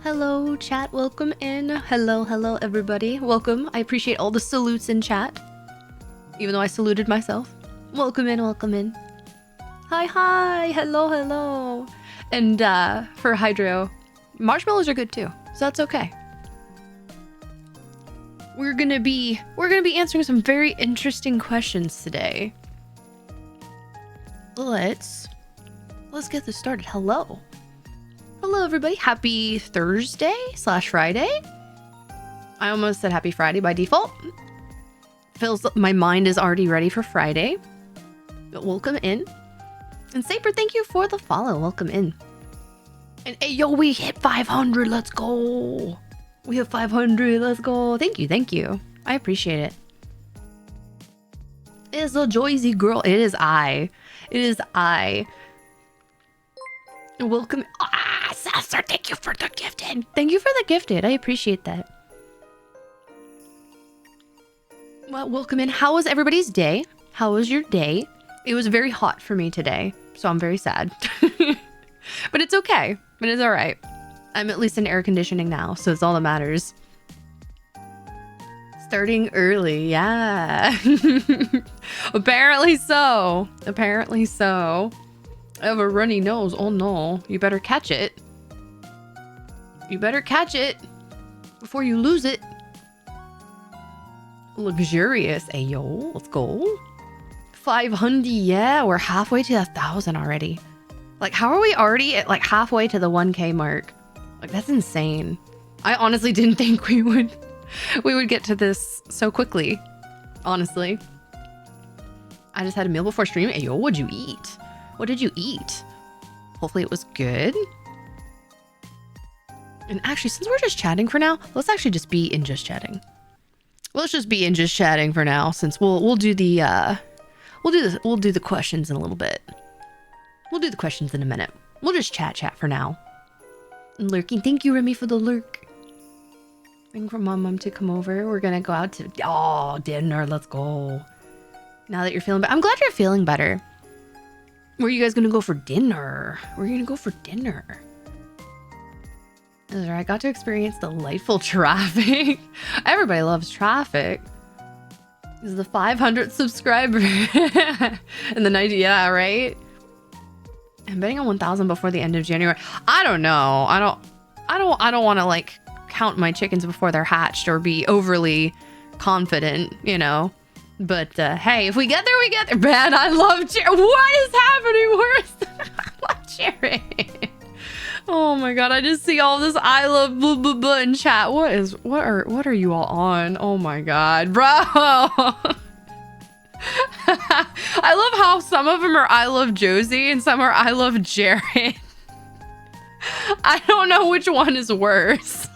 Hello, chat. Welcome in. Hello, everybody. Welcome. I appreciate all the salutes in chat. Even though I saluted myself. Welcome in, welcome in. Hi. Hello. And for Hydro, marshmallows are good too, so that's okay. We're gonna be answering some very interesting questions today. Let's get this started. Hello, everybody. Happy Thursday/Friday. I almost said happy Friday by default. Feels like my mind is already ready for Friday. But welcome in. And Saber, thank you for the follow. Welcome in. And hey, yo, we hit 500. Let's go. We have 500. Let's go. Thank you. I appreciate it. It's a Josie girl. It is I. Welcome. Sasser, thank you for the gifted. I appreciate that. Well, welcome in. How was everybody's day? How was your day? It was very hot for me today, so I'm very sad. But it's okay. But it's all right. I'm at least in air conditioning now, so it's all that matters. Starting early, yeah. Apparently so. I have a runny nose. Oh no. You better catch it. Before you lose it. Luxurious. Ayo, let's go. 500. Yeah, we're halfway to 1,000 already. Like, how are we already at like halfway to the 1K mark? Like, that's insane. I honestly didn't think we would get to this so quickly. Honestly. I just had a meal before stream. Ayo, what'd you eat? What did you eat? Hopefully it was good. And actually, since we're just chatting for now, let's actually just be in just chatting. Let's just be in just chatting for now, since we'll do the questions in a little bit. We'll do the questions in a minute. We'll just chat for now. And lurking. Thank you, Remy, for the lurk. Waiting for mom to come over. We're gonna go out to dinner. Let's go. Now that you're feeling better. I'm glad you're feeling better. Where are you guys gonna go for dinner? I got to experience delightful traffic. Everybody loves traffic. This is the 500th subscriber. And the 90, yeah, right? I'm betting on 1,000 before the end of January. I don't know. I don't want to like count my chickens before they're hatched or be overly confident, you know. But hey, if we get there, we get there. Man, I love Jared. What is happening? I love Jared. Oh my god, I just see all this I love blah blah blah in chat. What are you all on? Oh my god, bro. I love how some of them are I love Josie and some are I love Jared. I don't know which one is worse.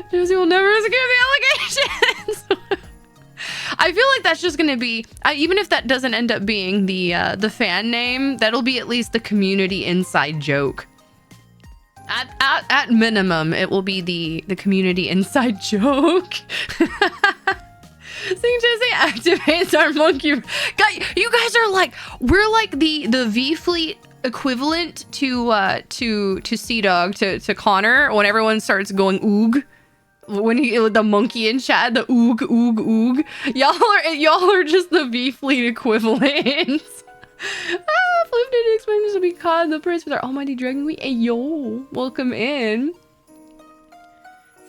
Josie will never escape the allegations. I feel like that's just gonna be, even if that doesn't end up being the fan name, that'll be at least the community inside joke. At minimum, it will be the community inside joke. Seeing Josie activates our monkey. God, you guys are like, we're like the VFleet equivalent to Sea Dog to Connor when everyone starts going oog. When the monkey in chat, the oog. Y'all are just the VFleet equivalent. Flip didn't expect us to be caught in the purse with our almighty dragon. Ayo, welcome in.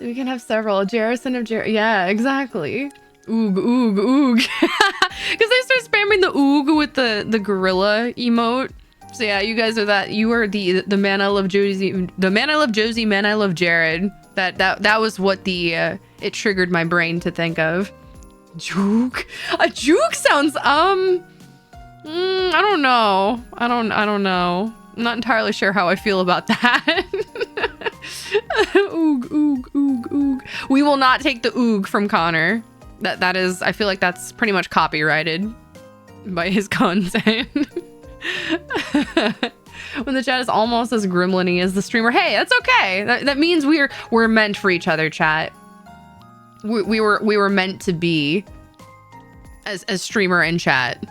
So we can have several. Jarrison of yeah, exactly. Oog. Because they start spamming the oog with the gorilla emote. So yeah, you guys are that. You are the man I love Josie, the man I love Josie, man I love Jared. That was what it triggered my brain to think of. Juke. A juke sounds I don't know. I don't know. I'm not entirely sure how I feel about that. Oog. We will not take the oog from Connor. That is, I feel like that's pretty much copyrighted by his content. When the chat is almost as gremlin-y as the streamer, hey, that's okay. That means we're meant for each other, chat. We were meant to be as streamer and chat.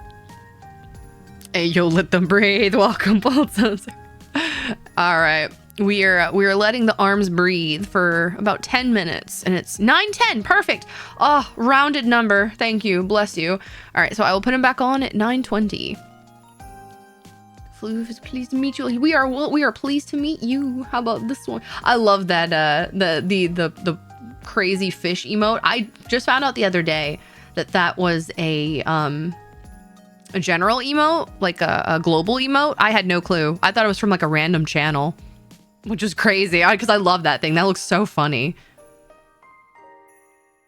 Hey, yo, let them breathe. Welcome, Baltzos. All right. We are letting the arms breathe for about 10 minutes, and it's 9:10. Perfect. Oh, rounded number. Thank you. Bless you. All right, so I will put him back on at 9:20. Floof is pleased to meet you. We are pleased to meet you. How about this one? I love that the crazy fish emote. I just found out the other day that was a general emote, like a global emote. I had no clue. I thought it was from like a random channel, which is crazy because I love that thing. That looks so funny.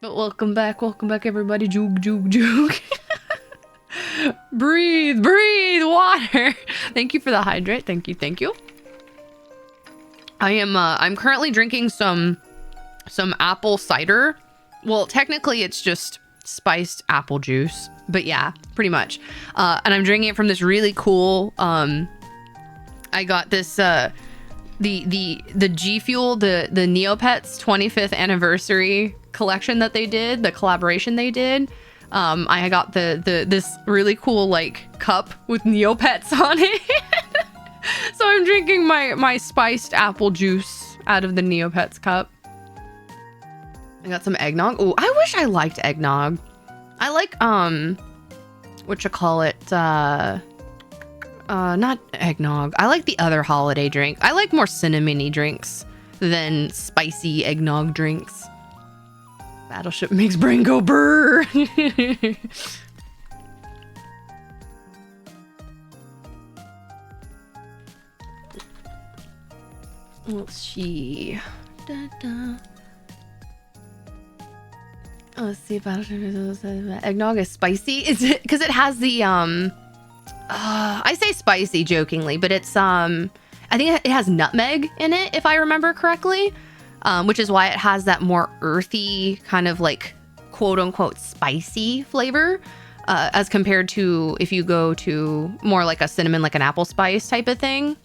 But welcome back everybody. Juke, juke, juke. Breathe, breathe, water. Thank you for the hydrate. Thank you. I'm currently drinking some apple cider. Well, technically it's just spiced apple juice, but yeah, pretty much. And I'm drinking it from this really cool, I got this, the G Fuel, the Neopets 25th anniversary collection that they did, the collaboration they did. I got this really cool like cup with Neopets on it. So I'm drinking my spiced apple juice out of the Neopets cup. I got some eggnog. Oh, I wish I liked eggnog. I like not eggnog. I like the other holiday drink. I like more cinnamony drinks than spicy eggnog drinks. Battleship makes brain go brr. Let's see. Let's see. Battleship eggnog is spicy. Is it because it has the I say spicy jokingly, but it's I think it has nutmeg in it, if I remember correctly. Which is why it has that more earthy kind of like quote unquote spicy flavor, as compared to if you go to more like a cinnamon, like an apple spice type of thing.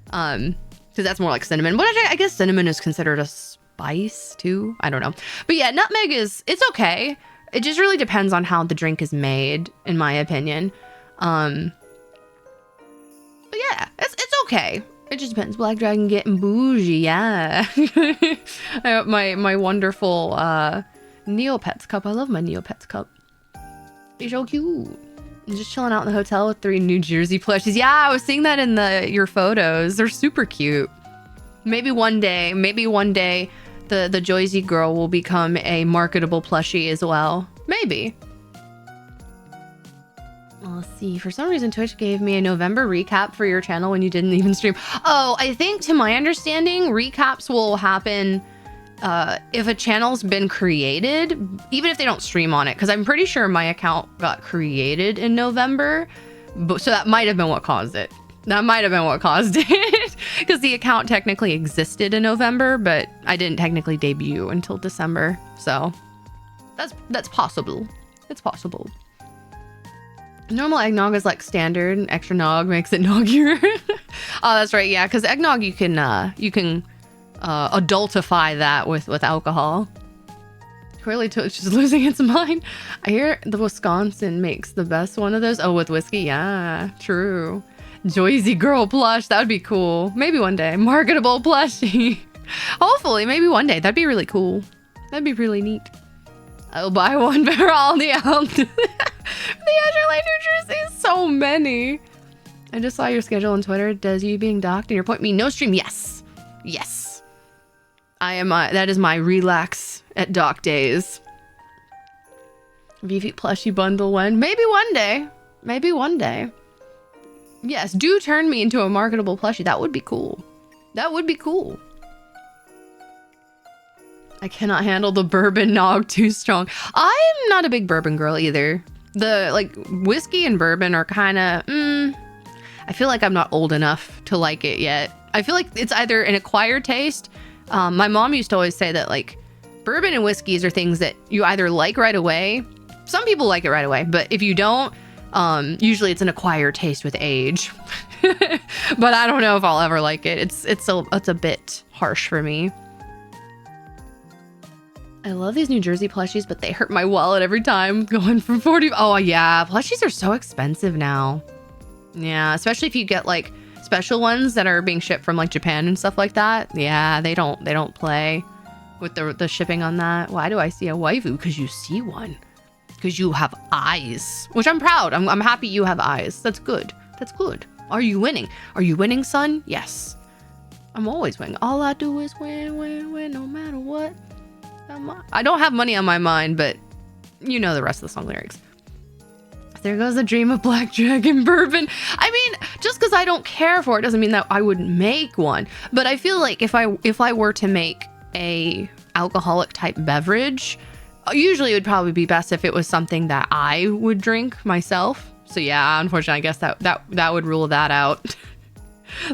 Because that's more like cinnamon, but I guess cinnamon is considered a spice too. I don't know. But yeah, nutmeg it's okay. It just really depends on how the drink is made, in my opinion. But yeah, it's okay. It just depends. Black Dragon getting bougie, yeah. I got my wonderful Neopets cup. I love my Neopets cup. They're so cute. I'm just chilling out in the hotel with 3 New Jersey plushies. Yeah, I was seeing that in your photos. They're super cute. Maybe one day the Josie girl will become a marketable plushie as well. Maybe. Let's see. For some reason, Twitch gave me a November recap for your channel when you didn't even stream. Oh, I think to my understanding, recaps will happen if a channel's been created, even if they don't stream on it. Because I'm pretty sure my account got created in November. So that might have been what caused it. Because the account technically existed in November, but I didn't technically debut until December. So that's possible. It's possible. Normal eggnog is like standard, and extra nog makes it noggier. Oh, that's right. Yeah, because eggnog you can adultify that with alcohol. Clearly, Twitch is losing its mind. I hear the Wisconsin makes the best one of those. Oh, with whiskey, yeah, true. Josie girl plush, that would be cool. Maybe one day, marketable plushie. Hopefully, maybe one day. That'd be really cool. That'd be really neat. I'll buy one for all the elms. The Azurite, New Jersey is so many. I just saw your schedule on Twitter. Does you being docked and your point mean no stream? Yes. Yes. I am. That is my relax at dock days. VFleet plushie bundle when? Maybe one day. Maybe one day. Yes, do turn me into a marketable plushie. That would be cool. That would be cool. I cannot handle the bourbon nog too strong. I'm not a big bourbon girl either. The like whiskey and bourbon are kind of I feel like I'm not old enough to like it yet. I feel like it's either an acquired taste. My mom used to always say that like bourbon and whiskeys are things that you either like right away. Some people like it right away, but if you don't, usually it's an acquired taste with age. But I don't know if I'll ever like it. It's a bit harsh for me. I love these New Jersey plushies, but they hurt my wallet every time going from 40. Oh yeah, plushies are so expensive now. Yeah, especially if you get like special ones that are being shipped from like Japan and stuff like that. Yeah, they don't play with the shipping on that. Why do I see a waifu? Because you see one. Because you have eyes, which I'm proud. I'm happy you have eyes. That's good. That's good. Are you winning? Are you winning, son? Yes. I'm always winning. All I do is win, win, win, no matter what. I don't have money on my mind, but you know the rest of the song lyrics. There goes the dream of black dragon bourbon. I mean, just because I don't care for it doesn't mean that I wouldn't make one. But I feel like if I were to make a alcoholic type beverage, usually it would probably be best if it was something that I would drink myself. So yeah, unfortunately, I guess that would rule that out.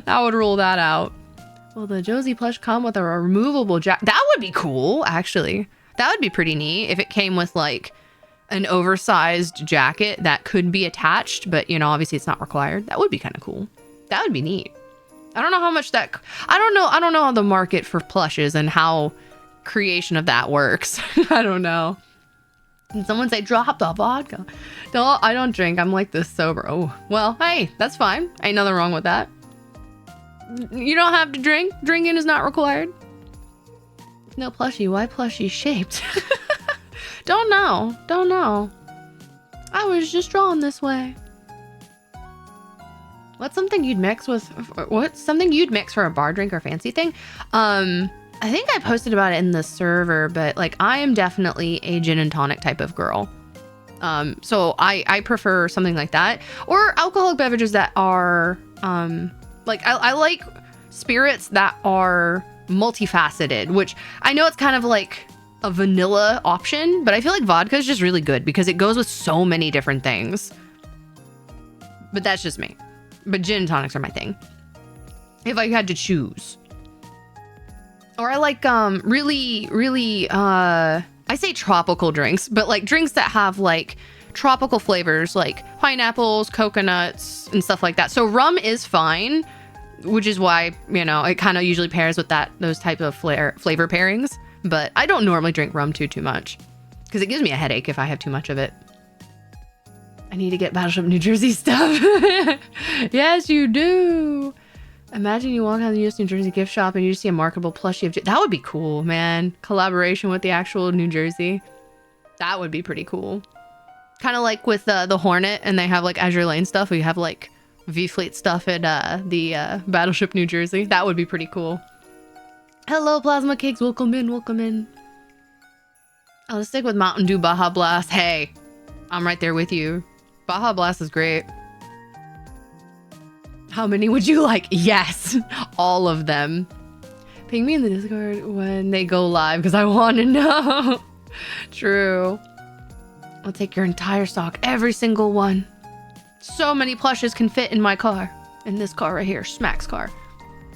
That would rule that out. Will the Josie plush come with a removable jacket? That would be cool, actually. That would be pretty neat if it came with like an oversized jacket that could be attached, but you know, obviously it's not required. That would be kind of cool. That would be neat. I don't know how much that, I don't know the market for plushes and how creation of that works. I don't know. And someone say, drop the vodka. No, I don't drink. I'm like this sober. Oh, well, hey, that's fine. Ain't nothing wrong with that. You don't have to drink. Drinking is not required. No plushie. Why plushie shaped? Don't know. I was just drawn this way. What's something you'd mix with? What's something you'd mix for a bar drink or fancy thing? I think I posted about it in the server, but like I am definitely a gin and tonic type of girl. So I prefer something like that, or alcoholic beverages that are like I like spirits that are multifaceted, which I know it's kind of like a vanilla option, but I feel like vodka is just really good because it goes with so many different things. But that's just me. But gin and tonics are my thing, if I had to choose. Or I like really I say tropical drinks, but like drinks that have like tropical flavors like pineapples, coconuts, and stuff like that. So rum is fine, which is why, you know, it kind of usually pairs with those type of flavor pairings. But I don't normally drink rum too much because it gives me a headache if I have too much of it. I need to get Battleship New Jersey stuff. Yes, you do. Imagine you walk out of the USS New Jersey gift shop and you just see a marketable plushie of that would be cool, man. Collaboration with the actual New Jersey. That would be pretty cool. Kind of like with the Hornet, and they have like Azure Lane stuff. We have like VFleet stuff at the Battleship New Jersey. That would be pretty cool. Hello, Plasma Cakes. Welcome in. I'll just stick with Mountain Dew Baja Blast. Hey, I'm right there with you. Baja Blast is great. How many would you like? Yes, all of them. Ping me in the Discord when they go live because I want to know. True. I'll take your entire stock, every single one. So many plushes can fit in my car. In this car right here, Smack's car.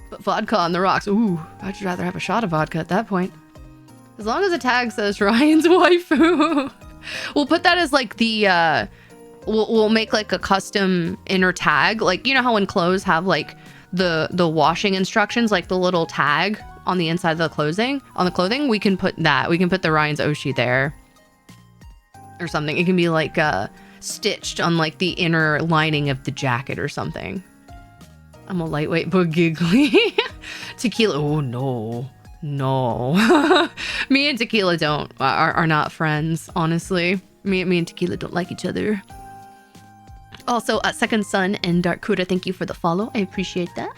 But vodka on the rocks. Ooh, I'd just rather have a shot of vodka at that point. As long as the tag says Ryan's waifu. We'll put that as like the we'll make like a custom inner tag. Like, you know how when clothes have like the washing instructions, like the little tag on the inside of the clothing, we can put that. We can put the Ryan's Oshi there or something. It can be like stitched on like the inner lining of the jacket or something. I'm a lightweight but giggly. Tequila. Oh no. Me and tequila are not friends, honestly. Me and tequila don't like each other. Also, Second Sun and Dark Kuda, thank you for the follow. I appreciate that.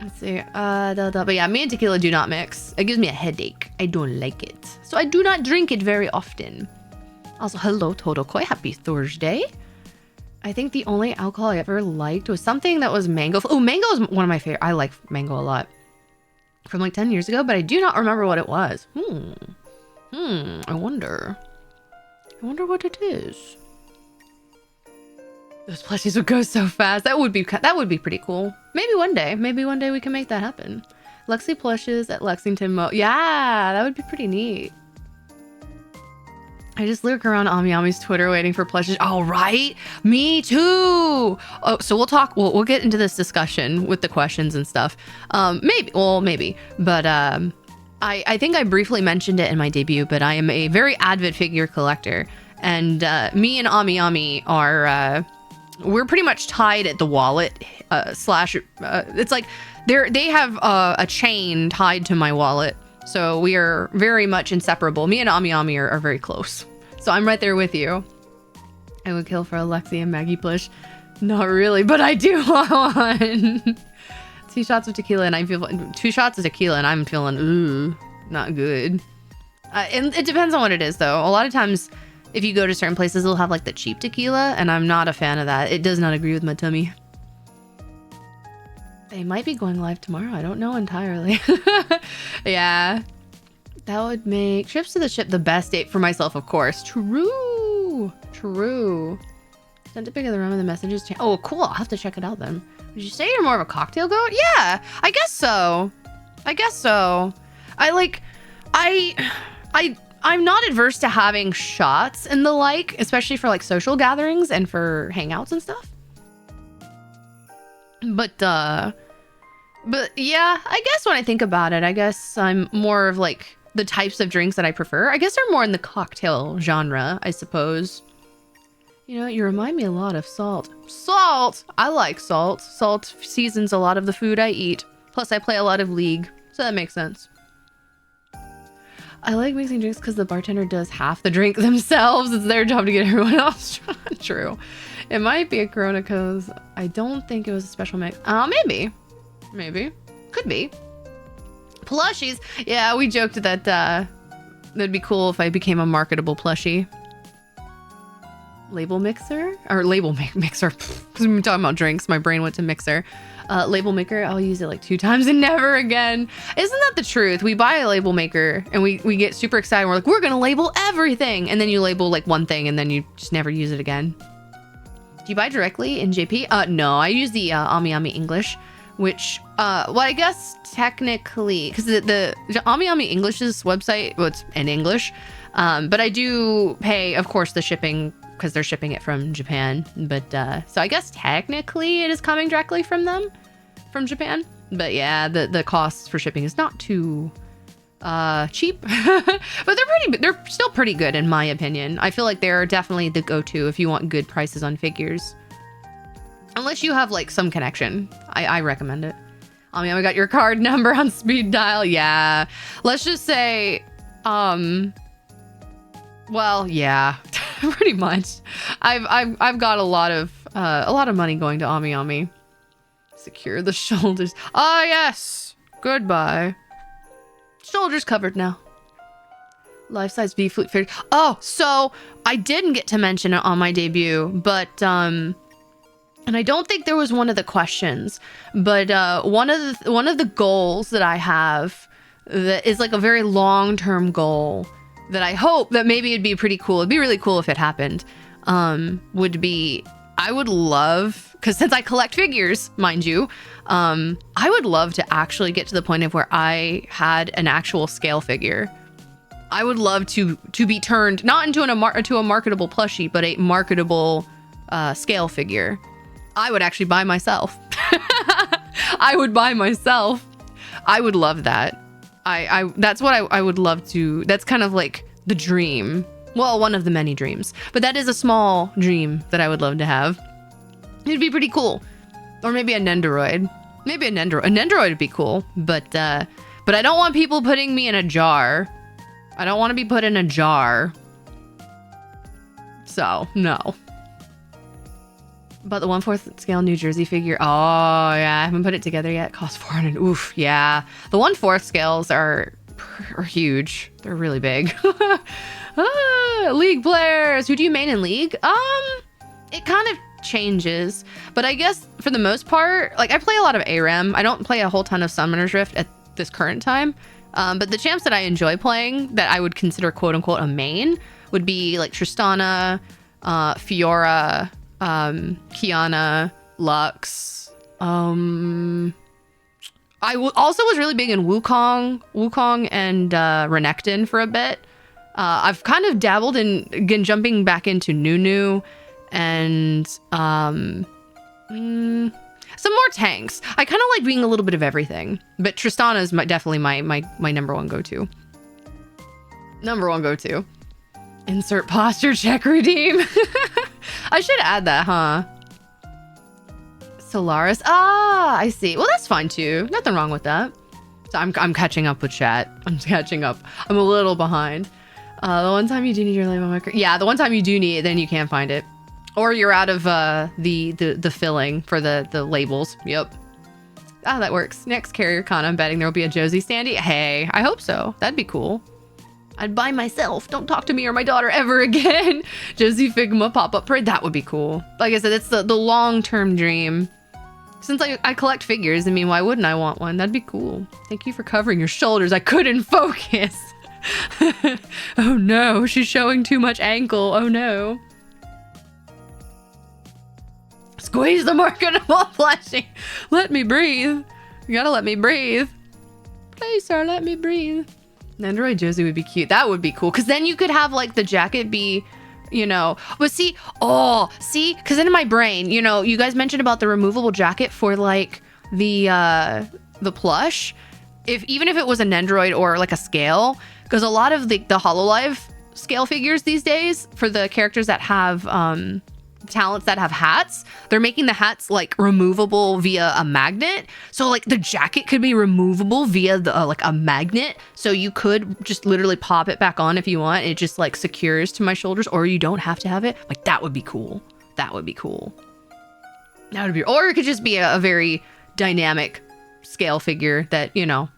Let's see. But yeah, me and tequila do not mix. It gives me a headache. I don't like it. So I do not drink it very often. Also, hello, Totokoi. Happy Thursday. I think the only alcohol I ever liked was something that was mango. Oh, mango is one of my favorite. I like mango a lot. From like 10 years ago, but I do not remember what it was. I wonder what it is. Those plushies would go so fast. That would be pretty cool. Maybe one day we can make that happen. Lexi plushes at Lexington Mo. Yeah, that would be pretty neat. I just lurk around Amiyami's Twitter waiting for plushes. All right, me too. Oh, so we'll get into this discussion with the questions and stuff. Maybe. But I think I briefly mentioned it in my debut, but I am a very avid figure collector. And me and Ami Ami are we're pretty much tied at the wallet slash it's like they have a chain tied to my wallet, so we are very much inseparable. Me and Ami Ami are very close, so I'm right there with you. I would kill for Alexi and Maggie plush. Not really, but I do want one. 2 shots of tequila and I feel 2 shots of tequila and I'm feeling ooh, not good. And it depends on what it is though. A lot of times if you go to certain places, they'll have like the cheap tequila, and I'm not a fan of that. It does not agree with my tummy. They might be going live tomorrow. I don't know entirely. Yeah. That would make trips to the ship the best date for myself, of course. True. True. Sent a pic of the room and the messages. Oh, cool. I'll have to check it out then. Would you say you're more of a cocktail goat? Yeah, I guess so. I guess so. I'm not adverse to having shots and the like, especially for like social gatherings and for hangouts and stuff. But yeah, I guess when I think about it, I guess I'm more of like the types of drinks that I prefer. I guess they're more in the cocktail genre, I suppose. You know, you remind me a lot of salt. Salt! I like salt. Salt seasons a lot of the food I eat. Plus, I play a lot of League, so that makes sense. I like mixing drinks because the bartender does half the drink themselves. It's their job to get everyone else. True. It might be a Corona because I don't think it was a special mix. Maybe. Maybe. Could be. Plushies. Yeah, we joked that that'd be cool if I became a marketable plushie. Label mixer? Or label mixer. Because we've been talking about drinks. My brain went to mixer. Label maker, I'll use it like 2 times and never again. Isn't that the truth? We buy a label maker and we get super excited. We're like, we're gonna label everything, and then you label like one thing and then you just never use it again. Do you buy directly in JP? No, I use the Ami Ami English, which well, I guess technically because the Ami Ami English's website, well, it's in English, but I do pay, of course, the shipping because they're shipping it from Japan. But so I guess technically it is coming directly from them, from Japan. But yeah, the cost for shipping is not too cheap, but they're still pretty good in my opinion. I feel like they're definitely the go-to if you want good prices on figures. Unless you have like some connection, I recommend it. I mean, I got your card number on speed dial. Yeah, let's just say, well, yeah. Pretty much. I've got a lot of money going to Ami Ami. Secure the shoulders. Ah, yes. Goodbye. Shoulders covered now. Life-size VFleet figure. Oh, so I didn't get to mention it on my debut, but and I don't think there was one of the questions, but one of the goals that I have that is like a very long-term goal that I hope that maybe it'd be pretty cool. It'd be really cool if it happened. Would be, I would love, because since I collect figures, mind you, I would love to actually get to the point of where I had an actual scale figure. I would love to be turned not into a marketable plushie, but a marketable scale figure. I would actually buy myself. I would buy myself. I would love that. That's what I would love to. That's kind of like the dream. Well, one of the many dreams, but that is a small dream that I would love to have. It'd be pretty cool. Or maybe a Nendoroid. Maybe a Nendoroid. A Nendoroid would be cool, but I don't want people putting me in a jar. I don't want to be put in a jar. So, no. But the 1/4 scale New Jersey figure. Oh, yeah. I haven't put it together yet. Cost 400. Oof, yeah. The 1/4 scales are huge. They're really big. League players. Who do you main in League? It kind of changes. But I guess for the most part, like I play a lot of ARAM. I don't play a whole ton of Summoner's Rift at this current time. But the champs that I enjoy playing that I would consider quote unquote a main would be like Tristana, Fiora, Kiana, Lux. I also was really big in Wukong and Renekton for a bit. I've kind of dabbled in again jumping back into Nunu and some more tanks. I kind of like being a little bit of everything, but Tristana is definitely my number one go-to. Insert posture check redeem. I should add that, huh? Solaris. Ah, I see. Well, that's fine too. Nothing wrong with that. So I'm catching up with chat. I'm catching up. I'm a little behind. The one time you do need your label marker. Yeah, the one time you do need it, then you can't find it. Or you're out of the filling for the labels. Yep. Ah, that works. Next carrier con, I'm betting there will be a Josie standee. Hey, I hope so. That'd be cool. I'd buy myself. Don't talk to me or my daughter ever again. Josie Figma pop-up parade. That would be cool. Like I said, it's the long-term dream. Since I collect figures, I mean, why wouldn't I want one? That'd be cool. Thank you for covering your shoulders. I couldn't focus. Oh no, she's showing too much ankle. Oh no. Squeeze the mark on while flashing. Let me breathe. You gotta let me breathe. Please, sir, let me breathe. Android Josie would be cute. That would be cool. Because then you could have like the jacket be, you know, but see, because in my brain, you know, you guys mentioned about the removable jacket for like the plush. Even if it was an Nendroid or like a scale, because a lot of the HoloLive scale figures these days for the characters that have talents that have hats, they're making the hats like removable via a magnet. So like the jacket could be removable via the like a magnet. So you could just literally pop it back on if you want. It just like secures to my shoulders, or you don't have to have it. Like that would be cool. That would be cool. That would be, or it could just be a very dynamic scale figure that, you know,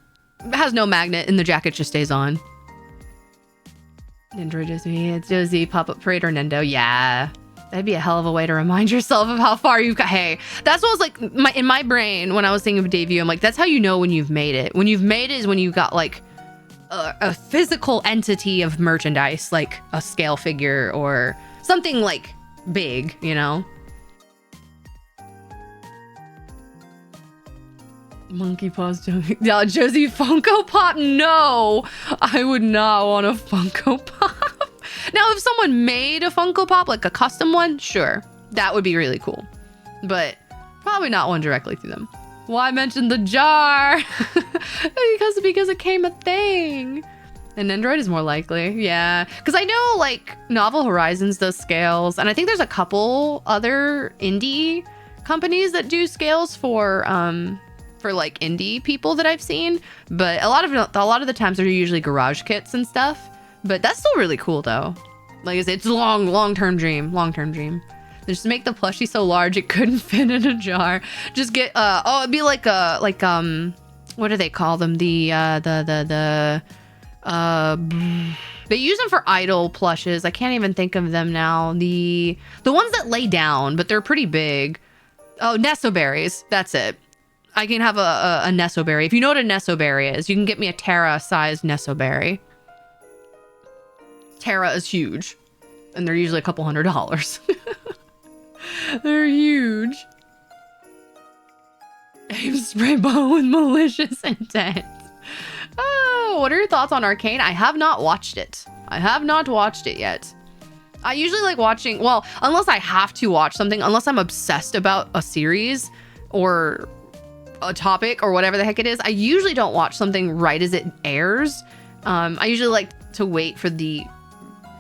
has no magnet and the jacket just stays on. Android Josie, it's Josie, pop-up parade or Nendo. Yeah. That'd be a hell of a way to remind yourself of how far you've got. Hey, that's what was like in my brain when I was thinking of debut. I'm like, that's how you know when you've made it. When you've made it is when you've got like a physical entity of merchandise, like a scale figure or something like big, you know? Monkey paws Josie. Yeah, Josie Funko Pop? No, I would not want a Funko Pop. Now, if someone made a Funko Pop, like a custom one, sure, that would be really cool. But probably not one directly through them. Why mention the jar? because it came a thing. And Android is more likely, yeah. Because I know like Novel Horizons does scales, and I think there's a couple other indie companies that do scales for like indie people that I've seen. But a lot of the times they're usually garage kits and stuff. But that's still really cool though. Like I said, it's a long-term dream. Just make the plushie so large it couldn't fit in a jar. Just get it'd be like what do they call them? They use them for idle plushes. I can't even think of them now. The ones that lay down, but they're pretty big. Oh, Nesoberries. That's it. I can have a Nesoberry. If you know what a Nesoberry is, you can get me a Terra-sized Nesoberry. Terra is huge, and they're usually a couple $100. They're huge. Aim spray bottle with malicious intent. Oh, what are your thoughts on Arcane? I have not watched it. I have not watched it yet. I usually like watching, well, unless I have to watch something, unless I'm obsessed about a series or a topic or whatever the heck it is, I usually don't watch something right as it airs. I usually like to wait for the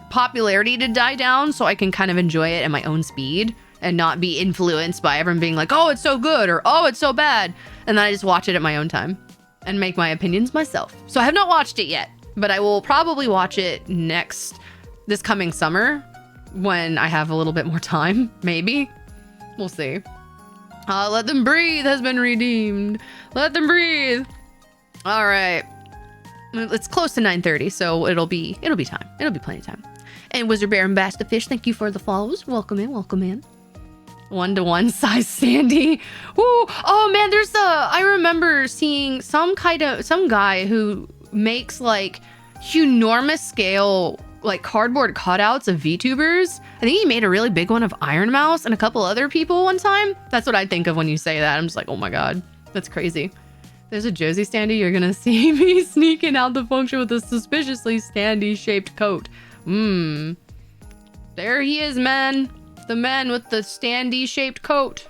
popularity to die down so I can kind of enjoy it at my own speed and not be influenced by everyone being like, oh, it's so good, or oh, it's so bad. And then I just watch it at my own time and make my opinions myself. So I have not watched it yet, but I will probably watch it this coming summer when I have a little bit more time, maybe. We'll see. Let them breathe has been redeemed. Let them breathe. All right. It's close to 9:30, so it'll be time. It'll be plenty of time. And Wizard Bear and Basta Fish, thank you for the follows. Welcome in, welcome in. 1-to-1 size Sandy. Ooh, oh man, I remember seeing some guy who makes like enormous scale like cardboard cutouts of VTubers. I think he made a really big one of Iron Mouse and a couple other people one time. That's what I think of when you say that. I'm just like, oh my god, that's crazy. There's a Josie standee. You're gonna see me sneaking out the function with a suspiciously standee shaped coat. There he is, man. The man with the standee shaped coat.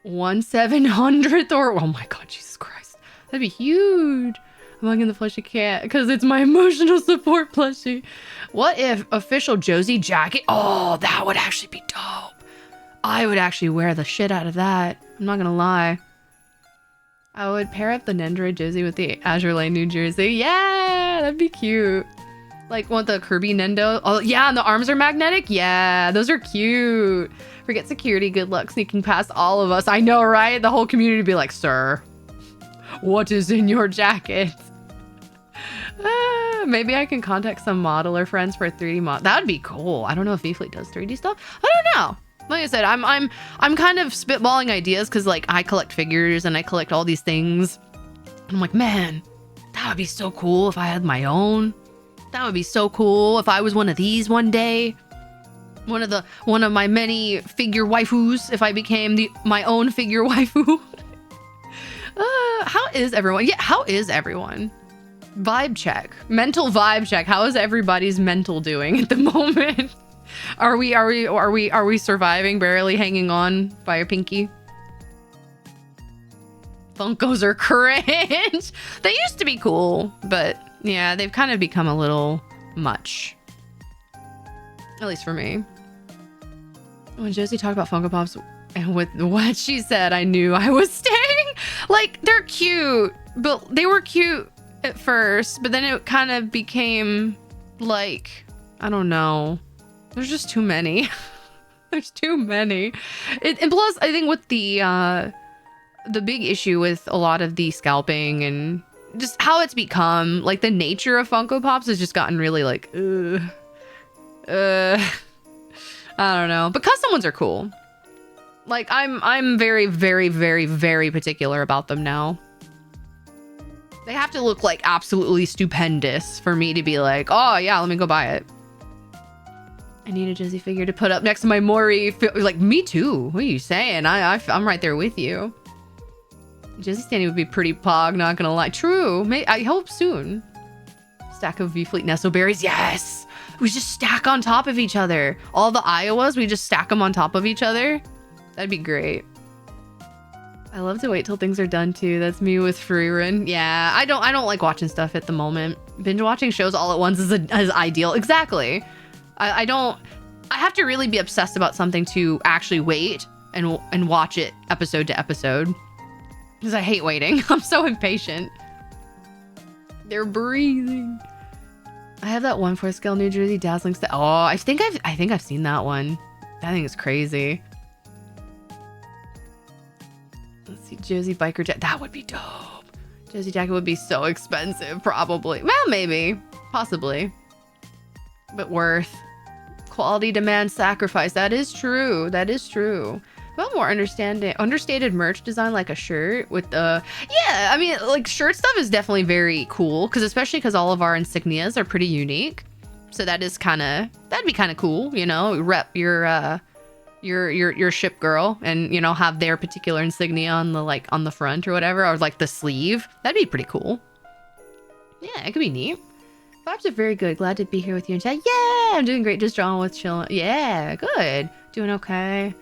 1/700th or, oh my god, Jesus Christ. That'd be huge. I'm hugging the plushie cat because it's my emotional support plushie. What if official Josie jacket? Oh, that would actually be dope. I would actually wear the shit out of that. I'm not gonna lie. I would pair up the Nendoroid Josie with the Azure Lane New Jersey. Yeah, that'd be cute. Like, want the Kirby Nendo? Oh, yeah, and the arms are magnetic? Yeah, those are cute. Forget security, good luck sneaking past all of us. I know, right? The whole community would be like, sir, what is in your jacket? Maybe I can contact some modeler friends for a 3D mod. That would be cool. I don't know if VFleet does 3D stuff. I don't know. Like I said, I'm kind of spitballing ideas because like I collect figures and I collect all these things. And I'm like, man, that would be so cool if I had my own. That would be so cool if I was one of these one day. One of my many figure waifus. If I became my own figure waifu. How is everyone? Yeah, how is everyone? Vibe check. Mental vibe check. How is everybody's mental doing at the moment? Are we surviving, barely hanging on by a pinky? Funkos are cringe. They used to be cool, but yeah, they've kind of become a little much. At least for me. When Josie talked about Funko Pops and with what she said, I knew I was staying. Like, they're cute, but they were cute at first, but then it kind of became like, I don't know. There's just too many. There's too many. And plus, I think with the big issue with a lot of the scalping and just how it's become, like the nature of Funko Pops has just gotten really like, I don't know. But custom ones are cool. Like I'm very, very, very, very particular about them now. They have to look like absolutely stupendous for me to be like, oh yeah, let me go buy it. I need a Josie figure to put up next to my Mori. Like, me too. What are you saying? I'm right there with you. Josie standing would be pretty pog, not gonna lie. True. I hope soon. Stack of VFleet Nestle berries. Yes! We just stack on top of each other. All the Iowas, we just stack them on top of each other. That'd be great. I love to wait till things are done too. That's me with free run. Yeah, I don't like watching stuff at the moment. Binge watching shows all at once is ideal. Exactly. I have to really be obsessed about something to actually wait and watch it episode to episode. Because I hate waiting. I'm so impatient. They're breathing. I have that 1/4 scale New Jersey dazzling stuff. Oh, I think I've seen that one. That thing is crazy. Let's see, Josie biker jacket. That would be dope. Josie jacket would be so expensive, probably. Well, maybe, possibly, but worth. Quality demand sacrifice. That is true. That is true. Well, more understated merch design, like a shirt with the, yeah, I mean, like shirt stuff is definitely very cool because especially because all of our insignias are pretty unique. So that is that'd be kind of cool, you know, rep your ship girl and, you know, have their particular insignia on the front or whatever, or like the sleeve. That'd be pretty cool. Yeah, it could be neat. Vibes are very good. Glad to be here with you in chat. Yeah, I'm doing great. Just drawing with chilling. Yeah, good. Doing okay.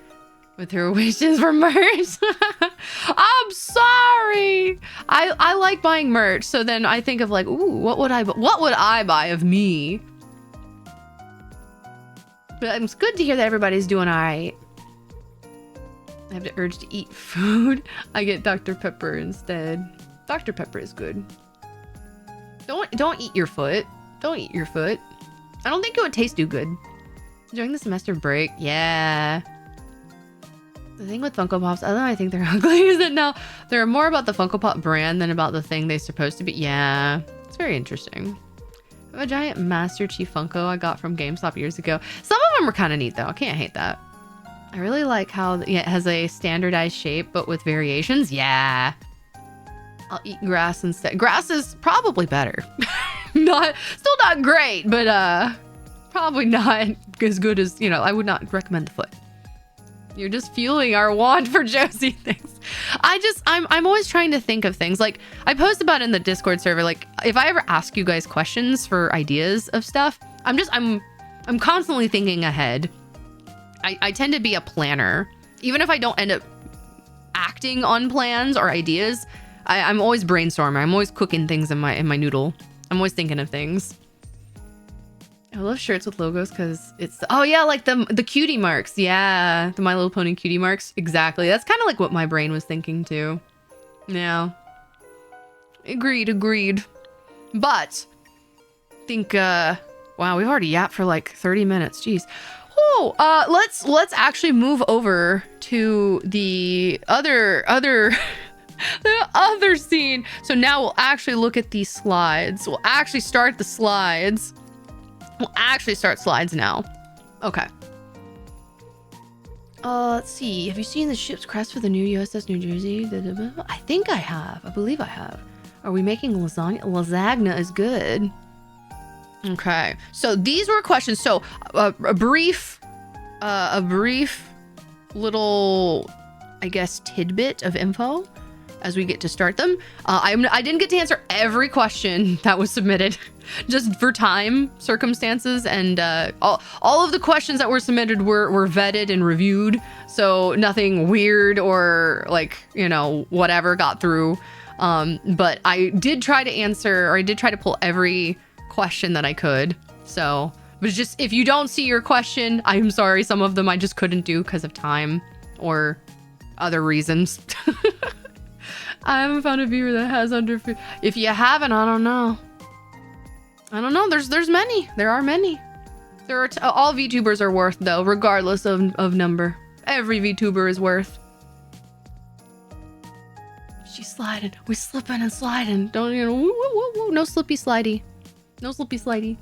With her wishes for merch. I'm sorry. I like buying merch, so then I think of like, ooh, what would I buy of me? But it's good to hear that everybody's doing all right. I have the urge to eat food. I get Dr. Pepper instead. Dr. Pepper is good. Don't eat your foot. Don't eat your foot. I don't think it would taste too good. During the semester break, yeah. The thing with Funko Pops, other than I think they're ugly, is that now they're more about the Funko Pop brand than about the thing they're supposed to be. Yeah, it's very interesting. I have a giant Master Chief Funko I got from GameStop years ago. Some of them are kind of neat though. I can't hate that. I really like how it has a standardized shape, but with variations. Yeah. I'll eat grass instead. Grass is probably better. Still not great, but probably not as good as, you know, I would not recommend the foot. You're just fueling our want for Josie things. I'm always trying to think of things. Like I post about it in the Discord server. Like if I ever ask you guys questions for ideas of stuff, I'm constantly thinking ahead. I tend to be a planner. Even if I don't end up acting on plans or ideas, I'm always brainstorming. I'm always cooking things in my noodle. I'm always thinking of things. I love shirts with logos because it's, oh yeah, like the cutie marks. Yeah, the My Little Pony cutie marks. Exactly. That's kind of like what my brain was thinking too. Yeah. Agreed. But I think wow, we've already yapped for like 30 minutes. Jeez. Oh, let's actually move over to the other the other scene. So now we'll actually look at these slides. We'll actually start the slides. We'll actually start slides now. Okay. Let's see. Have you seen the ship's crest for the new USS New Jersey? I think I have. I believe I have. Are we making lasagna? Lasagna is good. Okay. So these were questions. So a brief little, I guess, tidbit of info as we get to start them. I didn't get to answer every question that was submitted just for time circumstances, and all of the questions that were submitted were vetted and reviewed, so nothing weird or like, you know, whatever got through. But I did try to answer, or I did try to pull every question that I could. So, but just if you don't see your question, I'm sorry. Some of them I just couldn't do because of time or other reasons. I haven't found a viewer that has under. If you haven't, I don't know. There's many. There are many. There are all VTubers are worth though, regardless of number. Every VTuber is worth. She's sliding. We're slipping and sliding. Don't, you know, woo, woo, woo. No slippy slidey. No slippy slidey.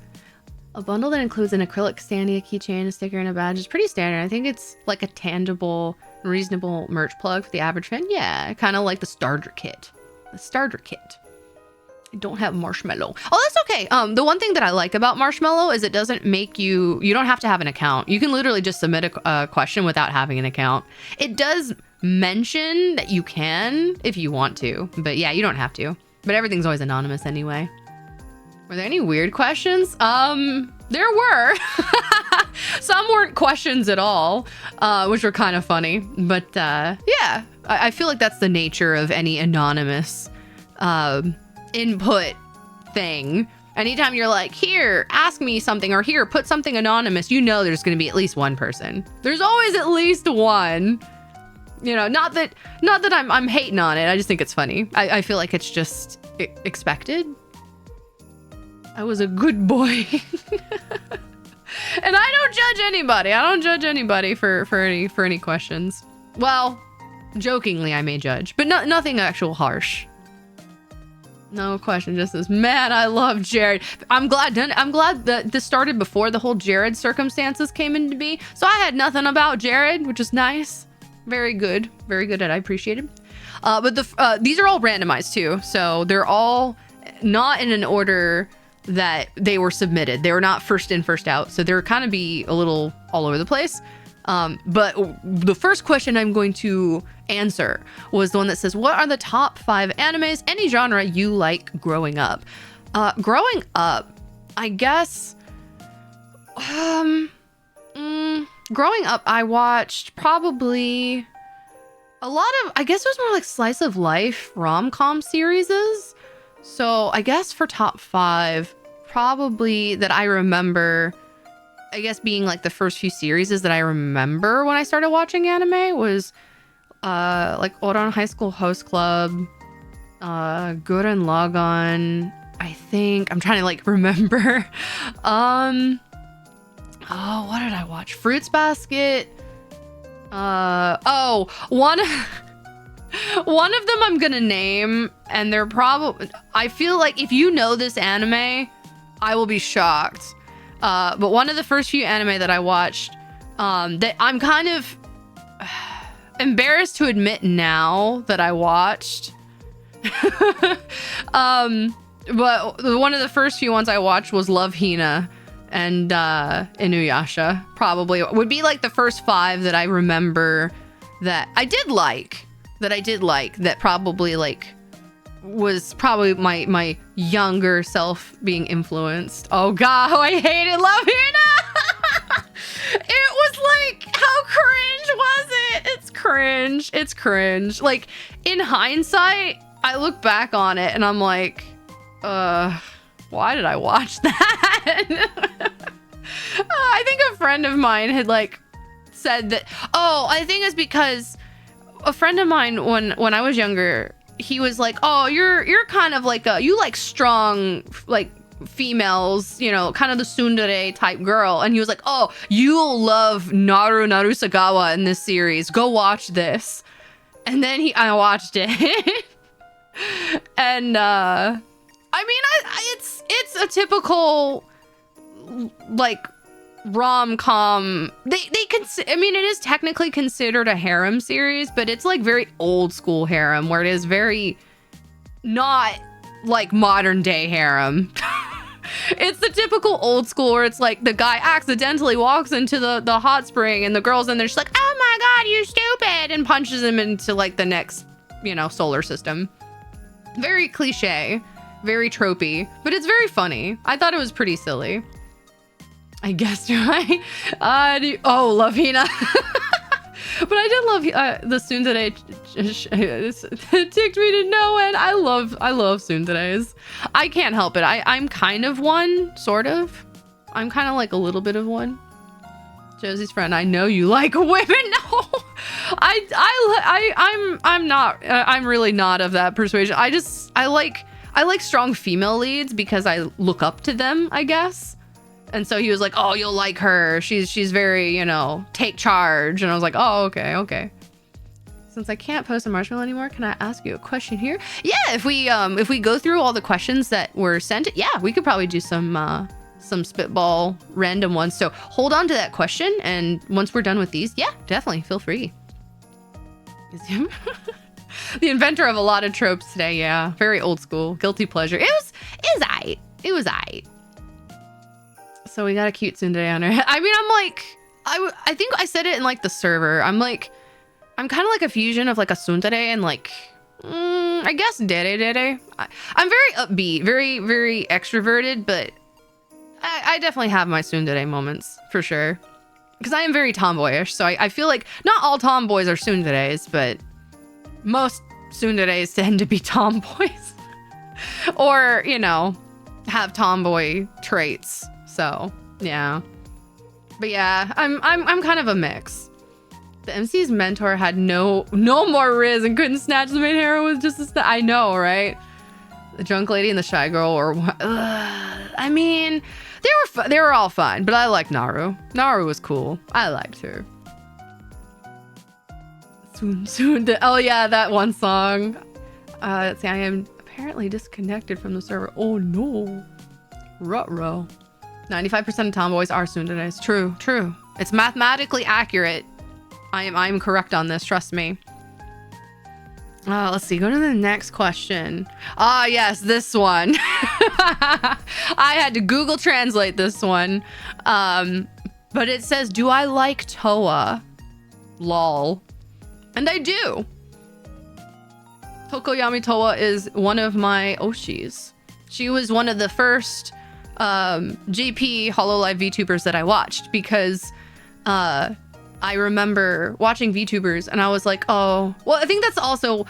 A bundle that includes an acrylic standee, a keychain, a sticker, and a badge is pretty standard. I think it's like a tangible, reasonable merch plug for the average fan. Yeah, kind of like the starter kit. The starter kit. I don't have Marshmallow. Oh, that's okay. The one thing that I like about Marshmallow is it doesn't make you don't have to have an account. You can literally just submit a question without having an account. It does mention that you can if you want to, but yeah, you don't have to. But everything's always anonymous anyway. Were there any weird questions? There were. Some weren't questions at all, which were kind of funny. But yeah, I feel like that's the nature of any anonymous input thing. Anytime you're like, here, ask me something, or here, put something anonymous, you know there's going to be at least one person. There's always at least one. You know, not that I'm hating on it. I just think it's funny. I feel like it's just expected. I was a good boy. And I don't judge anybody. I don't judge anybody for any questions. Well, jokingly I may judge, but nothing actual harsh. No question, just this. Man, I love Jared. I'm glad that this started before the whole Jared circumstances came into be. So I had nothing about Jared, which is nice. Very good. Very good. I appreciate it. But these are all randomized too. So they're all not in an order that they were submitted. They were not first in, first out. So they're kind of be a little all over the place. But the first question I'm going to answer was the one that says, what are the top 5 animes, any genre you like growing up? Growing up, I guess, growing up, I watched probably a lot of, I guess it was more like slice of life rom-com series. So I guess for top 5, probably that I remember, I guess being like the first few series that I remember when I started watching anime was like Ouran High School Host Club, Gurren Lagann, I think. I'm trying to like remember. Oh, what did I watch? Fruits Basket. Oh, one of them I'm gonna name, and they're probably, I feel like if you know this anime, I will be shocked. But one of the first few anime that I watched, that I'm kind of embarrassed to admit now that I watched. But one of the first few ones I watched was Love Hina and Inuyasha. Probably would be like the first 5 that I remember that I did like. That probably like was probably my younger self being influenced. Oh god, how I hated Love Hina. It was like, how cringe was it? It's cringe. Like in hindsight, I look back on it and I'm like, why did I watch that? I think a friend of mine had like said that, oh, I think it's because a friend of mine when I was younger, he was like, oh, you're kind of like you like strong like females, you know, kind of the tsundere type girl. And he was like, oh, you'll love Naru Narusagawa in this series, go watch this. And then I watched it. And I mean, it's a typical like rom-com. I mean, it is technically considered a harem series, but it's like very old school harem, where it is very not like modern day harem. It's the typical old school where it's like the guy accidentally walks into the hot spring and the girl's in there, she's like, oh my god, you stupid, and punches him into like the next, you know, solar system. Very cliche, very tropey, but it's very funny. I thought it was pretty silly. I guess, right? Oh, love Hina. But I did love the tsundere. It ticked me to no end. I love tsunderes. I can't help it. I'm kind of one, sort of. I'm kind of like a little bit of one. Josie's friend, I know you like women. No, I'm not. I'm really not of that persuasion. I like strong female leads because I look up to them, I guess. And so he was like, oh, you'll like her. She's very, you know, take charge. And I was like, oh, okay. Since I can't post a Marshmallow anymore, can I ask you a question here? Yeah, if we go through all the questions that were sent, yeah, we could probably do some spitball random ones. So hold on to that question. And once we're done with these, yeah, definitely feel free. Is him the inventor of a lot of tropes today? Yeah, very old school, guilty pleasure. It was aight. So we got a cute tsundere on her head. I mean, I'm like, I think I said it in like the server. I'm kind of like a fusion of like a tsundere and like, I guess dere. I'm very upbeat, very, very extroverted, but I definitely have my tsundere moments for sure. Because I am very tomboyish. So I feel like not all tomboys are tsunderes, but most tsunderes tend to be tomboys. Or, you know, have tomboy traits. So yeah, but yeah, I'm kind of a mix. The MC's mentor had no more riz and couldn't snatch the main hero with just I know, right? The drunk lady and the shy girl, or I mean, they were all fun, but I liked Naru. Naru was cool. I liked her. Soon. Oh yeah, that one song. Let's see, I am apparently disconnected from the server. Oh no, ruh-roh. 95% of tomboys are tsunderes. True. It's mathematically accurate. I'm correct on this, trust me. Let's see, go to the next question. Yes, this one. I had to Google translate this one. But it says, do I like Toa? Lol. And I do. Tokoyami Toa is one of my Oshis. She was one of the first JP Hololive VTubers that I watched because I remember watching VTubers and I was like, oh, well, I think that's also,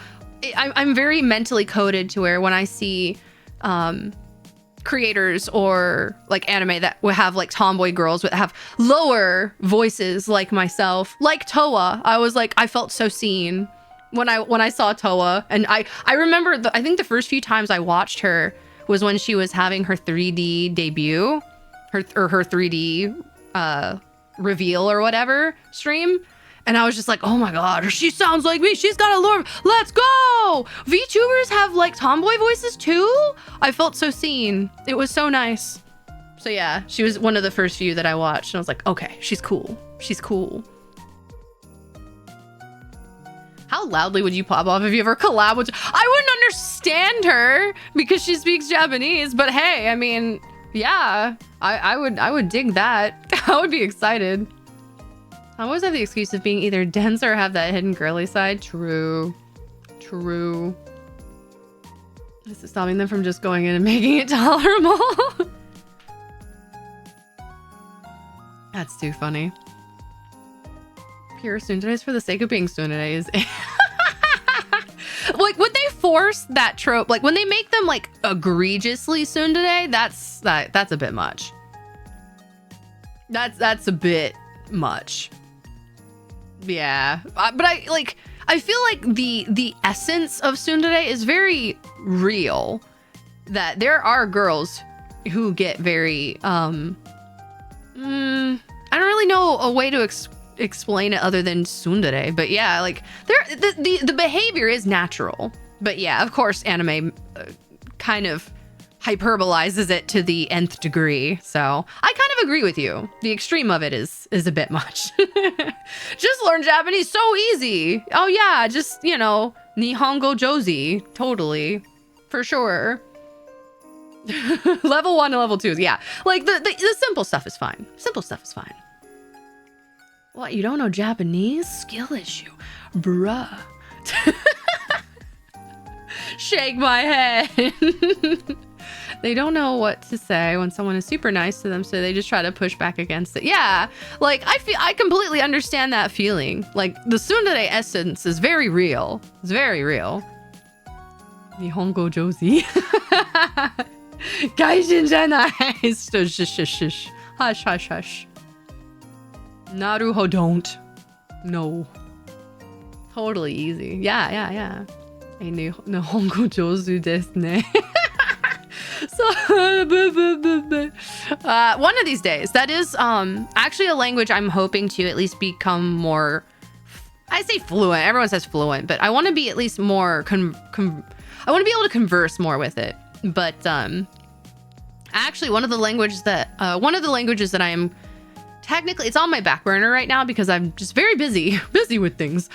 I'm very mentally coded to where when I see creators or like anime that will have like tomboy girls that have lower voices like myself, like Toa, I was like, I felt so seen when I saw Toa. And I remember I think the first few times I watched her was when she was having her 3D debut, her 3D reveal or whatever stream. And I was just like, oh my god, she sounds like me. She's got a lore. Let's go. VTubers have like tomboy voices too. I felt so seen. It was so nice. So yeah, she was one of the first few that I watched. And I was like, okay, she's cool. She's cool. How loudly would you pop off if you ever collab with... I wouldn't understand her because she speaks Japanese, but hey, I mean, yeah, I would dig that. I would be excited. I always have the excuse of being either dense or have that hidden girly side. True. This is stopping them from just going in and making it tolerable. That's too funny. Pure tsunderes for the sake of being tsunderes. Like, would they force that trope, like when they make them like egregiously tsundere, that's a bit much. That's a bit much. Yeah, but I feel like the essence of tsundere is very real. That there are girls who get very I don't really know a way to explain it other than tsundere, but yeah, like the behavior is natural. But yeah, of course, anime kind of hyperbolizes it to the nth degree. So I kind of agree with you. The extreme of it is a bit much. Just learn Japanese, so easy. Oh yeah, just, you know, Nihongo Josie, totally, for sure. Level 1 and level 2, yeah. Like the simple stuff is fine. Simple stuff is fine. What, you don't know Japanese? Skill issue, bruh. Shake my head. They don't know what to say when someone is super nice to them, so they just try to push back against it. Yeah, like I completely understand that feeling. Like the tsundere essence is very real. It's very real. Nihongo Josie. Gaijin janai. Shush. Hush, hush, hush. Naruho, don't. No. Totally easy. Yeah. Nihongo Josu desu ne. So, one of these days, that is actually a language I'm hoping to at least become more, I say fluent, everyone says fluent, but I want to be at least more, I want to be able to converse more with it. But actually one of the languages that I am technically, it's on my back burner right now because I'm just very busy with things,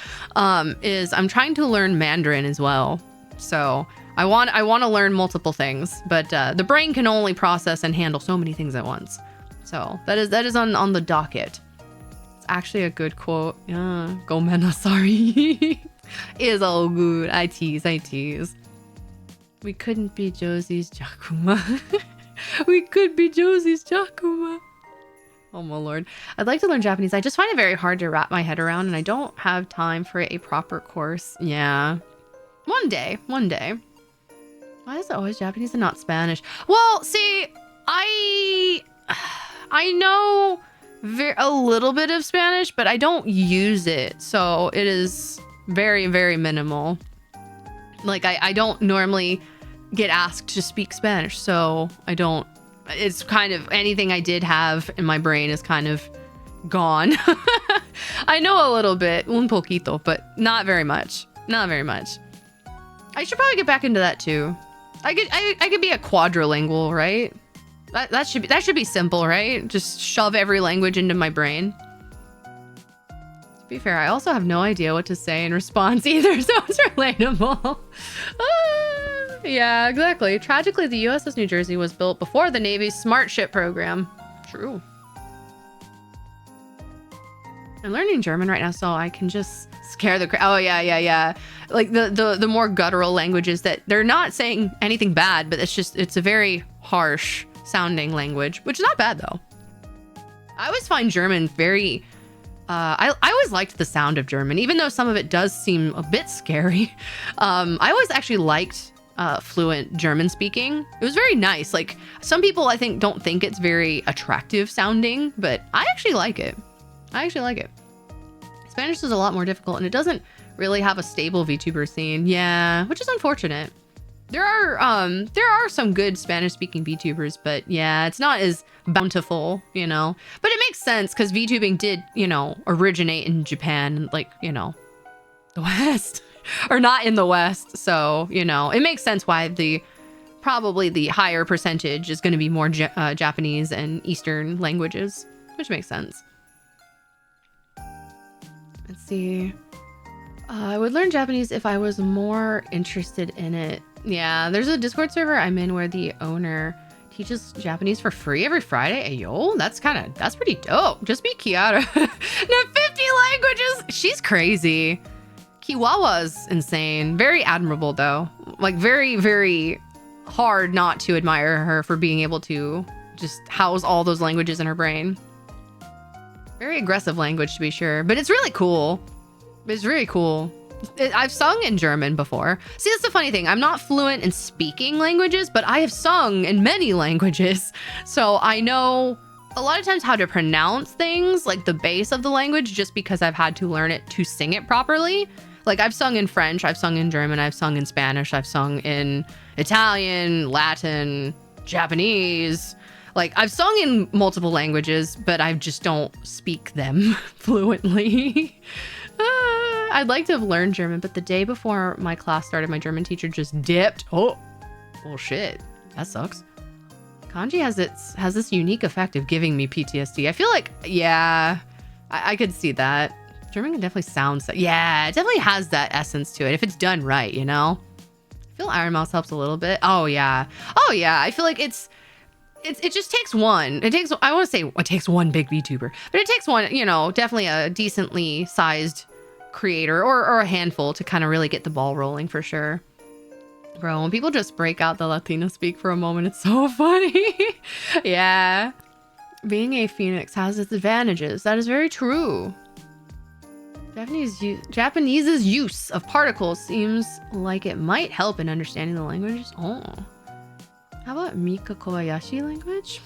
is I'm trying to learn Mandarin as well. So I want to learn multiple things, but the brain can only process and handle so many things at once. So that is on the docket. It's actually a good quote. Yeah, gomenasari. Is all good. I tease. We couldn't be Josie's Jakuma. We could be Josie's Jakuma. Oh my lord. I'd like to learn Japanese. I just find it very hard to wrap my head around, and I don't have time for a proper course. Yeah. One day. Why is it always Japanese and not Spanish? Well, see, I know a little bit of Spanish, but I don't use it. So it is very, very minimal. Like I don't normally get asked to speak Spanish, so I don't, it's kind of, anything I did have in my brain is kind of gone. I know a little bit, un poquito, but not very much. I should probably get back into that too. I could be a quadrilingual, right? That should be simple, right? Just shove every language into my brain. To be fair, I also have no idea what to say in response either, so it's relatable. Yeah, exactly. Tragically, the USS New Jersey was built before the Navy's smart ship program. True. I'm learning German right now, so I can just scare the crap. Oh yeah. Like the more guttural languages that they're not saying anything bad, but it's a very harsh sounding language, which is not bad though. I always find German very, I always liked the sound of German, even though some of it does seem a bit scary. I always actually liked fluent German speaking. It was very nice. Like some people I think don't think it's very attractive sounding, but I actually like it. Spanish is a lot more difficult, and it doesn't really have a stable VTuber scene. Yeah, which is unfortunate. There are some good Spanish speaking VTubers, but yeah, it's not as bountiful, you know. But it makes sense because VTubing did, you know, originate in Japan, like, you know, the West, or not in the West. So, you know, it makes sense why probably the higher percentage is going to be more Japanese and Eastern languages, which makes sense. Let's see. I would learn Japanese if I was more interested in it. Yeah, there's a Discord server I'm in where the owner teaches Japanese for free every Friday. Hey, yo, that's pretty dope. Just be Kiara. No, 50 languages. She's crazy. Kiwawa's insane. Very admirable though. Like very, very hard not to admire her for being able to just house all those languages in her brain. Very aggressive language to be sure, but it's really cool. It's really cool. I've sung in German before. See, that's the funny thing. I'm not fluent in speaking languages, but I have sung in many languages. So I know a lot of times how to pronounce things, like the base of the language, just because I've had to learn it to sing it properly. Like I've sung in French, I've sung in German, I've sung in Spanish, I've sung in Italian, Latin, Japanese. Like I've sung in multiple languages, but I just don't speak them fluently. I'd like to have learned German, but the day before my class started, my German teacher just dipped. Oh, well, shit, that sucks. Kanji has this unique effect of giving me PTSD. I feel like, yeah, I could see that. German can definitely sound, yeah, it definitely has that essence to it if it's done right, you know? I feel Iron Mouse helps a little bit. Oh yeah. I feel like it just takes one. I want to say it takes one big VTuber, but it takes one, you know, definitely a decently sized creator or a handful to kind of really get the ball rolling for sure. Bro, when people just break out the Latino speak for a moment, it's so funny. Yeah. Being a Phoenix has its advantages. That is very true. Japanese's use of particles seems like it might help in understanding the languages. Oh. How about Mika Kobayashi language?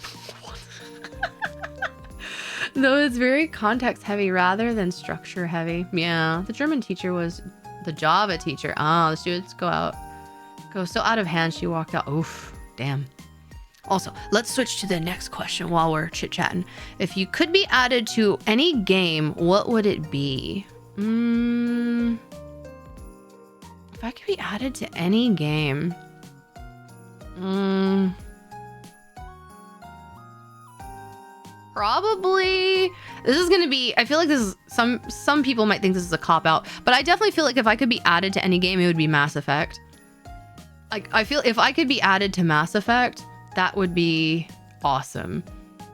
Though it's very context heavy rather than structure heavy. Yeah, the German teacher was the Java teacher. Oh, the students go so out of hand she walked out. Oof, damn. Also, let's switch to the next question while we're chit-chatting. If you could be added to any game, what would it be? If I could be added to any game. Probably. This is gonna be, I feel like this is, some people might think this is a cop-out, but I definitely feel like if I could be added to any game, it would be Mass Effect. Like, I feel if I could be added to Mass Effect, that would be awesome.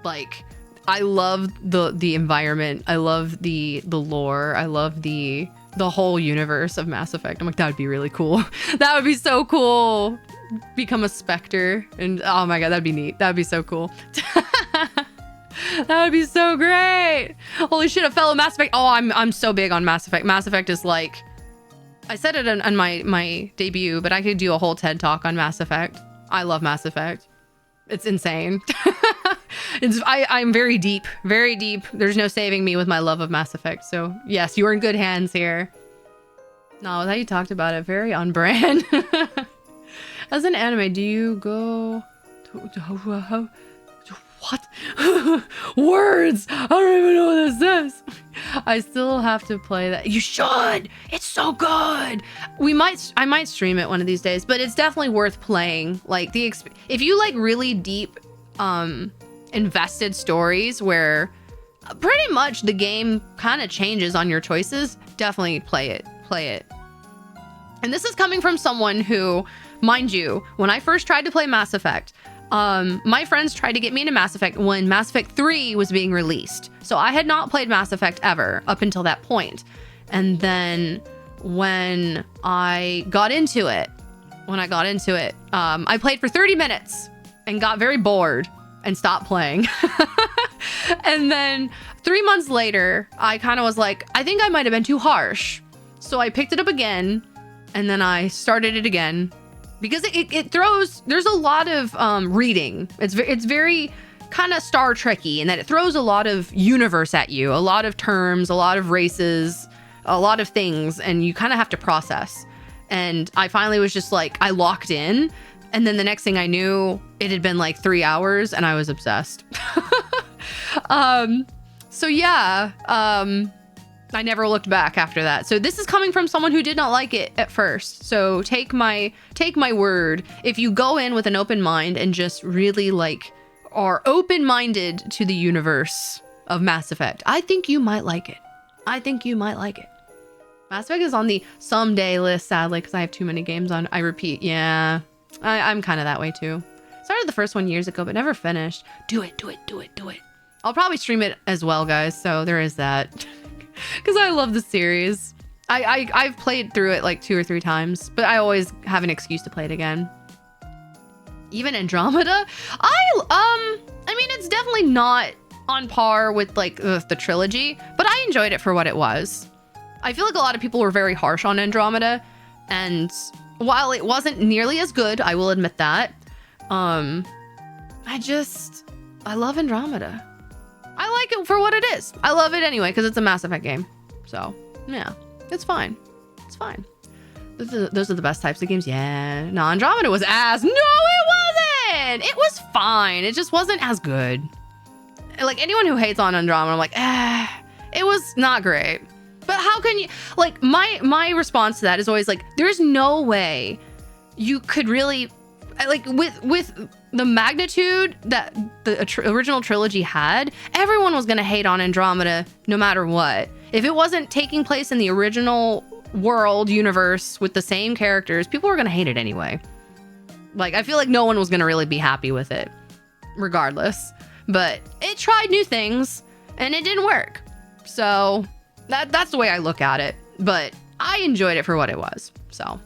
Like, I love the environment. I love the lore. I love the whole universe of Mass Effect. I'm like, that would be really cool. That would be so cool. Become a Spectre, and oh my god, that'd be neat. That'd be so cool. That would be so great. Holy shit, a fellow Mass Effect. Oh, I'm so big on Mass Effect. Mass Effect is like, I said it on my debut, but I could do a whole TED talk on Mass Effect. I love Mass Effect. It's insane. I'm very deep, very deep. There's no saving me with my love of Mass Effect. So yes, you're in good hands here. No, that you talked about it, very on brand. As an anime, do you go to what? Words! I don't even know what this is. I still have to play that. You should! It's so good! I might stream it one of these days, but it's definitely worth playing. Like, if you like really deep, invested stories where pretty much the game kind of changes on your choices, definitely play it. And this is coming from someone who, mind you, when I first tried to play Mass Effect, my friends tried to get me into Mass Effect when Mass Effect 3 was being released. So I had not played Mass Effect ever up until that point. And then when I got into it, I played for 30 minutes and got very bored and stopped playing. And then 3 months later, I kind of was like, I think I might have been too harsh. So I picked it up again and then I started it again. Because it throws, there's a lot of reading. It's very kind of Star Trek-y in that it throws a lot of universe at you, a lot of terms, a lot of races, a lot of things, and you kind of have to process. And I finally was just like, I locked in, and then the next thing I knew, it had been like 3 hours, and I was obsessed. So yeah, I never looked back after that. So this is coming from someone who did not like it at first. So take my word. If you go in with an open mind and just really like are open-minded to the universe of Mass Effect, I think you might like it. Mass Effect is on the someday list, sadly, because I have too many games on. I repeat, yeah, I'm kind of that way too. Started the first one years ago, but never finished. Do it. I'll probably stream it as well, guys. So there is that. Because I love the series. I've played through it like 2 or 3 times, but I always have an excuse to play it again. Even Andromeda, I mean, it's definitely not on par with like the trilogy, but I enjoyed it for what it was. I feel like a lot of people were very harsh on Andromeda, and while it wasn't nearly as good, I will admit that, I love Andromeda. I like it for what it is. I love it anyway, because it's a Mass Effect game. So, yeah, it's fine. It's fine. Those are the best types of games. Yeah. No, Andromeda was ass. No, it wasn't. It was fine. It just wasn't as good. Like, anyone who hates on Andromeda, I'm like, it was not great. But how can you, like, my response to that is always like, there's no way you could really, like, with the magnitude that the original trilogy had, everyone was going to hate on Andromeda no matter what. If it wasn't taking place in the original world universe with the same characters, people were going to hate it anyway. Like, I feel like no one was going to really be happy with it regardless. But it tried new things and it didn't work. So that's the way I look at it. But I enjoyed it for what it was. So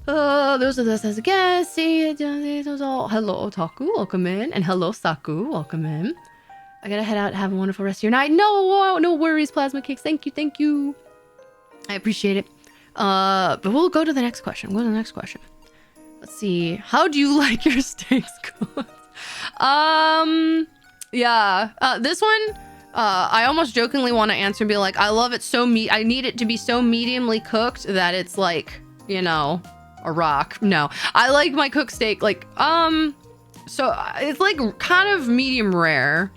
those are this as a guest. See, hello, Otaku, welcome in. And hello, Saku, welcome in. I gotta head out. Have a wonderful rest of your night. No worries, Plasma Cakes. Thank you. I appreciate it. But we'll go to the next question. Let's see. How do you like your steaks cooked? Yeah. This one, I almost jokingly want to answer and be like, I love it so I need it to be so mediumly cooked that it's like, you know, a rock. No, I like my cooked steak like, so it's like kind of medium rare.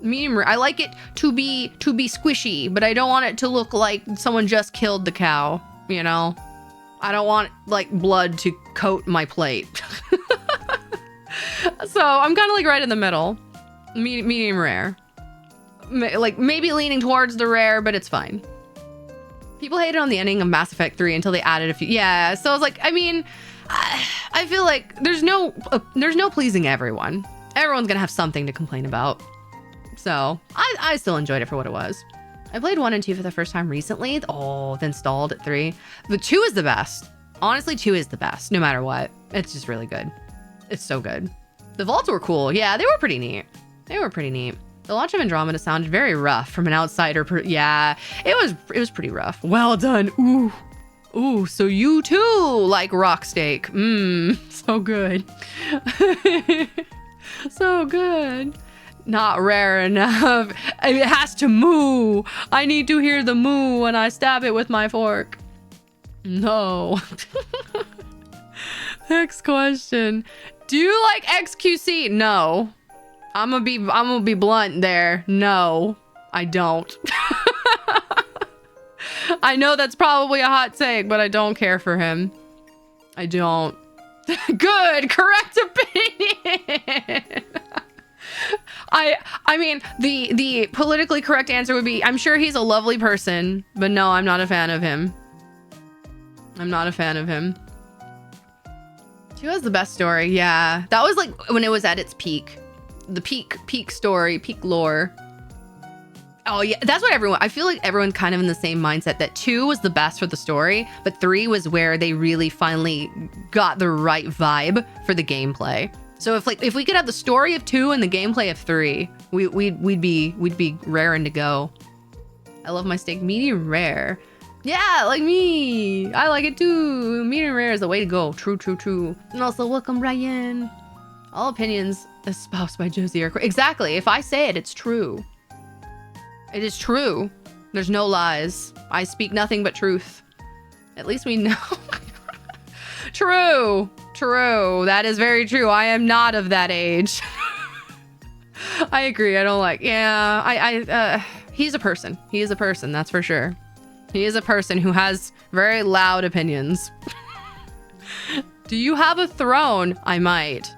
I like it to be squishy, but I don't want it to look like someone just killed the cow, you know? I don't want like blood to coat my plate. So I'm kind of like right in the middle. Medium rare. Like maybe leaning towards the rare, but it's fine. People hated on the ending of Mass Effect 3 until they added a few. Yeah, so I was like, I mean, I feel like there's no pleasing everyone. Everyone's gonna have something to complain about. So I still enjoyed it for what it was. I played 1 and 2 for the first time recently. Oh, then stalled at 3. The 2 is the best. Honestly, 2 is the best, no matter what. It's just really good. It's so good. The vaults were cool. Yeah, they were pretty neat. The launch of Andromeda sounded very rough from an outsider. Yeah, it was pretty rough. Well done. Ooh, so you too like rock steak. So good. So good. Not rare enough. It has to moo. I need to hear the moo when I stab it with my fork. No. Next question. Do you like XQC? No. I'm gonna be blunt there. No, I don't. I know that's probably a hot take, but I don't care for him. I don't. Good, correct opinion. I mean, the politically correct answer would be, I'm sure he's a lovely person, but no, I'm not a fan of him. I'm not a fan of him. She was the best story. Yeah, that was like when it was at its peak. The peak story, peak lore. Oh yeah, that's what I feel like everyone's kind of in the same mindset that 2 was the best for the story, but 3 was where they really finally got the right vibe for the gameplay. So if we could have the story of 2 and the gameplay of 3, we'd be raring to go. I love my steak medium rare. Yeah, like me. I like it too. Medium rare is the way to go. True. And also welcome Ryan. All opinions espoused by Josie are exactly. If I say it, it's true. It is true. There's no lies. I speak nothing but truth. At least we know. True. That is very true. I am not of that age. I agree. I don't like. Yeah. He's a person. He is a person. That's for sure. He is a person who has very loud opinions. Do you have a throne? I might.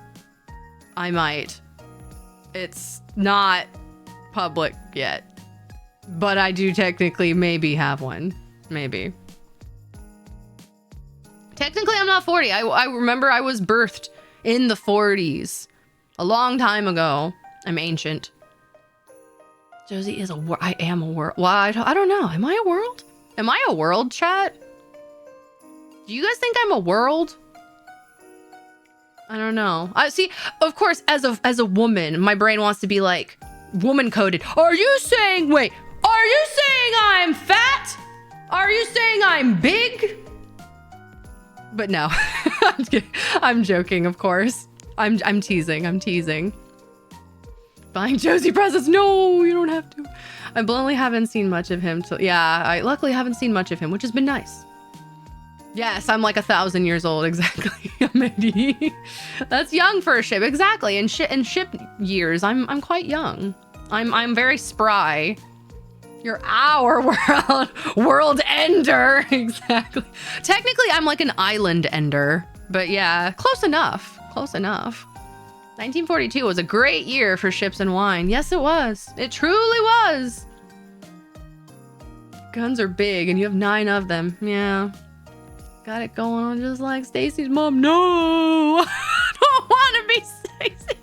It's not public yet, but I do technically maybe have one. Maybe. Technically, I'm not 40. I remember I was birthed in the 40s a long time ago. I'm ancient. Josie is I am a world. Well, I don't know. Am I a world? Am I a world, chat? Do you guys think I'm a world? I don't know. I see. Of course, as a woman, my brain wants to be like woman coded. Are you saying I'm fat? Are you saying I'm big? But no, I'm kidding. I'm joking, of course. I'm teasing. I'm teasing. Buying Josie presents. No, you don't have to. I bluntly haven't seen much of him. Yeah, I luckily haven't seen much of him, which has been nice. Yes, I'm like 1,000 years old. Exactly. Maybe. That's young for a ship. Exactly. In ship years, I'm quite young. I'm very spry. You're our world ender. Exactly. Technically, I'm like an island ender, but yeah, close enough. Close enough. 1942 was a great year for ships and wine. Yes, it was. It truly was. Guns are big, and you have 9 of them. Yeah. Got it going on just like Stacy's mom. No, I don't want to be Stacy.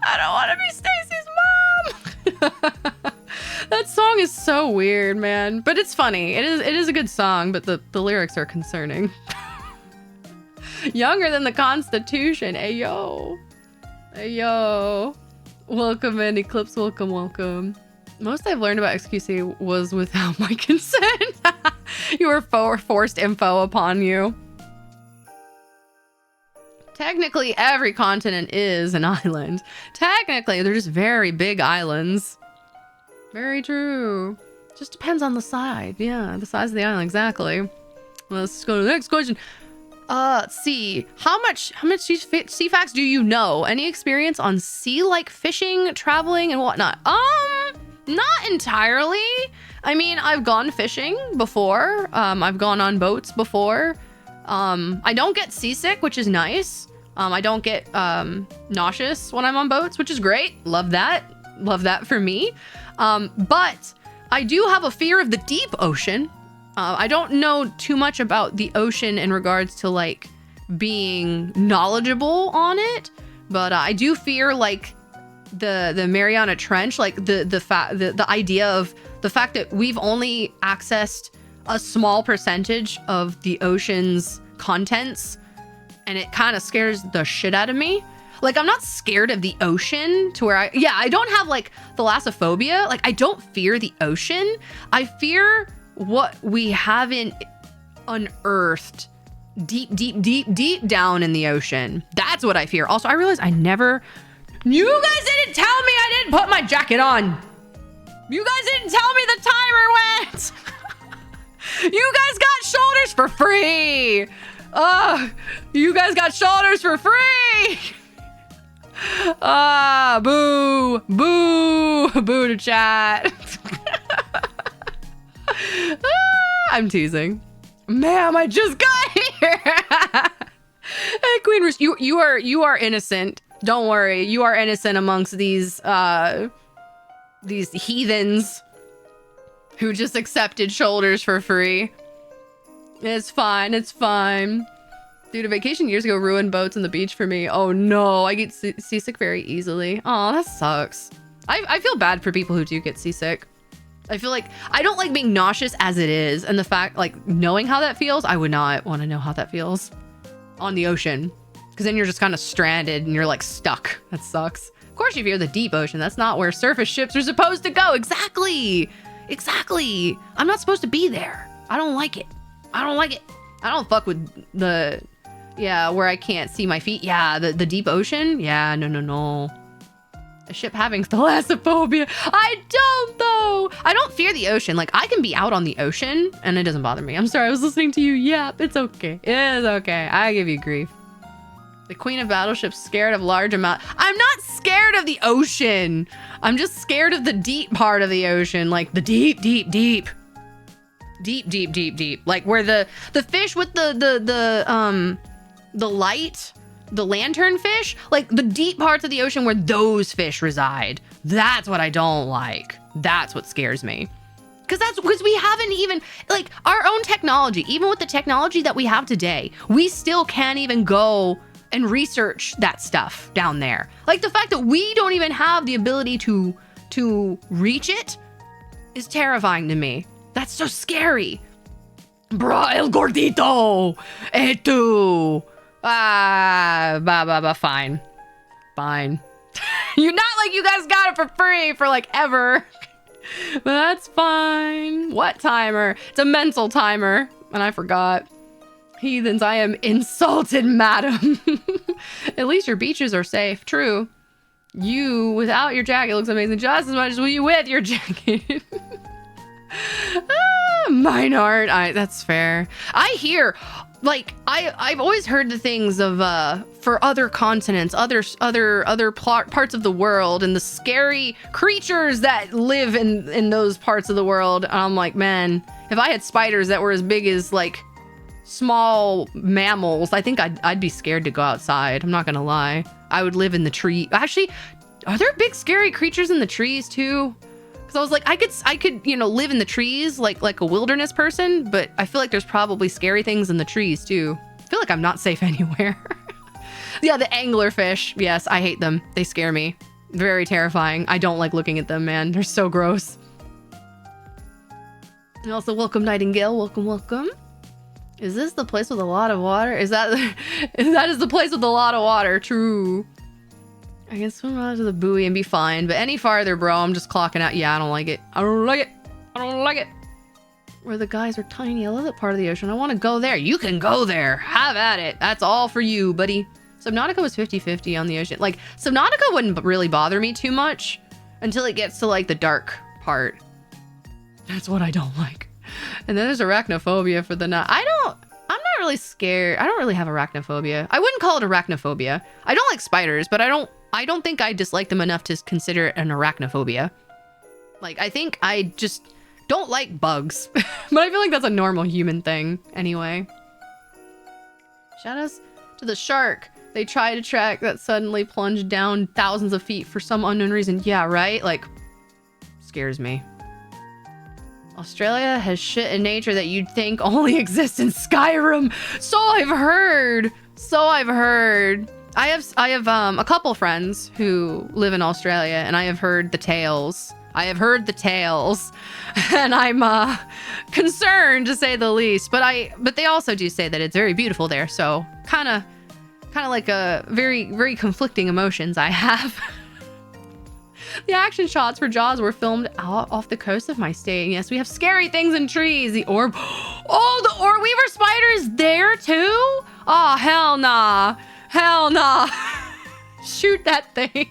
I don't want to be Stacy's mom. That song is so weird, man. But it's funny. It is a good song, but the lyrics are concerning. Younger than the Constitution. Ayo. Ayo. Welcome in, Eclipse. Welcome, welcome. Most I've learned about XQC was without my consent. You were forced info upon you. Technically, every continent is an island. Technically, they're just very big islands. Very true. Just depends on the side. Yeah, the size of the island, exactly. Let's go to the next question. Let's see. How much sea facts do you know? Any experience on sea-like fishing, traveling, and whatnot? Not entirely. I mean, I've gone fishing before. I've gone on boats before. I don't get seasick, which is nice. I don't get nauseous when I'm on boats, which is great. Love that. Love that for me. But I do have a fear of the deep ocean. I don't know too much about the ocean in regards to like being knowledgeable on it, but I do fear like the Mariana Trench, like the idea of the fact that we've only accessed a small percentage of the ocean's contents, and it kind of scares the shit out of me. Like, I'm not scared of the ocean to where I don't have like thalassophobia. Like, I don't fear the ocean. I fear what we haven't unearthed deep down in the ocean. That's what I fear. Also, I realized you guys didn't tell me I didn't put my jacket on. You guys didn't tell me the timer went. You guys got shoulders for free. You guys got shoulders for free. Boo to chat. I'm teasing. Ma'am, I just got here. Hey, Queen Roost, you are innocent. Don't worry, you are innocent amongst these heathens who just accepted shoulders for free. It's fine, it's fine. Dude, a vacation years ago ruined boats on the beach for me. Oh no, I get seasick very easily. Oh, that sucks. I feel bad for people who do get seasick. I feel like I don't like being nauseous as it is, and the fact like knowing how that feels, I would not want to know how that feels on the ocean, because then you're just kind of stranded and you're like stuck. That sucks. Of course, if you're the deep ocean, that's not where surface ships are supposed to go. Exactly. I'm not supposed to be there. I don't like it. I don't fuck with where I can't see my feet. Yeah, the deep ocean. Yeah, no. A ship having thalassophobia. I don't though. I don't fear the ocean. Like, I can be out on the ocean and it doesn't bother me. I'm sorry, I was listening to you. Yep, it's okay. It's okay. I give you grief. The Queen of Battleship scared of large amount. I'm not scared of the ocean. I'm just scared of the deep part of the ocean. Like the deep. Like where the fish with the light, the lantern fish, like the deep parts of the ocean where those fish reside. That's what I don't like. That's what scares me. Because we haven't even, like, our own technology, even with the technology that we have today, we still can't even go and research that stuff down there. Like, the fact that we don't even have the ability to reach it is terrifying to me. That's so scary. Bra el gordito. Etu. Fine. You're not like you guys got it for free for like ever. But that's fine. What timer? It's a mental timer. And I forgot. Heathens, I am insulted, madam. At least your beaches are safe. True. You, without your jacket, looks amazing just as much as you with your jacket. Mine aren't. That's fair. I hear, like, I've always heard the things of for other continents, other parts of the world, and the scary creatures that live in those parts of the world. And I'm like, man, if I had spiders that were as big as like small mammals, I think I'd be scared to go outside. I'm not gonna lie. I would live in the tree. Actually, are there big scary creatures in the trees too? Because I was like, I could, you know, live in the trees like a wilderness person, but I feel like there's probably scary things in the trees too. I feel like I'm not safe anywhere. Yeah, the anglerfish. Yes, I hate them. They scare me. Very terrifying. I don't like looking at them, man. They're so gross. And also, welcome, Nightingale. Welcome, welcome. Is this the place with a lot of water? That is the place with a lot of water. True. I can swim out to the buoy and be fine, but any farther, bro, I'm just clocking out. Yeah, I don't like it. I don't like it. I don't like it. Where the guys are tiny. I love that part of the ocean. I want to go there. You can go there. Have at it. That's all for you, buddy. Subnautica was 50-50 on the ocean. Like, Subnautica wouldn't really bother me too much until it gets to, like, the dark part. That's what I don't like. And then there's arachnophobia for the night. I'm not really scared. I don't really have arachnophobia. I wouldn't call it arachnophobia. I don't like spiders, but I don't think I dislike them enough to consider it an arachnophobia. Like, I think I just don't like bugs. But I feel like that's a normal human thing anyway. Shout outs to the shark. They tried a track that suddenly plunged down thousands of feet for some unknown reason. Yeah, right? Like, scares me. Australia has shit in nature that you'd think only exists in Skyrim. So I've heard. I have a couple friends who live in Australia, and I have heard the tales. And I'm concerned, to say the least. But they also do say that it's very beautiful there. So kind of like a very, very conflicting emotions I have. The action shots for Jaws were filmed out off the coast of my state. And yes, we have scary things in trees. The orb. Oh, the orb weaver spider is there too? Oh, hell nah. Hell nah. Shoot that thing.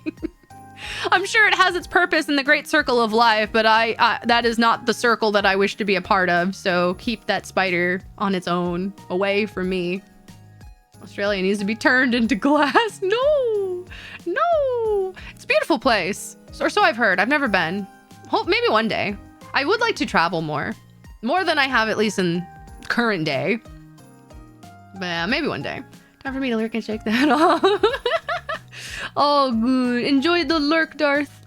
I'm sure it has its purpose in the great circle of life, but that is not the circle that I wish to be a part of. So keep that spider on its own, away from me. Australia needs to be turned into glass. No. It's a beautiful place. Or so I've heard. I've never been. Hope maybe one day. I would like to travel more than I have, at least in current day. But yeah, maybe one day. Time for me to lurk and shake that off. Oh, good. Enjoy the lurk, Darth.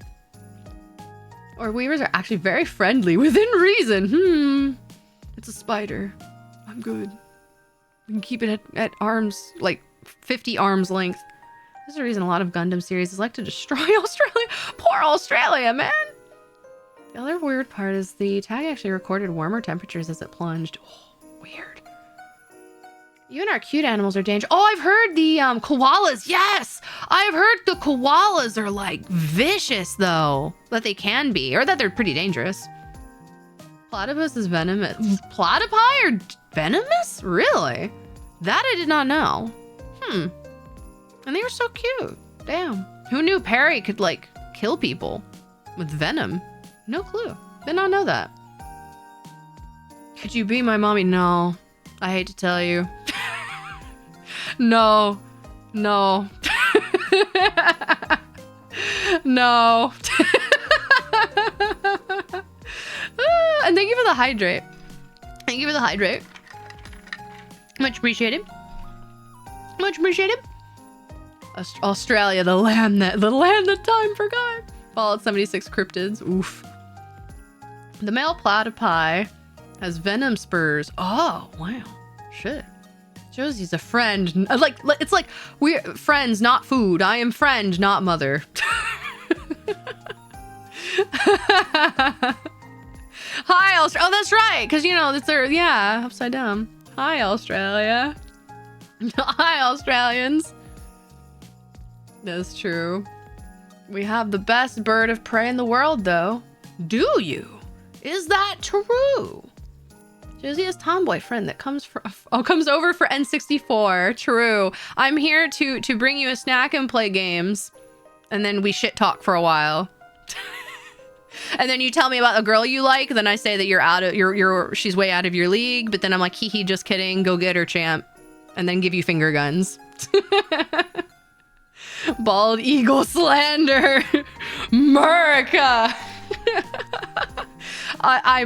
Or weavers are actually very friendly within reason. It's a spider. I'm good. We can keep it at arms, like 50 arms length. There's a reason a lot of Gundam series like to destroy Australia. Poor Australia, man. The other weird part is the tag actually recorded warmer temperatures as it plunged. Oh, weird. Even our cute animals are dangerous. Oh, I've heard the koalas. Yes, I've heard the koalas are like vicious though. That they can be, or that they're pretty dangerous. Platypus is venomous. Platypi are venomous? Really? That I did not know. And they were so cute. Damn. Who knew Perry could like kill people with venom? No clue. Did not know that. Could you be my mommy? No. I hate to tell you. No. No. And thank you for the hydrate. Much appreciated. Australia, the land that time forgot. Followed 76 cryptids. Oof. The male platypi has venom spurs. Oh, wow. Shit. Josie's a friend. Like, it's like we're friends, not food. I am friend, not mother. Hi, Australia. Oh, that's right. Because, you know, that's their, yeah, upside down. Hi, Australia. Hi, Australians. That's true. We have the best bird of prey in the world, though. Do you? Is that true? Josie has tomboy friend that comes over for N64. True. I'm here to bring you a snack and play games, and then we shit talk for a while. And then you tell me about a girl you like, then I say that she's way out of your league, but then I'm like, hee, just kidding, go get her, champ. And then give you finger guns. Bald eagle slander. America. I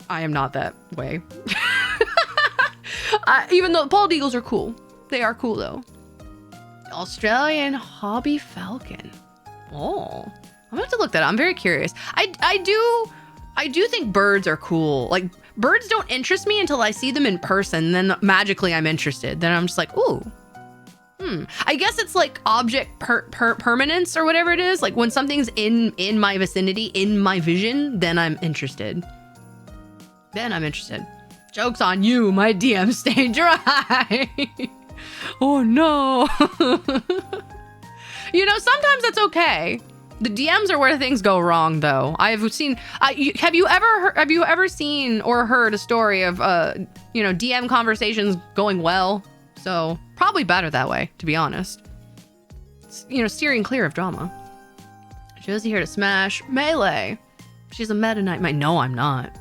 am not that way. Even though bald eagles are cool. They are cool though. Australian hobby falcon. Oh, I'm gonna have to look that up. I'm very curious. I do think birds are cool. Like, birds don't interest me until I see them in person. Then magically I'm interested. Then I'm just like, ooh. I guess it's like object permanence or whatever it is. Like when something's in my vicinity, in my vision, then I'm interested. Joke's on you, my DM stayed dry. Oh no. You know, sometimes that's okay. The DMs are where things go wrong, though. Have you ever seen or heard a story of DM conversations going well? So probably better that way, to be honest. Steering clear of drama. Josie here to Smash Melee. She's a Meta Knight. No, I'm not.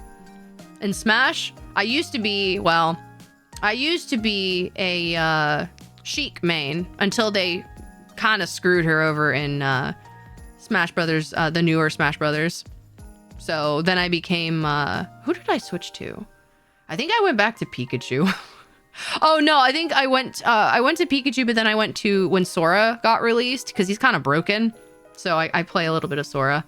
In Smash, I used to be a Sheik main until they kind of screwed her over in Smash Brothers, the newer Smash Brothers. So then I became, who did I switch to? I think I went back to Pikachu. Oh no, I think I went to Pikachu, but then I went to when Sora got released because he's kind of broken. So I play a little bit of Sora.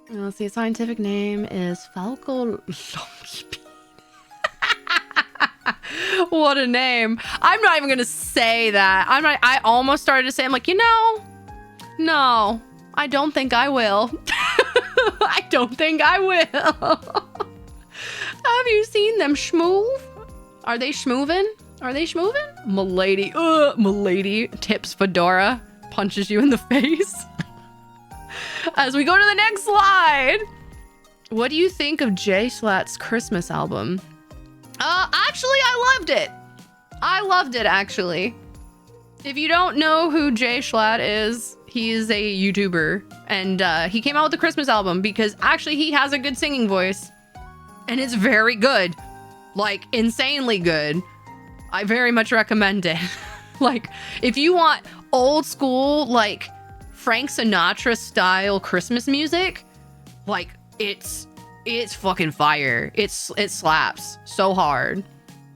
Let's see, scientific name is Falco Longipede. What a name. I'm not even gonna say that. I almost started to say, I'm like, no, I don't think I will. I don't think I will. Have you seen them schmoove? Are they schmoovin'? Milady. Milady tips Fedora, punches you in the face. As we go to the next slide. What do you think of Jay Schlatt's Christmas album? Actually, I loved it, actually. If you don't know who Jay Schlatt is, he's a YouTuber. And he came out with the Christmas album because actually he has a good singing voice. And it's very good. Like, insanely good. I very much recommend it. Like, if you want old school, like, Frank Sinatra style Christmas music, like, it's fucking fire. It slaps so hard.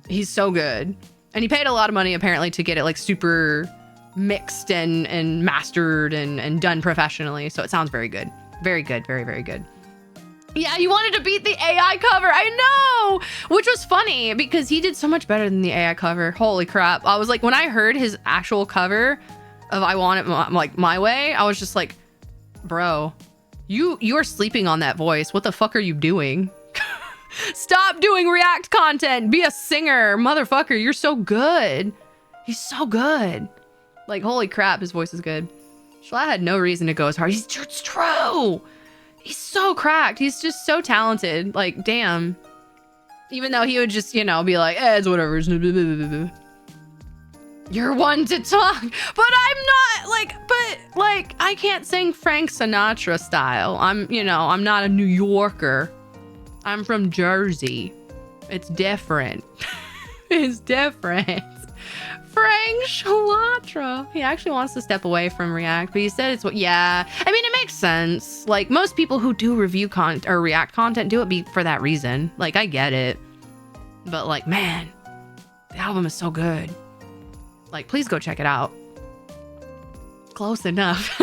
He's so good. And he paid a lot of money, apparently, to get it, like, super mixed and mastered and done professionally. So it sounds very good. Very good. Very, very good. Yeah, he wanted to beat the AI cover. I know! Which was funny because he did so much better than the AI cover. Holy crap. I was like, when I heard his actual cover of I Want It My Way, I was just like, bro, you are sleeping on that voice. What the fuck are you doing? Stop doing React content. Be a singer. Motherfucker, you're so good. He's so good. Like, holy crap, his voice is good. Schlatt had no reason to go as hard. It's true. He's so cracked. He's just so talented. Like, damn. Even though he would just, be like, it's whatever. You're one to talk. But I'm not, I can't sing Frank Sinatra style. I'm not a New Yorker. I'm from Jersey. It's different. It's different. Frank Sinatra. He actually wants to step away from React, but he said it's yeah. I mean, it makes sense. Like, most people who do review content or React content do it for that reason. Like, I get it. But like, man, the album is so good. Like, please go check it out. Close enough.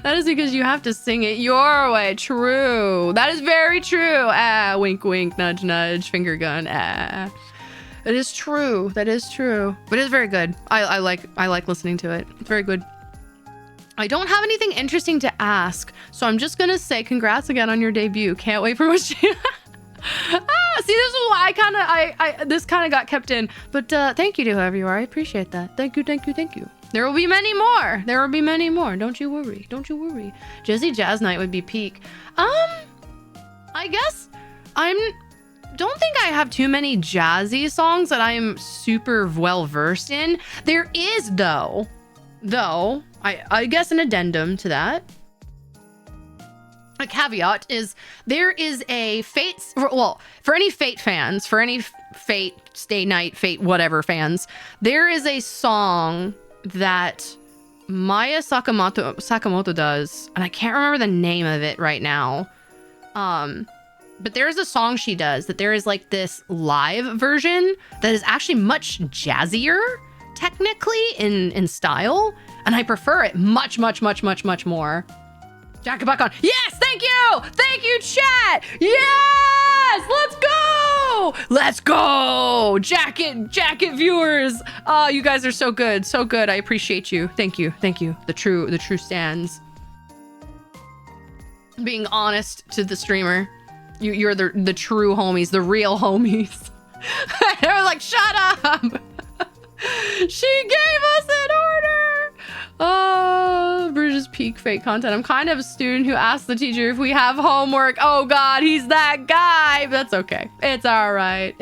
That is because you have to sing it your way. True. That is very true. Wink, wink, nudge, nudge, finger gun. It is true. That is true. But it is very good. I like listening to it. It's very good. I don't have anything interesting to ask, so I'm just gonna say congrats again on your debut. Can't wait for what see, this is why this kind of got kept in. But thank you to whoever you are. I appreciate that. Thank you. There will be many more. There will be many more. Don't you worry. Don't you worry. Josie Jazz Night would be peak. I guess don't think I have too many jazzy songs that I am super well versed in. There is though, I guess an addendum to that. A caveat is there is a Fate, well, for any Fate fans, for any Fate, Stay Night, Fate, whatever fans, there is a song that Maya Sakamoto does, and I can't remember the name of it right now. But there's a song she does that there is like this live version that is actually much jazzier, technically, in style, and I prefer it much more. Jacket back on. Yes, thank you, chat. Yes, let's go. Jacket viewers. Oh, you guys are so good, I appreciate you. Thank you. The true stands. Being honest to the streamer. You're the true homies, the real homies. They're like, shut up. She gave us an order. Oh, Bruges peak Fate content. I'm kind of a student who asked the teacher if we have homework. Oh God, he's that guy. But that's okay. It's all right.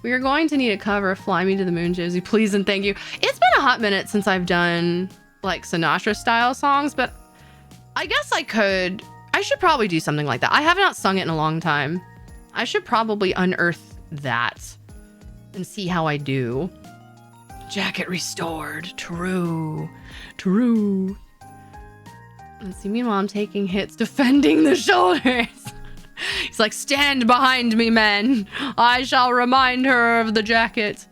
We are going to need a cover of Fly Me to the Moon, Josie. Please and thank you. It's been a hot minute since I've done like Sinatra style songs, but I guess I should probably do something like that. I have not sung it in a long time. I should probably unearth that and see how I do. Jacket restored. True. And see, meanwhile, I'm taking hits, defending the shoulders. He's like, stand behind me, men. I shall remind her of the jacket.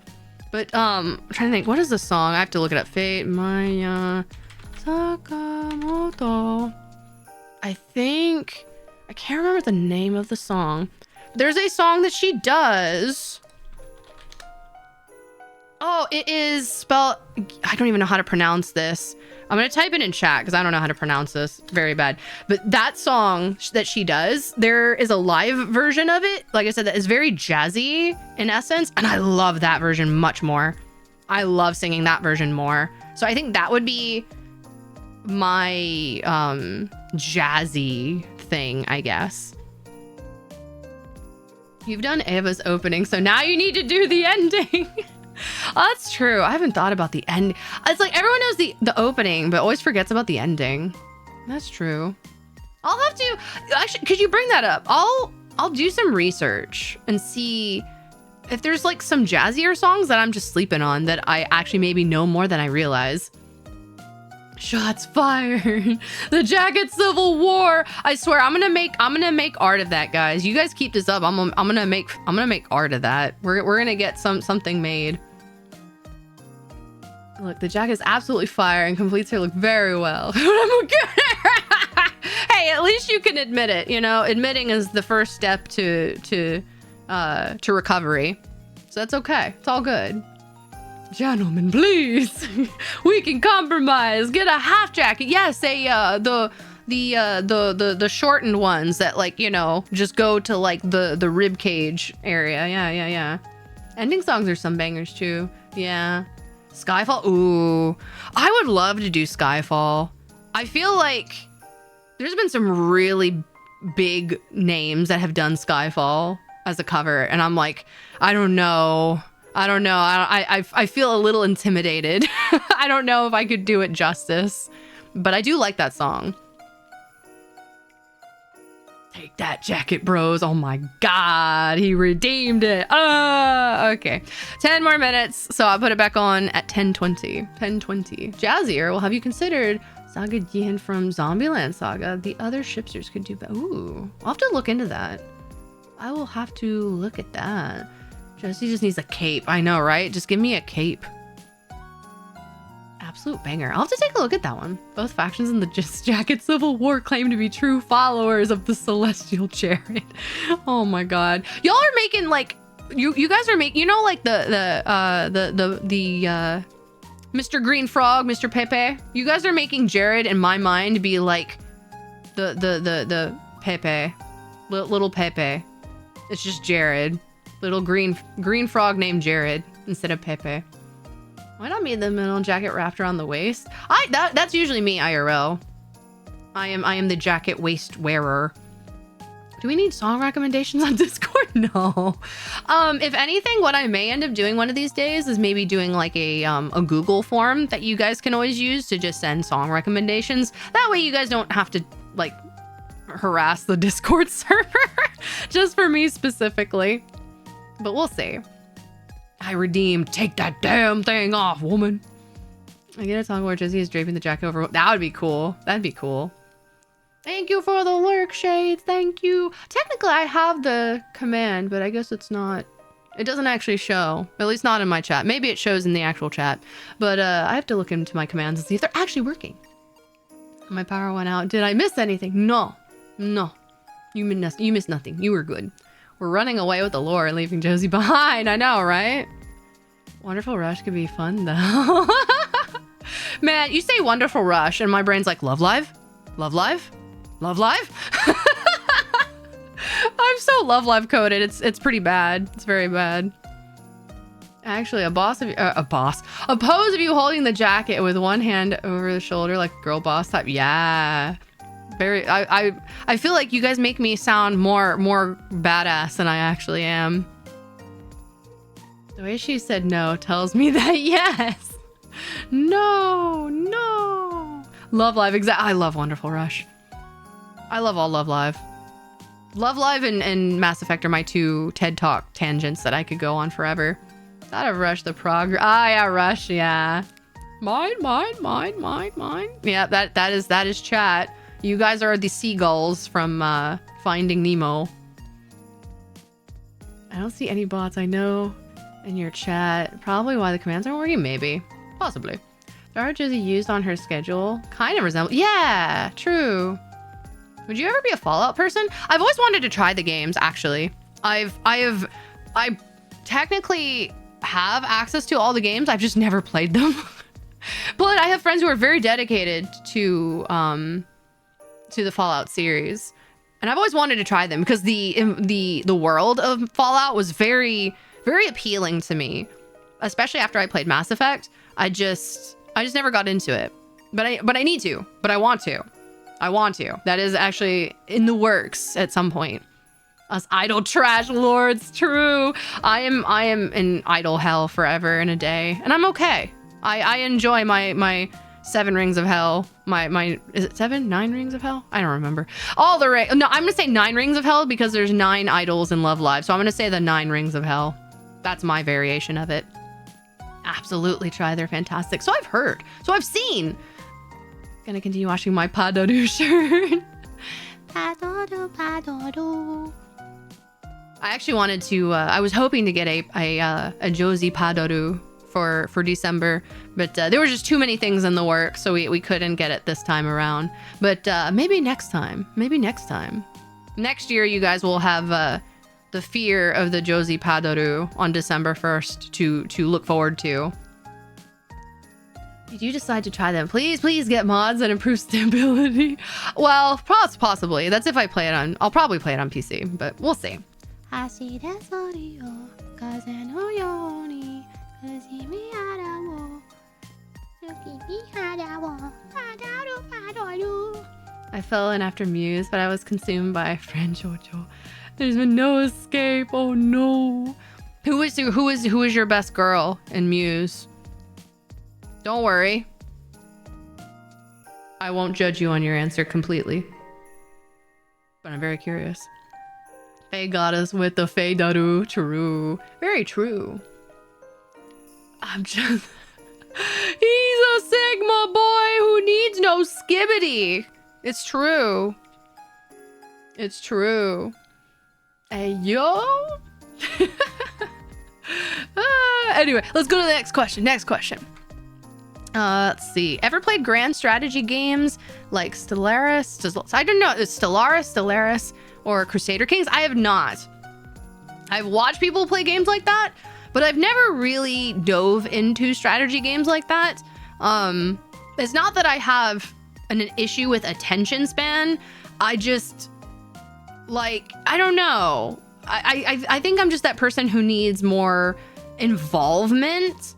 But I'm trying to think, what is the song? I have to look it up. Fate Maya Sakamoto. I can't remember the name of the song. There's a song that she does. Oh, it is spelled, I don't even know how to pronounce this. I'm gonna type it in chat because I don't know how to pronounce this. Very bad. But that song that she does, there is a live version of it. Like I said, that is very jazzy in essence. And I love that version much more. I love singing that version more. So I think that would be my jazzy thing, I guess. You've done Ava's opening, so now you need to do the ending. Oh, that's true. I haven't thought about the end. It's like everyone knows the opening, but always forgets about the ending. That's true. I'll have to actually, could you bring that up? I'll do some research and see if there's like some jazzier songs that I'm just sleeping on that I actually maybe know more than I realize. Shots fired. The Jacket Civil War. I swear I'm gonna make art of that, guys. You guys keep this up. I'm gonna make art of that. We're gonna get something made. Look, the jacket is absolutely fire and completes her look very well. Hey, at least you can admit it. You know, admitting is the first step to recovery. So that's okay. It's all good. Gentlemen, please. We can compromise. Get a half jacket. Yes, the shortened ones that, like, you know, just go to like the rib cage area. Yeah. Ending songs are some bangers too. Yeah. Skyfall. Ooh, I would love to do Skyfall. I feel like there's been some really big names that have done Skyfall as a cover, and I'm like, I don't know. I feel a little intimidated. I don't know if I could do it justice, but I do like that song. Take that jacket, bros. Oh my God, he redeemed it. Okay. 10 more minutes, so I'll put it back on at 10:20. 10:20. Jazzier. Well, have you considered Saga Jihin from Zombieland Saga? The other shipsters could do better. Ooh, I'll have to look into that. I will have to look at that. Josie just needs a cape. I know, right? Just give me a cape. Absolute banger. I'll have to take a look at that one. Both factions in the Jacket Civil War claim to be true followers of the Celestial Chariot. Oh my God. Y'all are making like, you guys are making, you know, like the Mr. Green Frog, Mr. Pepe. You guys are making Jared in my mind be like the Pepe, little Pepe. It's just Jared. Little green frog named Jared instead of Pepe. Why not me in the middle, jacket wrapped around the waist? That's usually me IRL. I am the jacket waist wearer. Do we need song recommendations on Discord? No. If anything, what I may end up doing one of these days is maybe doing like a Google form that you guys can always use to just send song recommendations. That way you guys don't have to like harass the Discord server just for me specifically. But we'll see. I redeemed. Take that damn thing off, woman. I get a song where Josie is draping the jacket over. That would be cool. That'd be cool. Thank you for the lurk, Shades. Thank you. Technically, I have the command, but I guess it's not. It doesn't actually show. At least not in my chat. Maybe it shows in the actual chat. But I have to look into my commands and see if they're actually working. My power went out. Did I miss anything? No. No. You missed nothing. You were good. We're running away with the lore and leaving Josie behind. I know, right? Wonderful Rush could be fun, though. Man, you say Wonderful Rush, and my brain's like, Love Live? Love Live? Love Live? I'm so Love Live coded. It's pretty bad. It's very bad. Actually, a pose of you holding the jacket with one hand over the shoulder, like girl boss type. Yeah. Very. I feel like you guys make me sound more badass than I actually am. The way she said no tells me that yes. No. Love Live. Exactly. I love Wonderful Rush. I love all Love Live. Love Live and Mass Effect are my two TED Talk tangents that I could go on forever. Thought of Rush the progress. Ah, yeah, Rush. Yeah. Mine. Yeah, that is chat. You guys are the seagulls from Finding Nemo. I don't see any bots. I know in your chat. Probably why the commands aren't working. Maybe. Possibly. The art Josie used on her schedule kind of resembles. Yeah, true. Would you ever be a Fallout person? I've always wanted to try the games, actually. I technically have access to all the games. I've just never played them. But I have friends who are very dedicated to the Fallout series. And I've always wanted to try them because the world of Fallout was very, very appealing to me. Especially after I played Mass Effect. I just never got into it. But I need to. But I want to. That is actually in the works at some point. Us idle trash lords, true. I am in idle hell forever and a day, and I'm okay. I enjoy my 7 rings of hell. My is it 7? 9 rings of hell? I don't remember. All the no, I'm gonna say 9 rings of hell because there's 9 idols in Love Live, so I'm gonna say the 9 rings of hell. That's my variation of it. Absolutely try. They're fantastic. So I've heard. So I've seen. Gonna continue watching my Padoru shirt. Padoru. I actually wanted to. I was hoping to get a Josie Padoru for December, but there were just too many things in the works, so we couldn't get it this time around. But maybe next time. Next year, you guys will have the fear of the Josie Padoru on December 1st to look forward to. Did you decide to try them? Please get mods that improve stability. Well, possibly. That's if I play it on. I'll probably play it on PC, but we'll see. I fell in after Muse, but I was consumed by friend Jojo. There's been no escape. Oh no. Who is your best girl in Muse? Don't worry. I won't judge you on your answer completely. But I'm very curious. Faye got us with the Faye Daru. True. Very true. I'm just... He's a Sigma boy who needs no skibbity. It's true. It's true. Hey, yo. Anyway, let's go to the next question. Let's see. Ever played grand strategy games like Stellaris? I don't know. It's Stellaris, or Crusader Kings? I have not. I've watched people play games like that, but I've never really dove into strategy games like that. It's not that I have an issue with attention span. I just, like, I don't know. I think I'm just that person who needs more involvement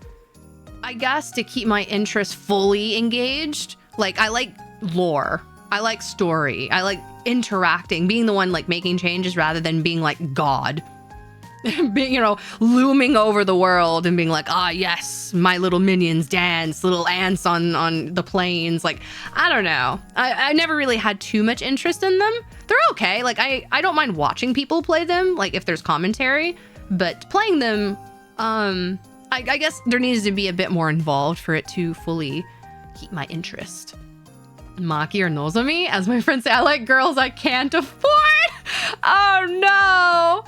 I guess to keep my interest fully engaged, like I like lore, I like story, I like interacting, being the one like making changes rather than being like God. Being, you know, looming over the world and being like, ah, yes, my little minions dance, little ants on the plains. Like, I don't know. I never really had too much interest in them. They're okay. Like, I don't mind watching people play them, like if there's commentary, but playing them, I guess there needs to be a bit more involved for it to fully keep my interest. Maki or Nozomi, as my friends say, I like girls I can't afford. Oh no.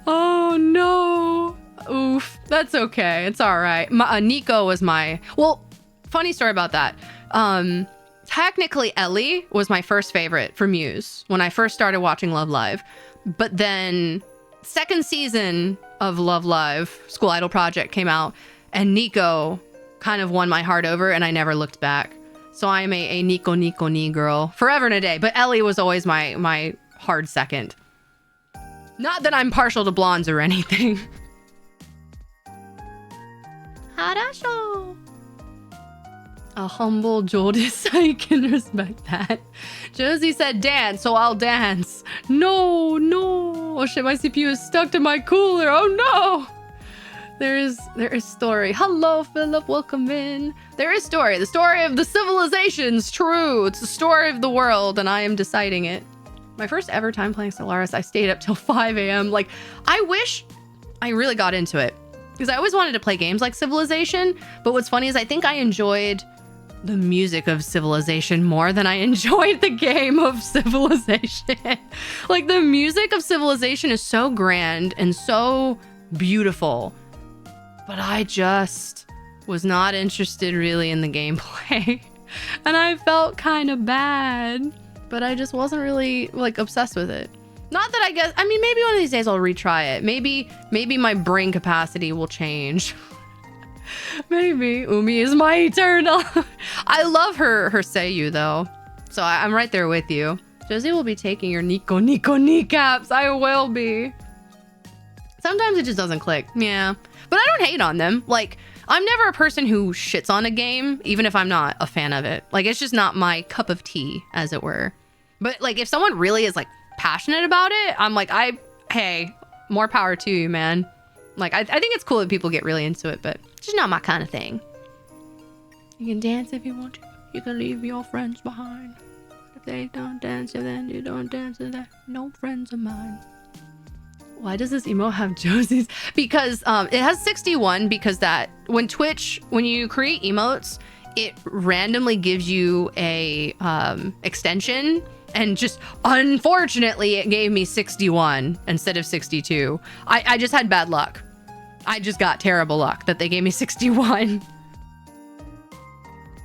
Oh no. Oof. That's okay. It's all right. Nico was my, well, funny story about that. Technically Ellie was my first favorite for Muse when I first started watching Love Live. But then second season of Love Live, School Idol Project came out, and Nico kind of won my heart over, and I never looked back. So I'm a Nico Ni girl forever and a day. But Ellie was always my hard second. Not that I'm partial to blondes or anything. Harasho. A humble Jordis, I can respect that. Josie said dance, so I'll dance. No. Oh shit, my CPU is stuck to my cooler. Oh no. There is story. Hello, Philip. Welcome in. There is story. The story of the civilization's true. It's the story of the world, and I am deciding it. My first ever time playing Stellaris, I stayed up till 5 a.m. Like, I wish I really got into it, because I always wanted to play games like Civilization. But what's funny is I think I enjoyed the music of Civilization more than I enjoyed the game of Civilization. Like, the music of Civilization is so grand and so beautiful, but I just was not interested really in the gameplay. And I felt kind of bad, but I just wasn't really like obsessed with it. Not that I mean, maybe one of these days I'll retry it. Maybe my brain capacity will change. Maybe. Umi is my eternal. I love her Seiyu though. So I'm right there with you. Josie will be taking your Nico kneecaps. I will be. Sometimes it just doesn't click. Yeah. But I don't hate on them. Like, I'm never a person who shits on a game, even if I'm not a fan of it. Like, it's just not my cup of tea, as it were. But like, if someone really is like passionate about it, I'm like, hey, more power to you, man. Like, I think it's cool that people get really into it, but it's just not my kind of thing. You can dance if you want to. You can leave your friends behind. If they don't dance, then you don't dance, then no friends of mine. Why does this emo have Josie's? Because it has 61, because that when you create emotes, it randomly gives you a extension, and just unfortunately it gave me 61 instead of 62. I just had bad luck. I just got terrible luck that they gave me 61.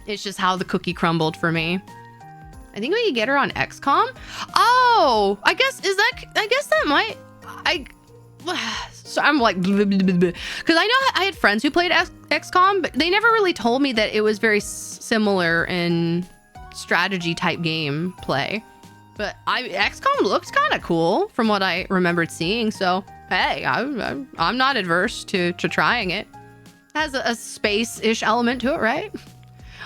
It's just how the cookie crumbled for me. I think we could get her on XCOM. Oh, I guess that might. So I'm like, because I know I had friends who played XCOM, but they never really told me that it was very similar in strategy type game play. But XCOM looked kind of cool from what I remembered seeing. So hey, I'm not adverse to trying it. It has a space-ish element to it, right?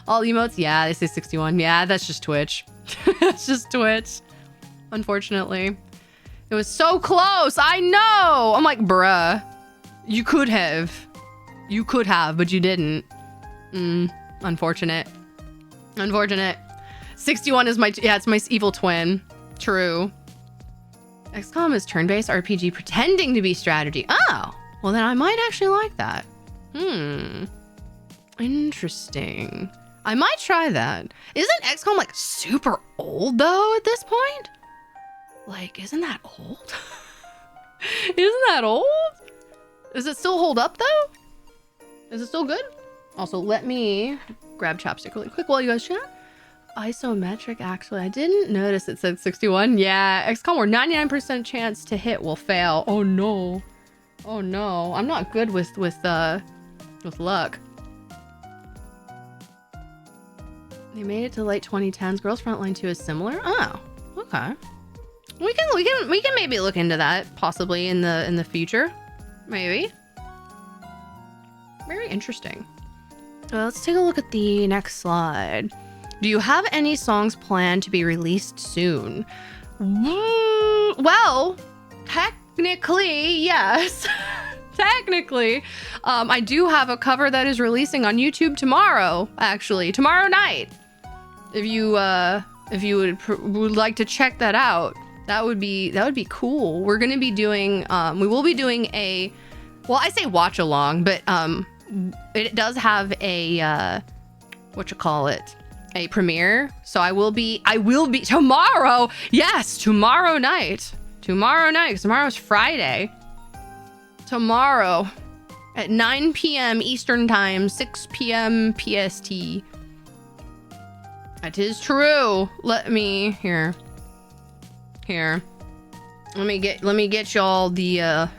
All emotes, yeah, they say 61. Yeah, that's just Twitch. That's just Twitch, unfortunately. It was so close. I know. I'm like, bruh, you could have, but you didn't. Unfortunate. 61 is it's my evil twin. True. XCOM is turn-based RPG pretending to be strategy. Oh, well then I might actually like that. Interesting. I might try that. Isn't XCOM like super old though at this point? Like, isn't that old? Isn't that old? Does it still hold up though? Is it still good? Also, let me grab chapstick really quick while you guys chat. Isometric, actually. I didn't notice it said 61. Yeah, XCOM where 99% chance to hit will fail. Oh no. Oh no. I'm not good with luck. They made it to late 2010s. Girls Frontline 2 is similar. Oh, okay. We can maybe look into that possibly in the future. Maybe. Very interesting. Let's take a look at the next slide. Do you have any songs planned to be released soon? Well, technically, yes. Technically, I do have a cover that is releasing on YouTube tomorrow, actually, tomorrow night. If you would like to check that out, that would be cool. We're gonna be doing, we will be doing a, well, I say watch along, but it does have a whatchamacallit, a premiere. So I will be tomorrow. Yes, tomorrow night. Tomorrow night, 'cause tomorrow's Friday. Tomorrow at 9 p.m. Eastern Time, 6 p.m. PST. That is true. Let me here. Let me get y'all the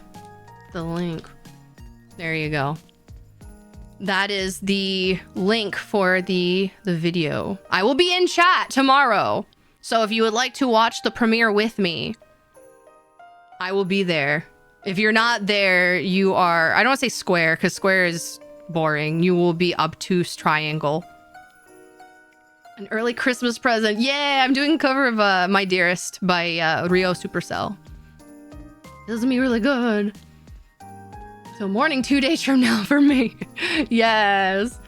link. There you go. That is the link for the video. I will be in chat tomorrow. So if you would like to watch the premiere with me, I will be there. If you're not there, you are, I don't want to say square because square is boring. You will be obtuse triangle. An early Christmas present. Yeah, I'm doing a cover of My Dearest by Rio Supercell. This is gonna be really good. So morning 2 days from now for me. Yes.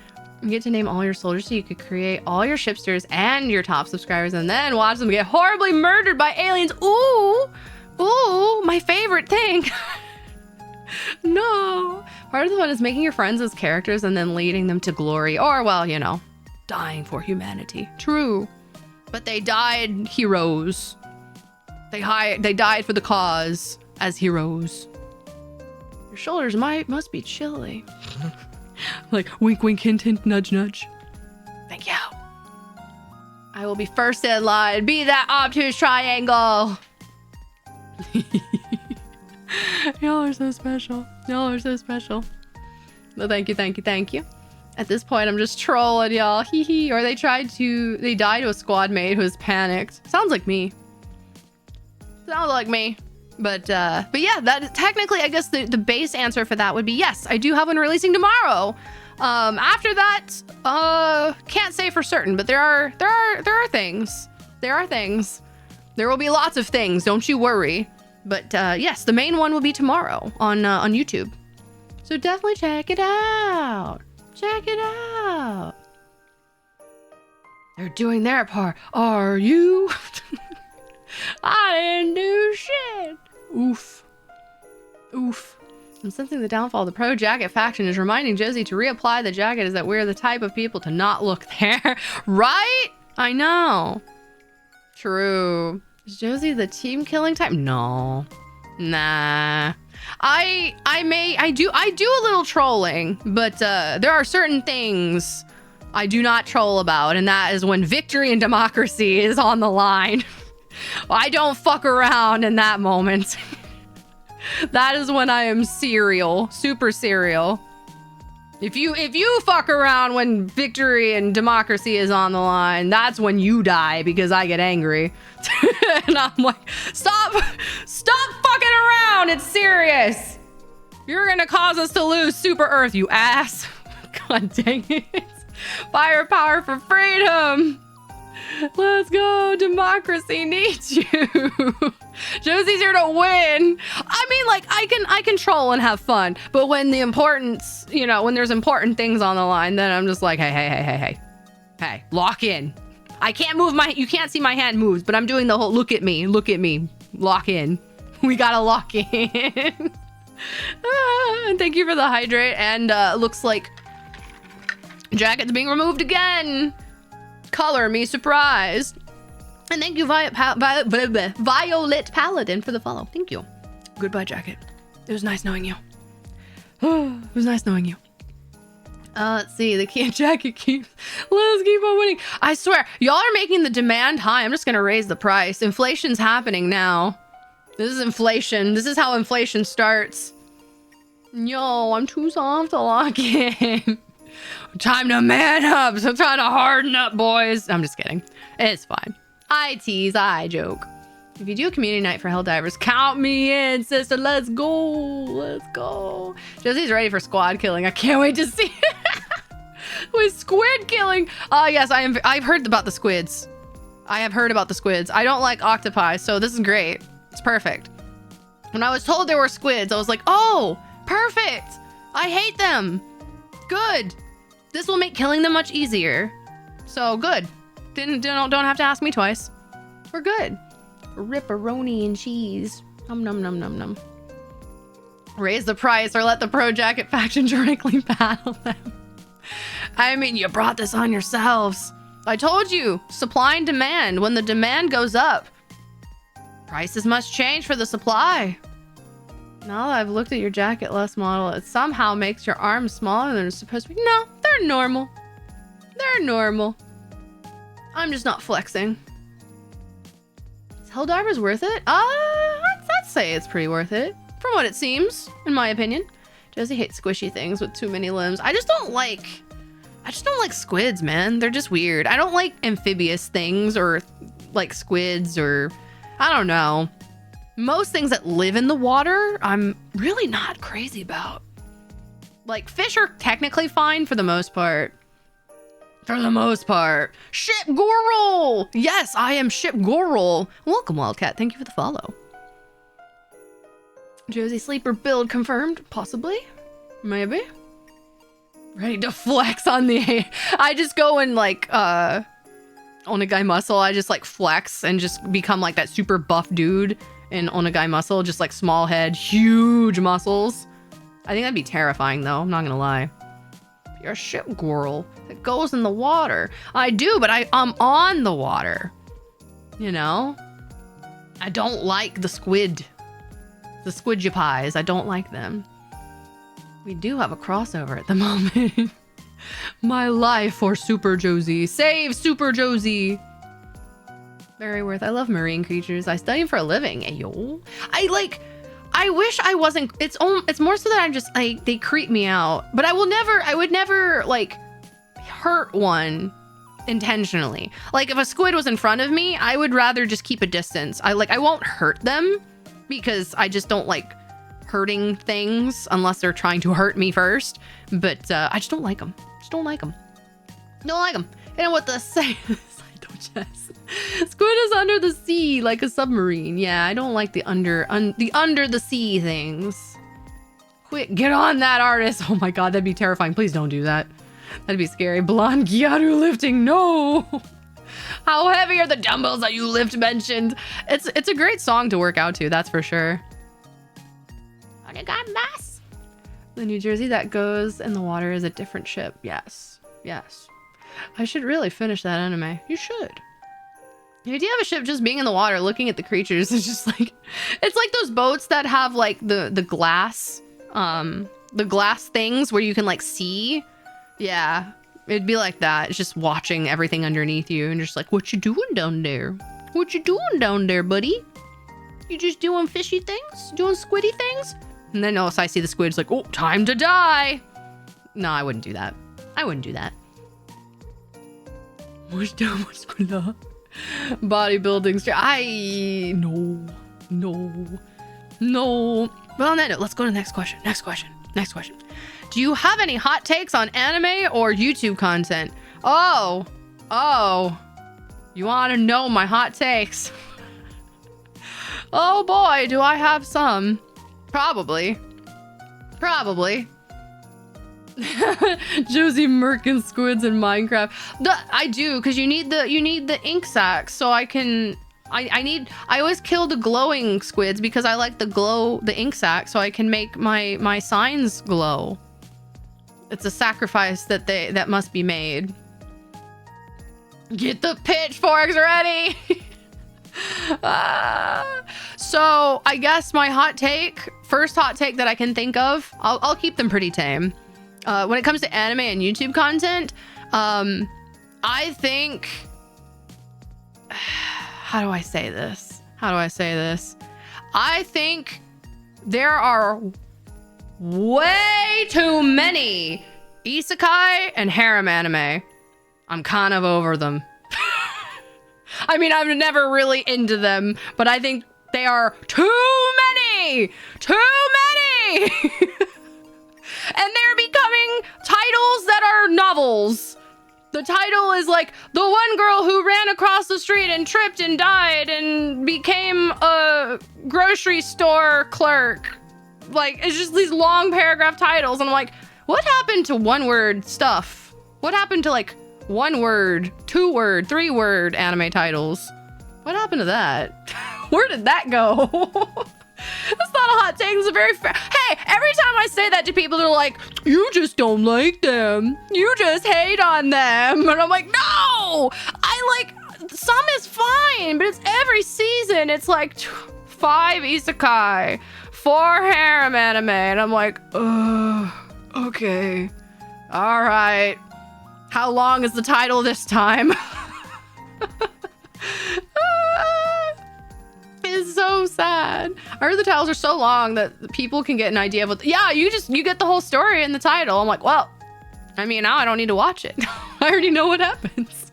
You get to name all your soldiers so you could create all your shipsters and your top subscribers and then watch them get horribly murdered by aliens. Ooh. Ooh, my favorite thing. No. Part of the fun is making your friends as characters and then leading them to glory. Or, well, you know, dying for humanity. True. But they died heroes. They died for the cause as heroes. Your shoulders must be chilly. Like, wink, wink, hint, hint, nudge, nudge. Thank you. I will be first in line. Be that obtuse triangle. Y'all are so special. Y'all are so special. Well, thank you, thank you, thank you. At this point, I'm just trolling y'all. Hee hee. Or they died to a squad mate who was panicked. Sounds like me. Sounds like me. But yeah, that is technically, I guess the base answer for that would be yes. I do have one releasing tomorrow. After that, can't say for certain, but there are things. There are things. There will be lots of things. Don't you worry. But yes, the main one will be tomorrow on YouTube. So definitely check it out. Check it out. They're doing their part. Are you? I didn't do shit. Oof. Oof. I'm sensing the downfall of the pro jacket faction is reminding Josie to reapply the jacket is that we're the type of people to not look there. Right? I know. True. Is Josie the team killing type? No. Nah. I do a little trolling, but there are certain things I do not troll about, and that is when victory and democracy is on the line. I don't fuck around in that moment. That is when I am serial, super serial. If you fuck around when victory and democracy is on the line, that's when you die because I get angry. And I'm like, stop fucking around. It's serious. You're gonna cause us to lose Super Earth, you ass. God dang it. Firepower for freedom. Let's go. Democracy needs you. Josie's here to win. I mean, like, I can troll and have fun, but when the importance, you know, when there's important things on the line, then I'm just like, hey, lock in. I can't move you can't see my hand moves, but I'm doing the whole look at me, lock in. We gotta lock in. And thank you for the hydrate. And looks like jacket's being removed again. Color me surprised. And thank you, Violet Paladin, for the follow. Thank you. Goodbye, jacket. It was nice knowing you. It was nice knowing you. Let's see. The jacket keeps. Let's keep on winning. I swear, y'all are making the demand high. I'm just gonna raise the price. Inflation's happening now. This is inflation. This is how inflation starts. Yo, I'm too soft to lock in. Time to man up. So I'm trying to harden up, boys. I'm just kidding. It's fine. I tease, I joke. If you do a community night for Helldivers, count me in, sister. Let's go. Let's go. Josie's ready for squad killing. I can't wait to see it. With squid killing. Yes, I've heard about the squids. I have heard about the squids. I don't like octopi, so this is great. It's perfect. When I was told there were squids, I was like, oh, perfect. I hate them. Good. This will make killing them much easier. So good. Don't have to ask me twice. We're good. Ripperoni and cheese. Num num num num num. Raise the price or let the Pro Jacket faction directly battle them. I mean, you brought this on yourselves. I told you, supply and demand. When the demand goes up, prices must change for the supply. Now that I've looked at your jacket less model, it somehow makes your arms smaller than it's supposed to be. No, they're normal. They're normal. I'm just not flexing. Is Helldiver's worth it? I'd say it's pretty worth it. From what it seems, in my opinion. Josie hates squishy things with too many limbs. I just don't like squids, man. They're just weird. I don't like amphibious things or like squids or I don't know. Most things that live in the water, I'm really not crazy about. Like fish are technically fine for the most part. For the most part. Ship Goral! Yes, I am Ship Goral. Welcome, Wildcat. Thank you for the follow. Josie sleeper build confirmed. Possibly. Maybe. Ready to flex on the... I just go and like, Onagai muscle. I just like flex and just become like that super buff dude in Onagai muscle. Just like small head, huge muscles. I think that'd be terrifying though. I'm not gonna lie. You're a ship girl that goes in the water. I do, but I'm on the water. You know? I don't like the squid. The squidgy-pies. I don't like them. We do have a crossover at the moment. My life for Super Josie. Save Super Josie. Very worth. I love marine creatures. I study them for a living. Ayo. I wish I wasn't. It's more so that I'm just like they creep me out. But I would never like hurt one intentionally. Like if a squid was in front of me, I would rather just keep a distance. I won't hurt them because I just don't like hurting things unless they're trying to hurt me first. But I just don't like them. Just don't like them. Don't like them. You know what the say? Squid is under the sea like a submarine. Yeah, I don't like the under the sea things. Quick, get on that, artist. Oh my god, that'd be terrifying. Please don't do that. That'd be scary. Blonde Gyaru lifting. No. How heavy are the dumbbells that you lift mentioned? It's a great song to work out to, that's for sure. The New Jersey that goes in the water is a different ship. Yes. Yes. I should really finish that anime. You should. The idea of a ship just being in the water looking at the creatures is just like, it's like those boats that have like the glass things where you can like see. Yeah, it'd be like that. It's just watching everything underneath you and just like, what you doing down there? What you doing down there, buddy? You just doing fishy things? Doing squiddy things? And then also I see the squids like, oh, time to die. No, I wouldn't do that. I wouldn't do that. Bodybuilding. No. But on that note, let's go to the next question. Next question. Do you have any hot takes on anime or YouTube content? Oh. You want to know my hot takes? Oh boy, do I have some. Probably. Josie Merkin squids in Minecraft. I do, because you need the ink sac, so I can I always kill the glowing squids because I like the ink sac, so I can make my signs glow. It's a sacrifice that must be made. Get the pitchforks ready. So I guess my first hot take that I can think of, I'll keep them pretty tame. When it comes to anime and YouTube content, I think, how do I say this? I think there are way too many isekai and harem anime. I'm kind of over them. I mean, I'm never really into them, but I think they are too many. And they're becoming titles that are novels. The title is like, the one girl who ran across the street and tripped and died and became a grocery store clerk. Like, it's just these long paragraph titles. And I'm like, what happened to one word stuff? What happened to like 1 word, 2 word, 3 word anime titles? What happened to that? Where did that go? That's not a hot take. It's a very fair. Hey, every time I say that to people, they're like, you just don't like them. You just hate on them. And I'm like, no! I like, some is fine, but it's every season. It's like 5 isekai, 4 harem anime. And I'm like, okay. All right. How long is the title this time? It's so sad. I heard the titles are so long that people can get an idea of what. Yeah, you get the whole story in the title. I'm like, well, I mean, now I don't need to watch it. I already know what happens.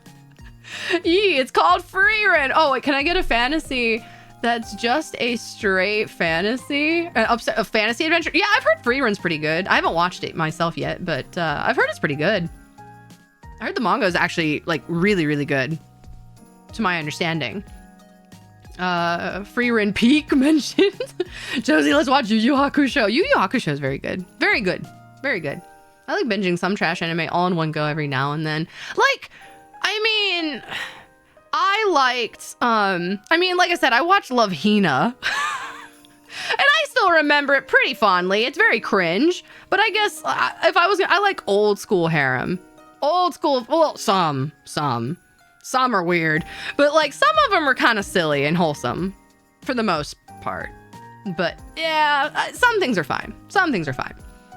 It's called Freerun. Oh, wait, can I get a fantasy that's just a straight fantasy? A fantasy adventure? Yeah, I've heard Freerun's pretty good. I haven't watched it myself yet, but I've heard it's pretty good. I heard the manga is actually like really, really good, to my understanding. Freerun Peak mentioned. Josie, let's watch Yu Yu Hakusho. Yu Yu Hakusho is very good. Very good. Very good. I like binging some trash anime all in one go every now and then. Like, I mean, I liked, like I said, I watched Love Hina. And I still remember it pretty fondly. It's very cringe. But I guess if I was, I like old school harem. Old school, well, some are weird, but like some of them are kind of silly and wholesome for the most part. But yeah, some things are fine. Some things are fine.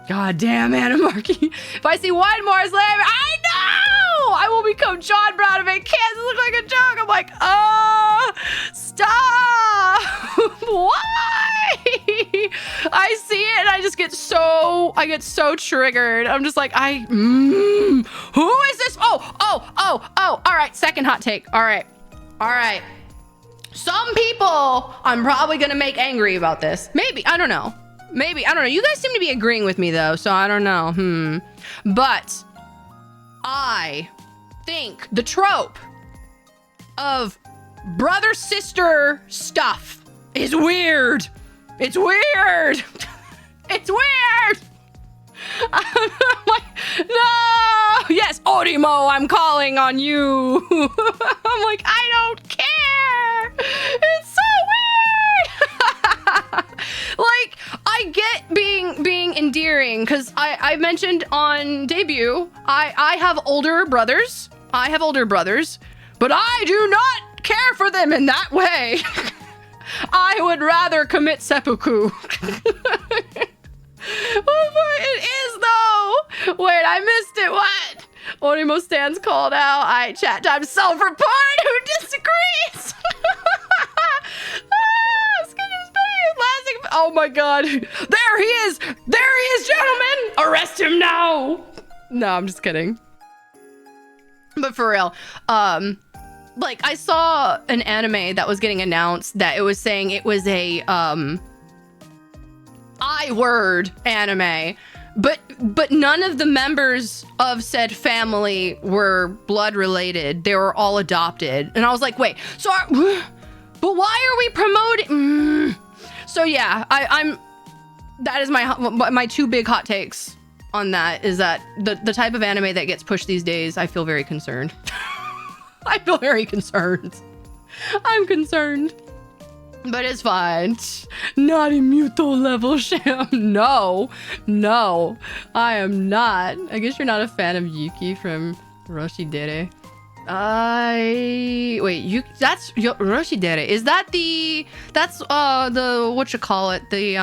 God damn, Animarchy. If I see one more slave, I know I will become John Brown if it can't look like a joke. I'm like, stop. Why? I see it and I just get so triggered. I'm just like, who is this? Oh, all right. Second hot take. All right. Some people I'm probably going to make angry about this. Maybe, I don't know. You guys seem to be agreeing with me though, so I don't know. But I think the trope of brother-sister stuff is weird. It's weird. It's weird. I'm like, no. Yes, Orimo, I'm calling on you. I'm like, I don't care. It's so weird. Like, I get being endearing because I mentioned on debut, I have older brothers. But I do not care for them in that way. I would rather commit seppuku. It is though. Wait, I missed it. What? Orimo stands called out. I chat time self-report. Who disagrees? Oh my god. There he is, gentlemen. Arrest him now. No, I'm just kidding. But for real, like I saw an anime that was getting announced that it was saying it was a I-word anime, but none of the members of said family were blood related. They were all adopted. And I was like, wait, so but why are we promoting? So yeah, that is my 2 big hot takes on that is that the type of anime that gets pushed these days, I feel very concerned. I feel very concerned. I'm concerned. But it's fine. Not in Muto level, Sham. No, I am not. I guess you're not a fan of Yuki from Roshidere. Wait, that's Roshidere. Is that that's the, whatchamacallit, the,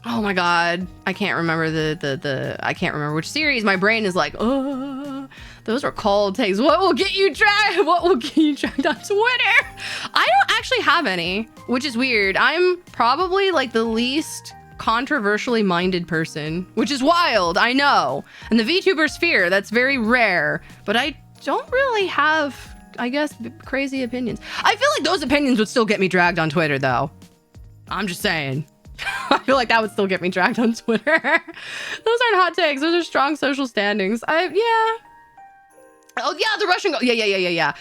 oh my god, I can't remember I can't remember which series. My brain is like, those are cold takes. What will get you dragged on Twitter? I don't actually have any, which is weird. I'm probably like the least controversially minded person, which is wild, I know. And the VTuber sphere, that's very rare, but I don't really have, I guess, crazy opinions. I feel like those opinions would still get me dragged on Twitter though. I'm just saying. I feel like that would still get me dragged on Twitter. Those aren't hot takes. Those are strong social standings. Yeah. Oh yeah, the Russian girl. Yeah.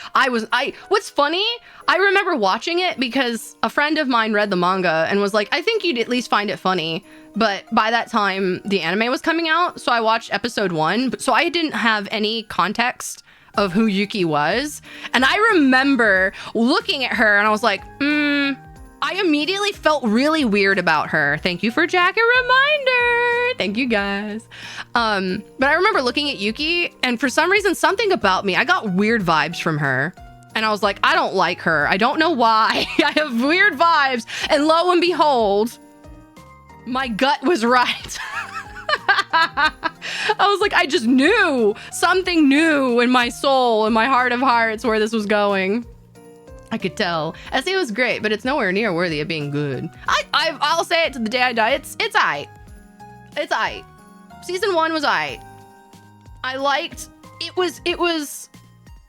What's funny, I remember watching it because a friend of mine read the manga and was like, I think you'd at least find it funny. But by that time, the anime was coming out, so I watched episode 1. So I didn't have any context of who Yuki was. And I remember looking at her and I was like, I immediately felt really weird about her. Thank you for Jack, a reminder. Thank you guys. But I remember looking at Yuki, and for some reason, something about me, I got weird vibes from her. And I was like, I don't like her. I don't know why. I have weird vibes. And lo and behold, my gut was right. I was like, I just knew something new in my soul, in my heart of hearts, where this was going. I could tell. SE was great, but it's nowhere near worthy of being good. I'll say it to the day I die. It's aight. It's aight. Season 1 was aight. I liked it. Was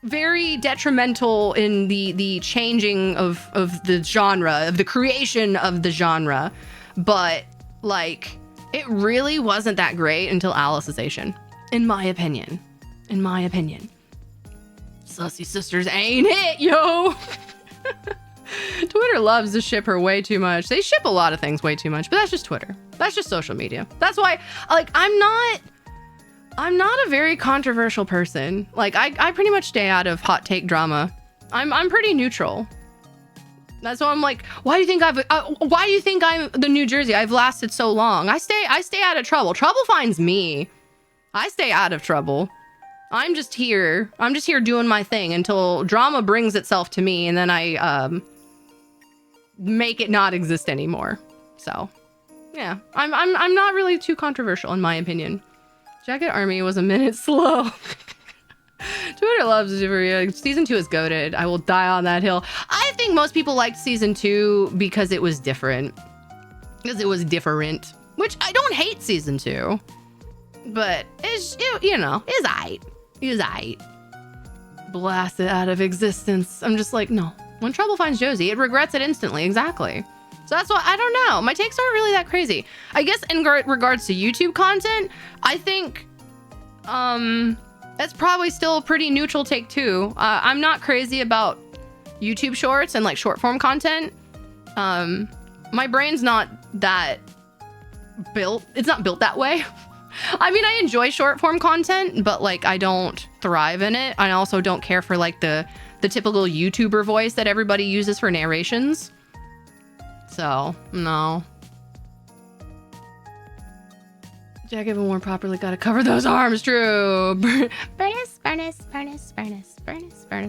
very detrimental in the changing of the genre, of the creation of the genre, but like it really wasn't that great until Alicization, in my opinion. Sussy Sisters ain't it, yo. Twitter loves to ship her way too much. They ship a lot of things way too much, but that's just Twitter. That's just social media. That's why, like, I'm not a very controversial person. Like, I pretty much stay out of hot take drama. I'm pretty neutral. That's why I'm like, why do you think I'm the New Jersey? I've lasted so long. I stay out of trouble. Trouble finds me. I stay out of trouble. I'm just here doing my thing until drama brings itself to me, and then I make it not exist anymore. So yeah, I'm not really too controversial in my opinion. Jacket Army was a minute slow. Twitter loves it. Season 2 is goated. I will die on that hill. I think most people liked season 2 because it was different. Which I don't hate season 2. But it's, you know, is aight. Blasted out of existence. I'm just like, no. When trouble finds Josie, it regrets it instantly. Exactly. So that's why, I don't know. My takes aren't really that crazy. I guess in regards to YouTube content, I think that's probably still a pretty neutral take too. I'm not crazy about YouTube shorts and like short form content. My brain's not that built. It's not built that way. I mean, I enjoy short form content, but like I don't thrive in it. I also don't care for like the typical YouTuber voice that everybody uses for narrations. So, no. Jack even more properly gotta cover those arms, true. Furnace,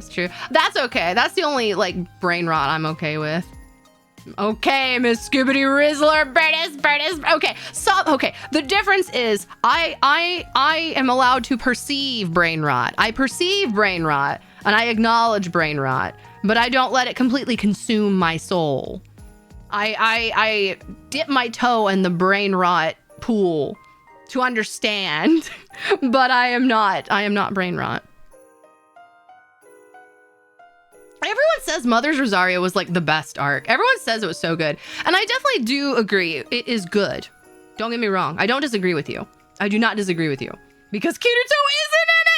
true. That's okay. That's the only like brain rot I'm okay with. Okay, Miss Scoobity Rizzler, Bertus. Okay. The difference is I am allowed to perceive brain rot. I perceive brain rot and I acknowledge brain rot, but I don't let it completely consume my soul. I dip my toe in the brain rot pool to understand, but I am not brain rot. Everyone says Mother's Rosario was like the best arc. Everyone says it was so good. And I definitely do agree. It is good. Don't get me wrong. I don't disagree with you. I do not disagree with you. Because Kirito isn't in it!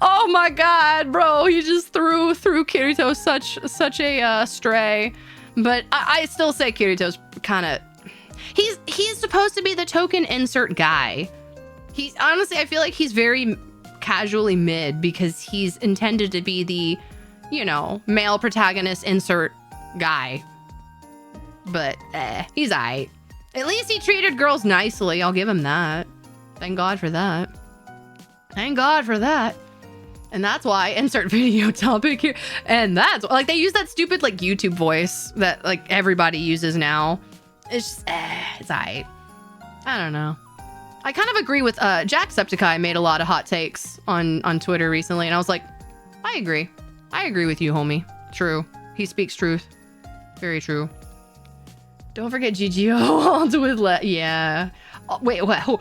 Oh my god, bro. He just threw Kirito such a stray. But I still say Kirito's kind of... He's supposed to be the token insert guy. Honestly, I feel like he's very casually mid because he's intended to be the... you know, male protagonist insert guy. But, he's aight. At least he treated girls nicely. I'll give him that. Thank God for that. And that's why insert video topic here. And that's like, they use that stupid like YouTube voice that like everybody uses now. It's just, it's aight. I don't know. I kind of agree with, Jacksepticeye made a lot of hot takes on Twitter recently. And I was like, I agree with you, homie. True. He speaks truth. Very true. Don't forget GGO with yeah. Oh, wait, what?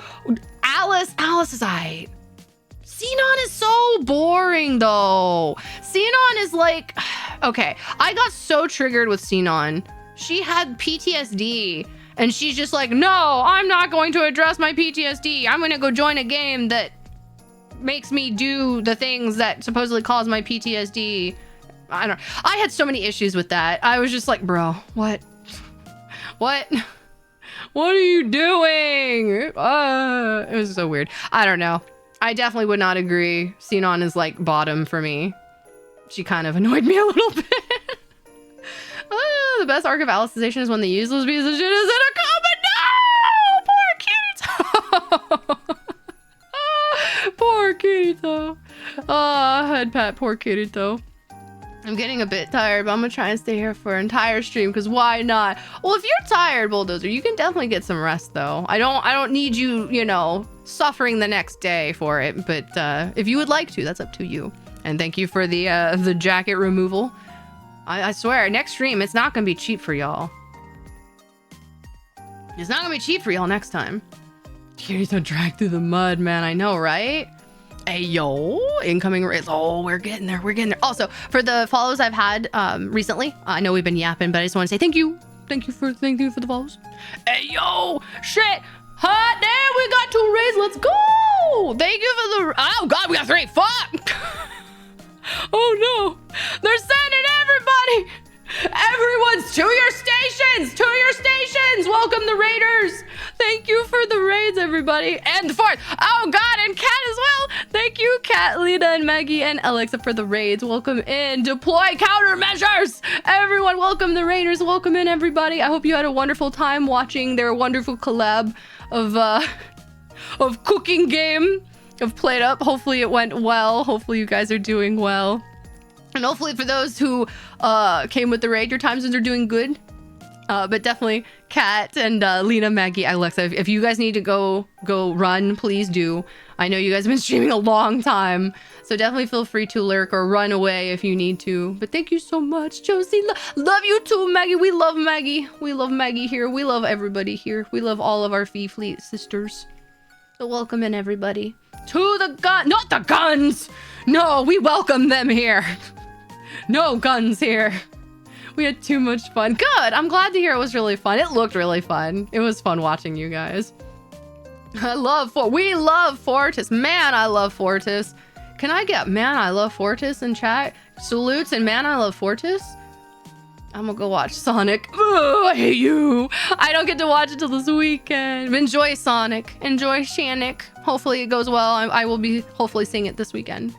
Alice is aight. Xenon is so boring though. Xenon is like, okay. I got so triggered with Xenon. She had PTSD And she's just like, no, I'm not going to address my PTSD. I'm going to go join a game that makes me do the things that supposedly cause my PTSD. I had so many issues with that. I was just like, bro, what? What are you doing? It was so weird. I don't know. I definitely would not agree. Sinon is like bottom for me. She kind of annoyed me a little bit. The best arc of Alicization is when the useless piece of shit is in a coma. No! Poor Kirito! Poor Kirito. Head pat, poor Kirito. I'm getting a bit tired, but I'm gonna try and stay here for an entire stream, because why not? Well, if you're tired, Bulldozer, you can definitely get some rest, though. I don't need you, you know, suffering the next day for it, but if you would like to, that's up to you. And thank you for the jacket removal. I swear, next stream, it's not gonna be cheap for y'all. It's not gonna be cheap for y'all next time. Kirito dragged through the mud, man. I know, right? Hey, yo, incoming raise. Oh, we're getting there. We're getting there. Also, for the follows I've had recently, I know we've been yapping, but I just want to say thank you. Thank you for the follows. Hey, yo, shit. Hot damn, we got 2 raids. Let's go. Thank you for the... Oh, God, we got 3. Fuck. Oh, no. They're sending everybody. Everyone's to your stations. To your stations. Welcome the raiders. Thank you for the raids, everybody. And the 4th. Oh, God, and Kat as well. Thank you, Kat, Lita, and Maggie, and Alexa for the raids. Welcome in. Deploy countermeasures. Everyone, welcome the raiders. Welcome in, everybody. I hope you had a wonderful time watching their wonderful collab of cooking game of Played Up. Hopefully it went well. Hopefully you guys are doing well. And hopefully for those who came with the raid, your time zones are doing good. But definitely Kat and Lena, Maggie, Alexa, if you guys need to go run, please do. I know you guys have been streaming a long time, so definitely feel free to lurk or run away if you need to. But thank you so much, Josie. Love you too, Maggie. We love Maggie. We love Maggie here. We love everybody here. We love all of our VFleet sisters. So welcome in, everybody. To the gun, not the guns. No, we welcome them here. No guns here. We had too much fun. Good. I'm glad to hear it was really fun. It looked really fun. It was fun watching you guys. We love FORTIS. Man, I love FORTIS. Can I get man, I love FORTIS in chat? Salutes and man, I love FORTIS. I'm gonna go watch Sonic. Oh, I hate you. I don't get to watch it till this weekend. Enjoy Sonic. Enjoy Shanik. Hopefully it goes well. I will be hopefully seeing it this weekend.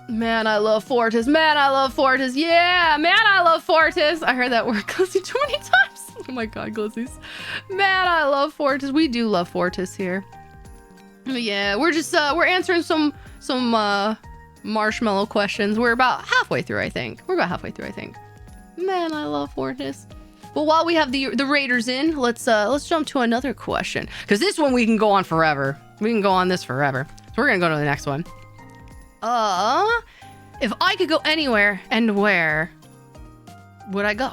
Man, I love FORTIS. Man, I love FORTIS. Yeah, man, I love FORTIS. I heard that word Glizzy too many times. Oh my God, Glizzies. Man, I love FORTIS. We do love FORTIS here. Yeah, we're just we're answering some Marshmallow questions. We're about halfway through, I think. Man, I love FORTIS. But while we have the raiders in, let's jump to another question, because this one we can go on forever. We can go on this forever. So we're gonna go to the next one. If I could go anywhere and where would I go?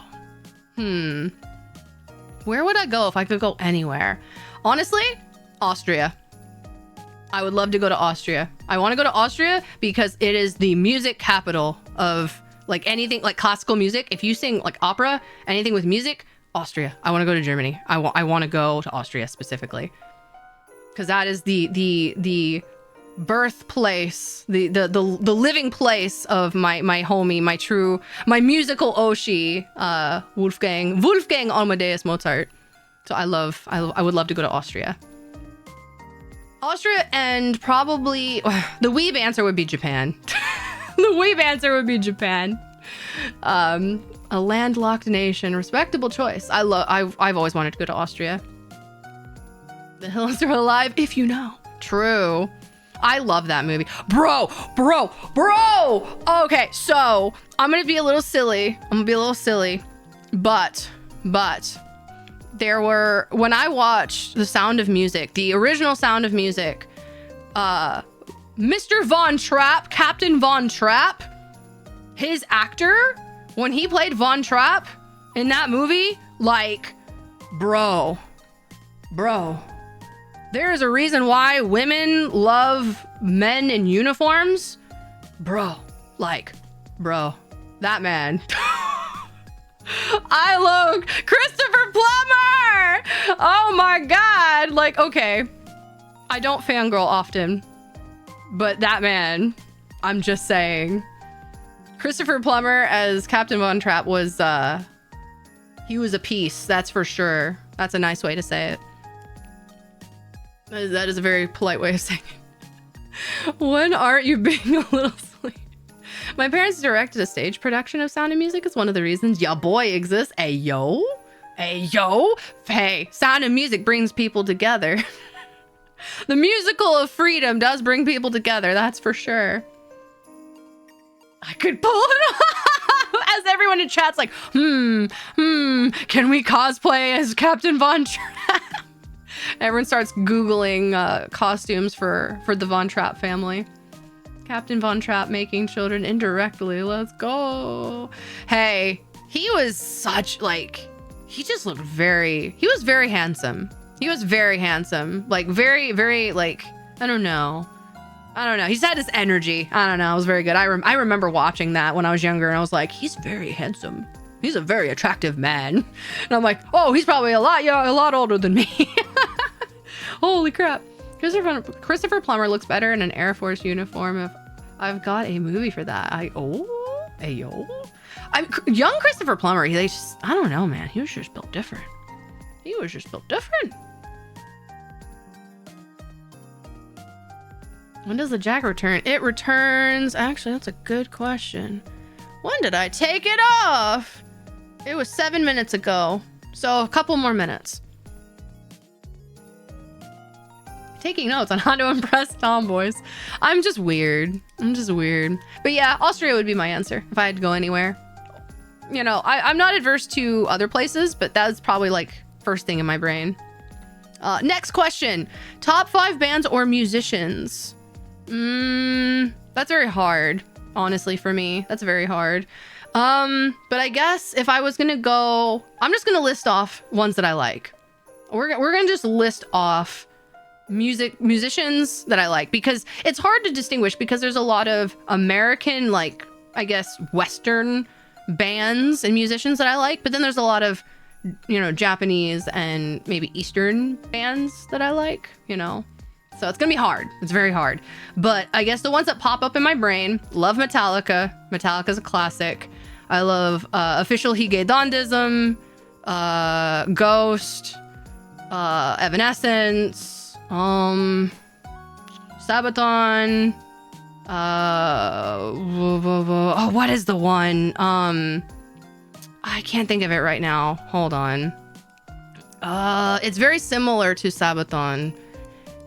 Where would I go if I could go anywhere? Honestly, Austria. I would love to go to Austria. I want to go to Austria because it is the music capital of like anything like classical music. If you sing like opera, anything with music, Austria. I want to go to Germany. I want to go to Austria specifically because that is the birthplace, the living place of my homie, my musical Oshi, Wolfgang Amadeus Mozart. So I would love to go to Austria. Austria, and probably the weeb answer would be Japan. The weeb answer would be Japan. A landlocked nation, respectable choice. I've always wanted to go to Austria. The hills are alive if you know. True. I love that movie. Bro. Okay, so I'm gonna be a little silly. But there were, when I watched The Sound of Music, the original Sound of Music, Mr. Von Trapp, Captain Von Trapp, his actor, when he played Von Trapp in that movie, like, bro, there is a reason why women love men in uniforms. Bro, that man. I love Christopher Plummer. Oh my God. Like, okay. I don't fangirl often, but that man, I'm just saying. Christopher Plummer as Captain Von Trapp was, he was a piece, that's for sure. That's a nice way to say it. That is a very polite way of saying it. When aren't you being a little silly? My parents directed a stage production of Sound of Music. It's one of the reasons ya boy exists. Hey, yo. Hey, yo. Hey, Sound of Music brings people together. The musical of freedom does bring people together, that's for sure. I could pull it off as everyone in chat's like, can we cosplay as Captain Von Trapp? Everyone starts Googling costumes for the Von Trapp family. Captain Von Trapp making children indirectly. Let's go. Hey, he was such like, he just looked he was very handsome. He was very handsome. Like very, very like, I don't know. He's had this energy. I don't know. It was very good. I remember watching that when I was younger and I was like, he's very handsome. He's a very attractive man. And I'm like, oh, he's probably a lot older than me. Holy crap. Christopher Plummer looks better in an Air Force uniform. If I've got a movie for that. Young Christopher Plummer, I don't know, man. He was just built different. When does the jacket return? It returns... Actually, that's a good question. When did I take it off? It was 7 minutes ago. So a couple more minutes. Taking notes on how to impress tomboys. I'm just weird. But yeah, Austria would be my answer if I had to go anywhere. You know, I'm not adverse to other places, but that's probably like first thing in my brain. Next question. Top 5 bands or musicians? That's very hard, honestly, for me. That's very hard. But I guess if I was gonna go, I'm just gonna list off ones that I like. We're gonna just list off musicians that I like, because it's hard to distinguish because there's a lot of American, like, I guess, Western bands and musicians that I like, but then there's a lot of, you know, Japanese and maybe Eastern bands that I like, you know. So it's gonna be hard. It's very hard. But I guess the ones that pop up in my brain, love Metallica. Metallica's a classic. I love Official Higedandism, Ghost, Evanescence, Sabaton. Oh, what is the one? I can't think of it right now. Hold on. It's very similar to Sabaton.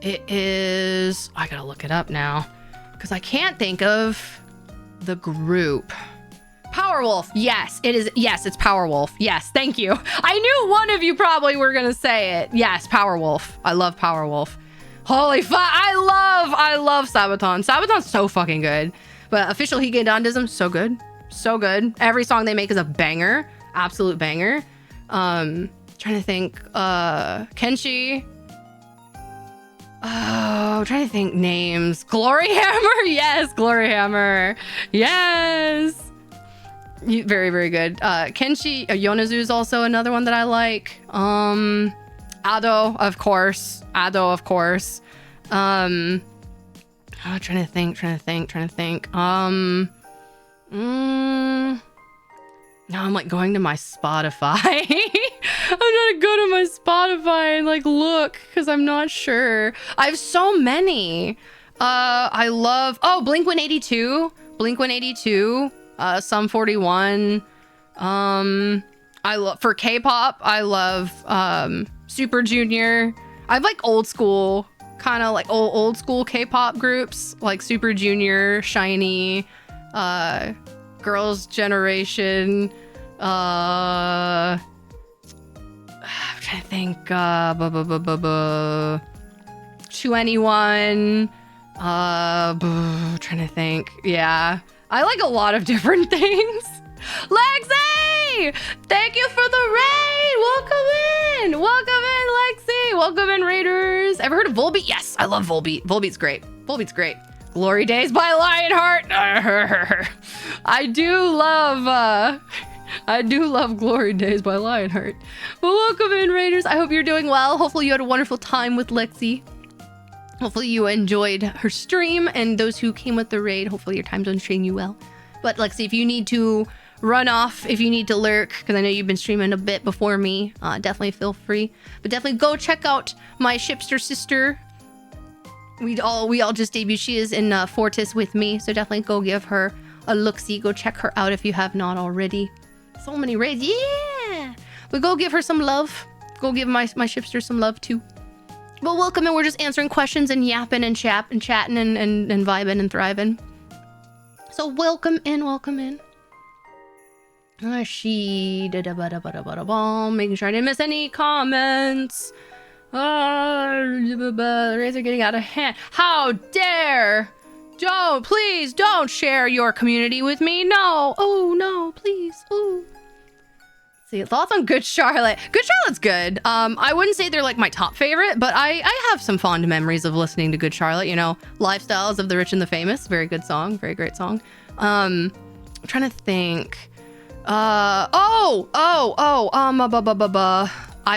It is... I gotta look it up now because I can't think of the group. Powerwolf. Yes, it is. Yes, it's Powerwolf. Yes, thank you. I knew one of you probably were gonna say it. Yes, Powerwolf. I love Powerwolf. Holy fuck. I love Sabaton. Sabaton's so fucking good. But Official Higedandism, so good. So good. Every song they make is a banger. Absolute banger. Trying to think. Kenshi. Oh, I'm trying to think names. Glory Hammer. Yes, Glory Hammer. Yes. Very, very good. Kenshi Yonezu is also another one that I like. Ado, of course. Oh, trying to think. Now I'm like going to my Spotify. I'm trying to go to my Spotify and like look because I'm not sure. I have so many. I love Blink 182. Sum 41. I love for K-pop. I love Super Junior. I like old school, kind of like old school K-pop groups like Super Junior, Shiny, Girls' Generation. I'm trying to think. 2NE1. Trying to think. Yeah, I like a lot of different things. Lexi, thank you for the raid. Welcome in, Lexi. Welcome in, raiders. Ever heard of Volbeat? Yes, I love Volbeat. Volbeat's great. Glory Days by Lionheart. I do love I do love Glory Days by Lionheart. Well, welcome in, Raiders. I hope you're doing well. Hopefully you had a wonderful time with Lexi. Hopefully you enjoyed her stream, and those who came with the raid, hopefully your time zone's treating you well. But Lexi, if you need to run off, if you need to lurk, because I know you've been streaming a bit before me, definitely feel free. But definitely go check out my shipster sister. We all just debuted. She is in FORTIS with me, so definitely go give her a look-see. Go check her out if you have not already. So many raids, yeah! But go give her some love. Go give my shipster some love too. But welcome in. We're just answering questions and yapping and chatting and vibing and thriving. So welcome in, welcome in. Making sure I didn't miss any comments. The raids are getting out of hand. How dare! Please don't share your community with me. No. Oh no, please. Oh. See, thoughts on Good Charlotte. Good Charlotte's good. I wouldn't say they're like my top favorite, but I have some fond memories of listening to Good Charlotte. You know, Lifestyles of the Rich and the Famous. Very good song. Very great song. I'm trying to think. I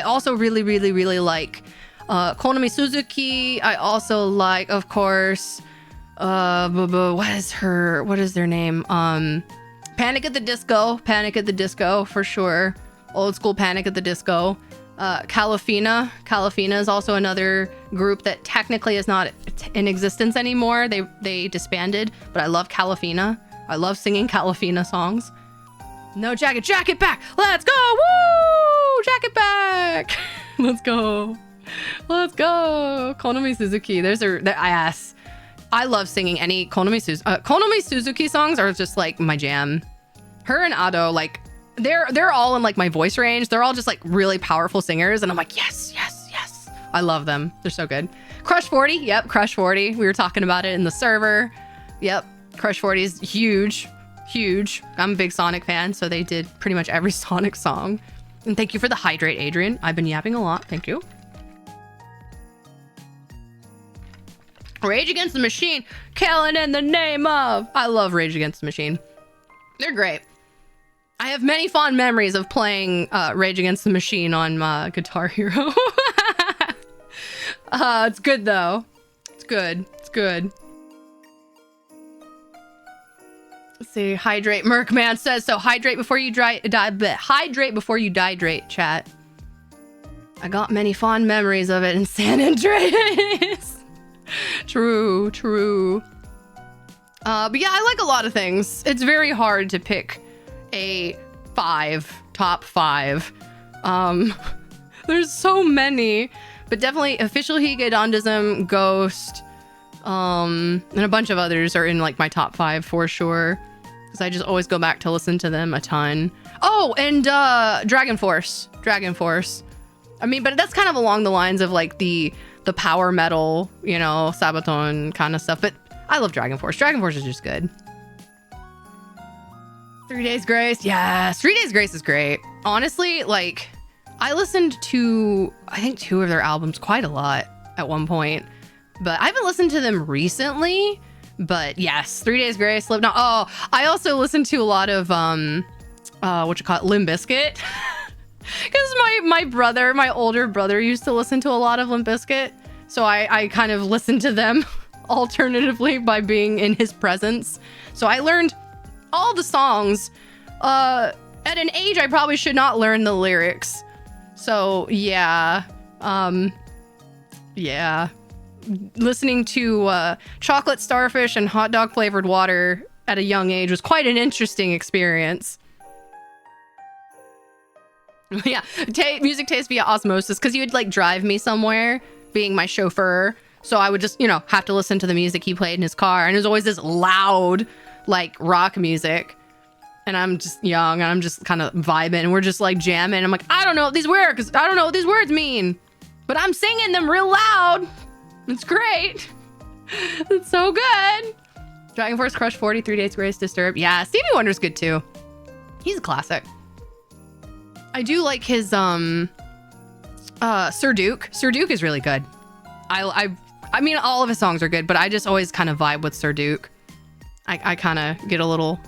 also really like Konami Suzuki. I also like, of course, what is their name? Panic at the Disco for sure. Old school Panic at the Disco. Calafina is also another group that technically is not in existence anymore. They disbanded, but I love Calafina. I love singing Calafina songs. No jacket back. Let's go. Woo! Jacket back. Let's go. Konami Suzuki. I love singing any Konami Suzuki songs are just like my jam. Her and Ado, like they're all in like my voice range. They're all just like really powerful singers, and I'm like, yes. I love them. They're so good. Crush 40. Yep, Crush 40. We were talking about it in the server. Yep, Crush 40 is huge. I'm a big Sonic fan, so they did pretty much every Sonic song. And thank you for the hydrate, Adrian. I've been yapping a lot. Thank you. Rage Against the Machine, killing in the name of. I love Rage Against the Machine. They're great. I have many fond memories of playing Rage Against the Machine on Guitar Hero. It's good though. It's good. Let's see. Hydrate. Merkman says so. Hydrate before you hydrate before you dihydrate. Chat. I got many fond memories of it in San Andreas. True. But yeah, I like a lot of things. It's very hard to pick a top five. There's so many, but definitely Official Higa, Dondism, Ghost, and a bunch of others are in like my top 5 for sure, because I just always go back to listen to them a ton. Oh, and Dragon Force. I mean, but that's kind of along the lines of like the power metal, you know, Sabaton kind of stuff. But I love Dragon Force. Dragon Force is just good. 3 Days Grace. Yes, 3 Days Grace is great. Honestly, like I listened to, I think 2 of their albums quite a lot at one point, but I haven't listened to them recently. But yes, 3 Days Grace, Slipknot. Oh, I also listened to a lot of Limp Bizkit. Because my older brother used to listen to a lot of Limp Bizkit, so I kind of listened to them alternatively by being in his presence. So I learned all the songs at an age I probably should not learn the lyrics. So yeah, listening to Chocolate Starfish and Hot Dog Flavored Water at a young age was quite an interesting experience. Yeah, music taste via osmosis, because he would like drive me somewhere, being my chauffeur. So I would just, you know, have to listen to the music he played in his car, and it was always this loud, like rock music. And I'm just young, and I'm just kind of vibing, and we're just like jamming. I'm like, I don't know what these words mean, but I'm singing them real loud. It's great. It's so good. Dragon Force, Crush 40, 3 Days Grace, Disturbed. Yeah, Stevie Wonder's good too. He's a classic. I do like his Sir Duke. Sir Duke is really good. I mean, all of his songs are good, but I just always kind of vibe with Sir Duke. I kind of get a little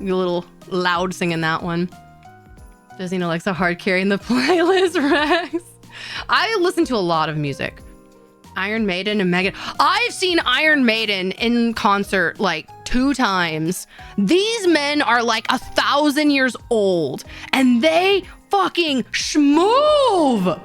loud singing that one. Disney and Alexa hard carrying the playlist, Rex. I listen to a lot of music. Iron Maiden and Megan. I've seen Iron Maiden in concert like 2 times. These men are like 1,000 years old and they fucking schmoove.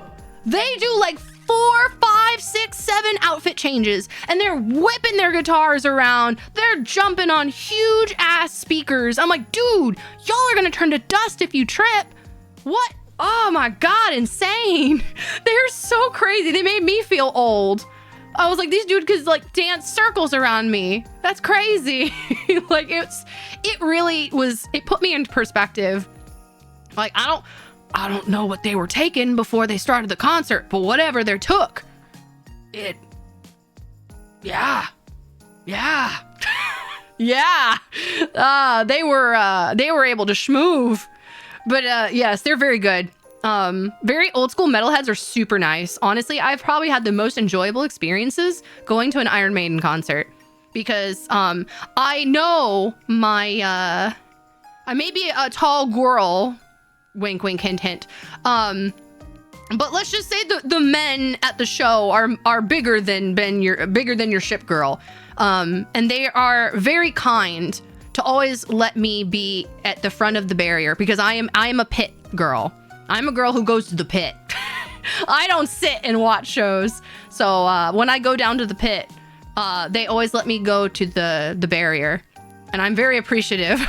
They do like 4, 5, 6, 7 outfit changes and they're whipping their guitars around. They're jumping on huge ass speakers. I'm like, dude, y'all are gonna turn to dust if you trip. What? Oh my God, insane. They're so crazy. They made me feel old. I was like, these dudes could like dance circles around me. That's crazy. Like it really was, it put me into perspective. Like, I don't know what they were taking before they started the concert, but whatever they took, yeah. Yeah. They were able to schmoove. But yes, they're very good. Very old school metalheads are super nice. Honestly, I've probably had the most enjoyable experiences going to an Iron Maiden concert because I know I may be a tall girl, wink wink hint hint. But let's just say the men at the show are bigger than your ship girl. And they are very kind to always let me be at the front of the barrier because I am a pit girl. I'm a girl who goes to the pit. I don't sit and watch shows. So when I go down to the pit, they always let me go to the barrier. And I'm very appreciative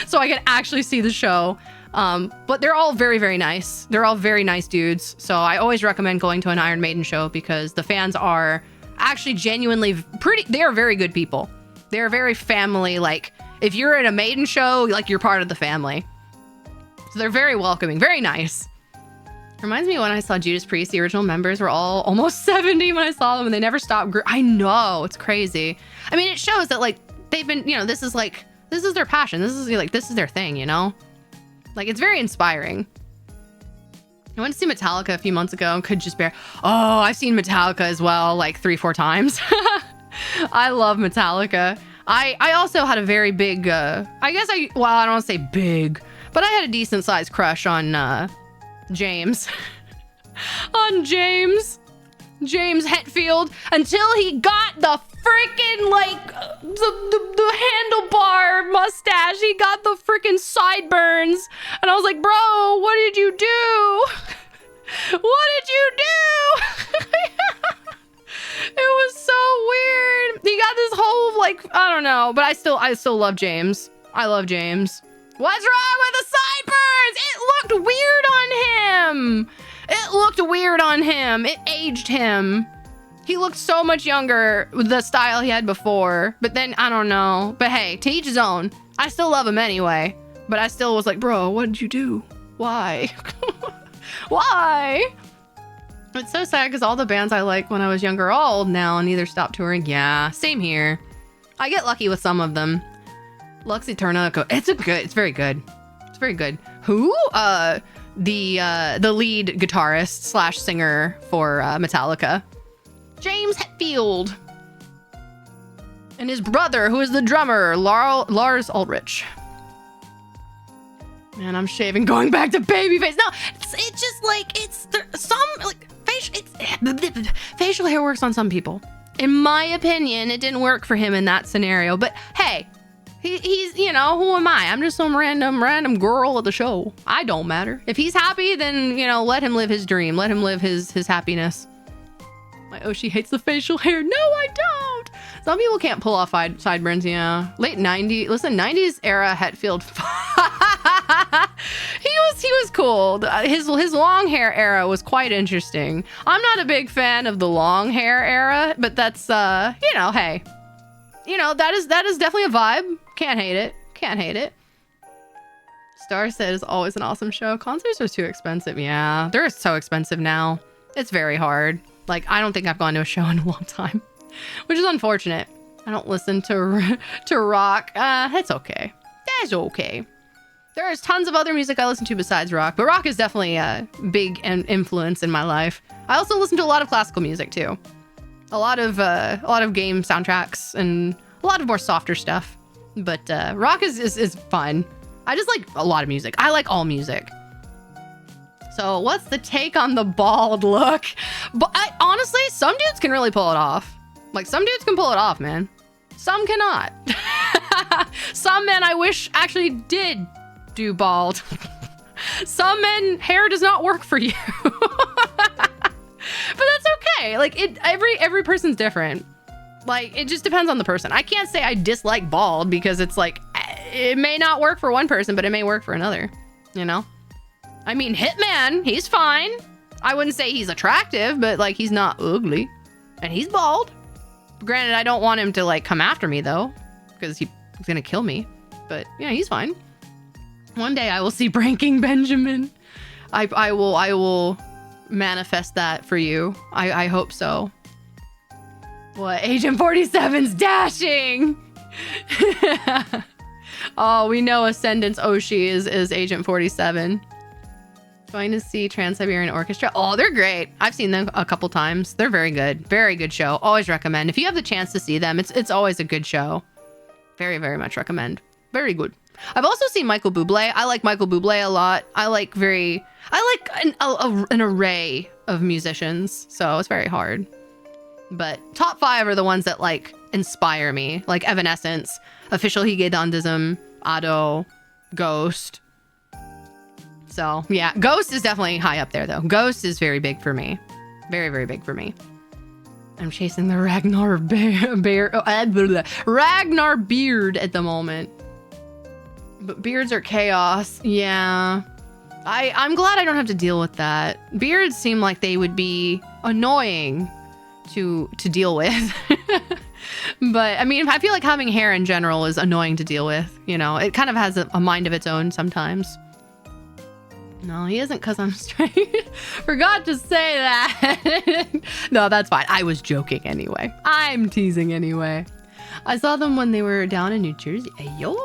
so I can actually see the show. But they're all very, very nice. They're all very nice dudes. So I always recommend going to an Iron Maiden show because the fans are actually genuinely they are very good people. They're very family, like, if you're at a Maiden show, like, you're part of the family. So they're very welcoming, very nice. Reminds me when I saw Judas Priest, the original members were all almost 70 when I saw them and they never stopped. I know, it's crazy. I mean, it shows that, like, they've been, you know, this is their passion. This is their thing, you know? Like, it's very inspiring. I went to see Metallica a few months ago and could just bear. Oh, I've seen Metallica as well, like 3-4 times. I love Metallica. I also had a very big, I don't want to say big, but I had a decent sized crush on James. On James Hetfield until he got the freaking, like, the handlebar mustache. He got the freaking sideburns. And I was like, bro, what did you do? What did you do? It was so weird. He got this whole, like, I don't know, but I still love James. I love James. What's wrong with the sideburns? It looked weird on him. It looked weird on him. It aged him. He looked so much younger with the style he had before. But then, I don't know. But hey, to each his own. I still love him anyway. But I still was like, bro, what did you do? Why? Why? It's so sad because all the bands I liked when I was younger are all old now and either stopped touring. Yeah, same here. I get lucky with some of them. Lux Eterna, it's very good. It's very good. Who? The lead guitarist / singer for Metallica. James Hetfield. And his brother, who is the drummer, Lars Ulrich. Man, I'm shaving, going back to babyface. No, it's just like, facial hair works on some people. In my opinion, it didn't work for him in that scenario. But hey, he's, you know, who am I? I'm just some random girl at the show. I don't matter. If he's happy, then, you know, let him live his dream. Let him live his happiness. Like, oh, she hates the facial hair. No, I don't. Some people can't pull off sideburns, yeah. Late 90s. Listen, 90s era Hetfield. He was cool. His long hair era was quite interesting. I'm not a big fan of the long hair era, but that's you know, hey. You know, that is definitely a vibe. Can't hate it. Star said it's always an awesome show. Concerts are too expensive. Yeah, they're so expensive now. It's very hard. Like, I don't think I've gone to a show in a long time, which is unfortunate. I don't listen to rock. It's okay. That's okay. There's tons of other music I listen to besides rock, but rock is definitely a big influence in my life. I also listen to a lot of classical music too. A lot of game soundtracks and a lot of more softer stuff. But rock is fun. I just like a lot of music. I like all music. So what's the take on the bald look? But honestly, some dudes can really pull it off. Like, some dudes can pull it off, man. Some cannot. Some men I wish actually did do bald. Some men, hair does not work for you. But that's okay. Like, every person's different. Like, it just depends on the person. I can't say I dislike bald because it's like, it may not work for one person, but it may work for another, you know? I mean, Hitman, he's fine. I wouldn't say he's attractive, but like, he's not ugly. And he's bald. Granted, I don't want him to like come after me though, because he's gonna kill me. But yeah, he's fine. One day I will see Breaking Benjamin. I will manifest that for you. I hope so. What? Agent 47's dashing. Oh, we know Ascendant's Oshi is Agent 47. Going to see Trans-Siberian Orchestra. Oh, they're great. I've seen them a couple times. They're very good. Very good show. Always recommend. If you have the chance to see them, it's always a good show. Very, very much recommend. Very good. I've also seen Michael Bublé. I like Michael Bublé a lot. I like an array of musicians, so it's very hard. But top 5 are the ones that like inspire me, like Evanescence, Official Higedandism, Ado, Ghost. So yeah, Ghost is definitely high up there though. Ghost is very big for me. Very, very big for me. I'm chasing the Ragnar Ragnar beard at the moment. But beards are chaos. Yeah. I'm glad I don't have to deal with that. Beards seem like they would be annoying to deal with. But I mean, I feel like having hair in general is annoying to deal with. You know, it kind of has a mind of its own sometimes. No, he isn't because I'm straight. Forgot to say that. No, that's fine. I was joking anyway. I'm teasing anyway. I saw them when they were down in New Jersey. Ayo.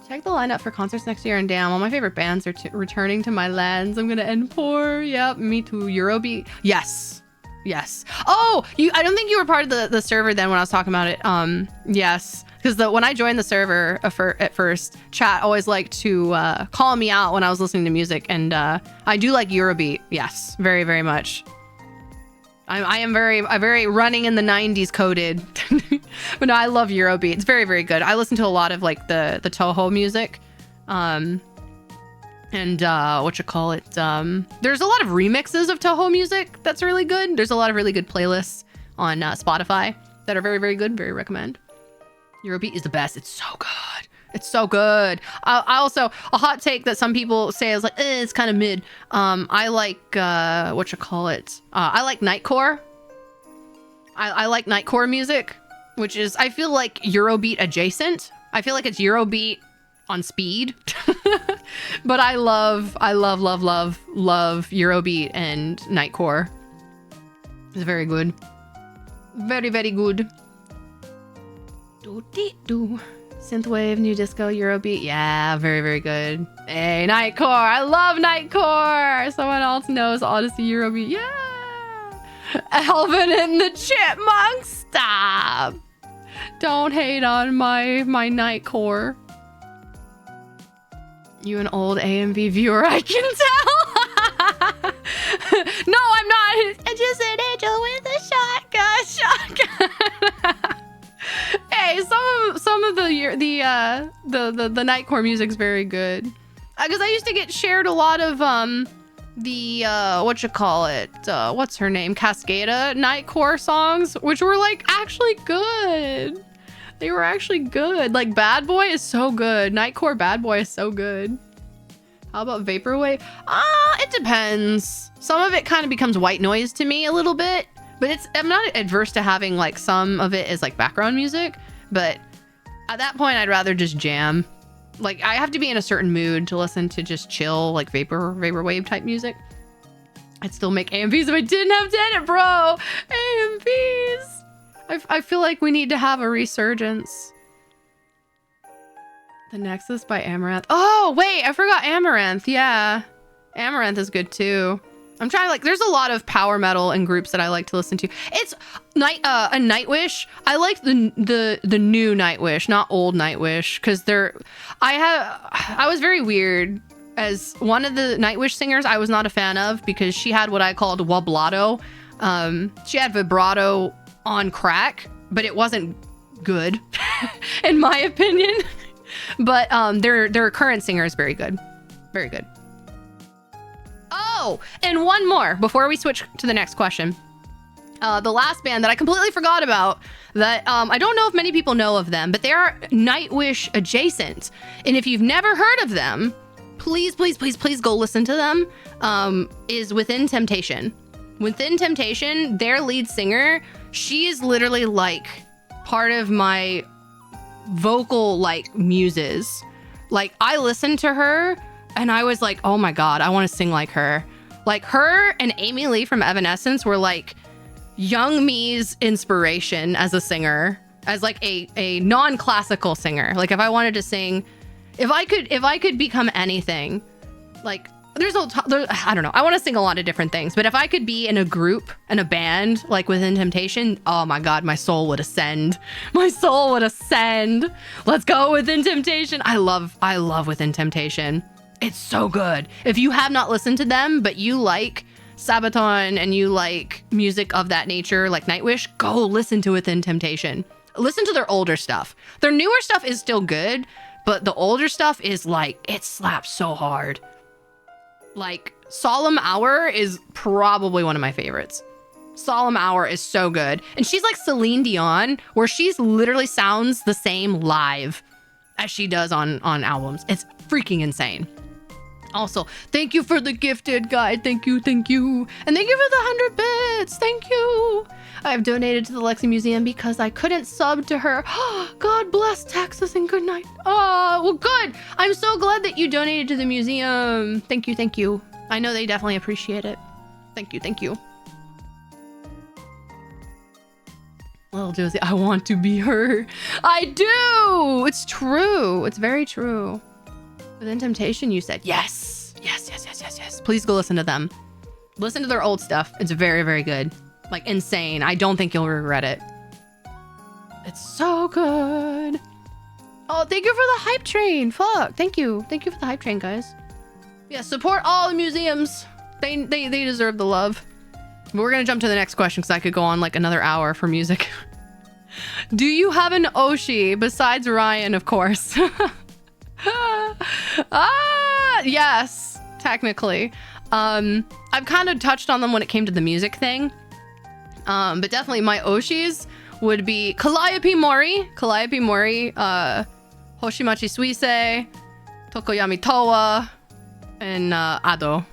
Check the lineup for concerts next year, and damn, all my favorite bands are returning to my lands. I'm gonna end poor. Yep, me too. Eurobeat. Yes. Yes. Oh, I don't think you were part of the server then when I was talking about it. Yes. Because when I joined the server at first, chat always liked to call me out when I was listening to music, and I do like Eurobeat. Yes, very, very much. I am very running in the 90s coded. But no, I love Eurobeat. It's very, very good. I listen to a lot of like the Toho music. And there's a lot of remixes of Toho music that's really good. There's a lot of really good playlists on Spotify that are very, very good. Very recommend. Eurobeat is the best. It's so good. It's so good. I also, a hot take that some people say is like, it's kind of mid. I like, I like Nightcore. I like Nightcore music, which is, I feel like Eurobeat adjacent. I feel like it's Eurobeat on speed. But I love Eurobeat and Nightcore. It's very good. Very, very good. Synthwave, new disco, Eurobeat. Yeah, very, very good. Hey, Nightcore. I love Nightcore. Someone else knows Odyssey, Eurobeat. Yeah. Alvin and the Chipmunks. Stop. Don't hate on my Nightcore. You an old AMV viewer, I can tell. No, I'm not. I'm just an angel with a shotgun. Hey, some of the Nightcore music's very good. Because I used to get shared a lot of what's her name, Cascada Nightcore songs, which were like actually good. They were actually good. Like Bad Boy is so good. Nightcore Bad Boy is so good. How about Vaporwave? It depends. Some of it kind of becomes white noise to me a little bit. But I'm not adverse to having like some of it as like background music, but at that point I'd rather just jam. Like I have to be in a certain mood to listen to just chill like vaporwave type music. I'd still make AMVs if I didn't have Tenet, bro. AMVs. I feel like we need to have a resurgence. The Nexus by Amaranth. Oh wait, I forgot Amaranth. Yeah, Amaranth is good too. I'm trying to like, there's a lot of power metal and groups that I like to listen to. It's a Nightwish. I like the new Nightwish, not old Nightwish, because I was very weird as one of the Nightwish singers I was not a fan of because she had what I called woblato. She had vibrato on crack, but it wasn't good in my opinion. But their current singer is very good. Very good. Oh, and one more before we switch to the next question. The last band that I completely forgot about that I don't know if many people know of them, but they are Nightwish adjacent. And if you've never heard of them, please go listen to them. Is Within Temptation. Within Temptation, their lead singer, she is literally like part of my vocal like muses. Like I listened to her and I was like, oh my God, I want to sing like her. Like her and Amy Lee from Evanescence were like young me's inspiration as a singer, as like a non-classical singer. Like if I wanted to sing, if I could become anything, like I don't know. I want to sing a lot of different things, but if I could be in a group and a band like Within Temptation, oh my God, my soul would ascend. My soul would ascend. Let's go Within Temptation. I love Within Temptation. It's so good. If you have not listened to them, but you like Sabaton and you like music of that nature, like Nightwish, go listen to Within Temptation. Listen to their older stuff. Their newer stuff is still good, but the older stuff is like, it slaps so hard. Like Solemn Hour is probably one of my favorites. Solemn Hour is so good. And she's like Celine Dion, where she's literally sounds the same live as she does on albums. It's freaking insane. Also, thank you for the gifted guide. Thank you. And thank you for the 100 bits. Thank you. I've donated to the Lexi Museum because I couldn't sub to her. God bless Texas and good night. Oh, well, good. I'm so glad that you donated to the museum. Thank you. I know they definitely appreciate it. Thank you. Little Josie, I want to be her. I do. It's true. It's very true. Within Temptation, you said yes. Please go listen to them. Listen to their old stuff. It's very, very good. Like insane. I don't think you'll regret it. It's so good. Oh, thank you for the hype train. Fuck. Thank you for the hype train, guys. Yeah, support all the museums. They deserve the love. But we're gonna jump to the next question because I could go on like another hour for music. Do you have an Oshi besides Ryan, of course? Yes, technically. I've kind of touched on them when it came to the music thing. But definitely my Oshis would be Calliope Mori, Hoshimachi Suisei, Tokoyami Towa, and Ado.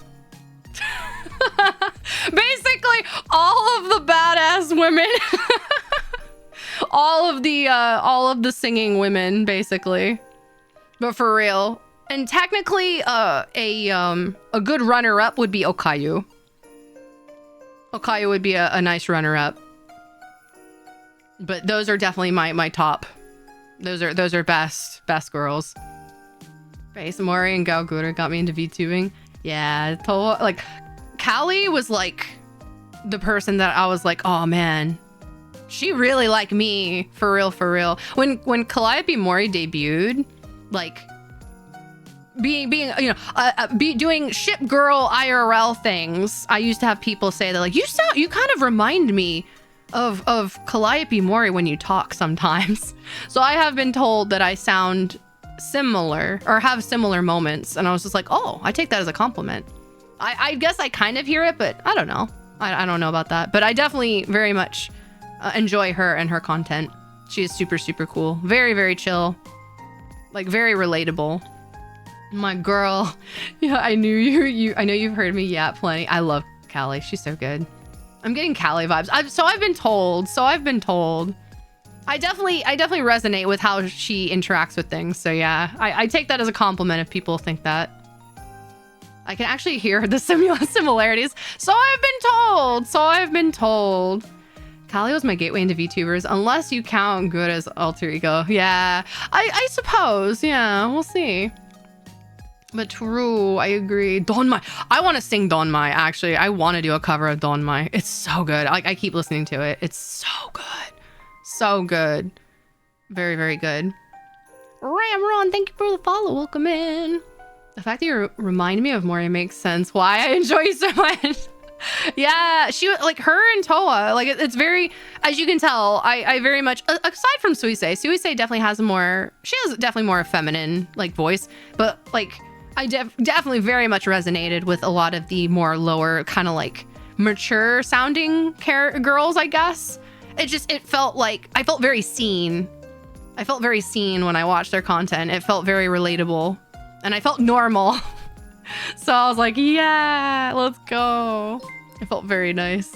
Basically, all of the badass women. all of the singing women, basically. But for real. And technically, a good runner-up would be Okayu. Okayu would be a nice runner-up. But those are definitely my top. Those are best girls. Base Mori and Gaogura got me into VTubing. Yeah, like Callie was like the person that I was like, oh man, she really liked me for real. When Calliope Mori debuted, like being doing ship girl IRL things, I used to have people say that like you kind of remind me of Calliope Mori when you talk sometimes. So I have been told that I sound similar or have similar moments, and I was just like, oh, I take that as a compliment. I guess I kind of hear it, but I don't know. I don't know about that, but I definitely very much enjoy her and her content. She is super cool, very, very chill, like very relatable. My girl. Yeah, I know you've heard me yap plenty. I love Callie. She's so good. I'm getting Callie vibes. I've been told. I definitely resonate with how she interacts with things. So yeah, I take that as a compliment if people think that. I can actually hear the similarities. So I've been told. Callie was my gateway into VTubers, unless you count Good as alter ego. Yeah, I suppose. Yeah, we'll see. But true, I agree. Donmai. I want to sing Donmai, actually. I want to do a cover of Donmai. It's so good. I keep listening to it. It's so good. So good. Very, very good. Ramron, thank you for the follow. Welcome in. The fact that you remind me of Mori makes sense. Why I enjoy you so much. Yeah, she like her and Toa, like it's very, as you can tell, I very much, aside from Suisei definitely has she has definitely more feminine like voice, but like I definitely very much resonated with a lot of the more lower kind of like mature sounding girls, I guess. It felt like I felt very seen. I felt very seen when I watched their content. It felt very relatable and I felt normal. So I was like, yeah, let's go. It felt very nice.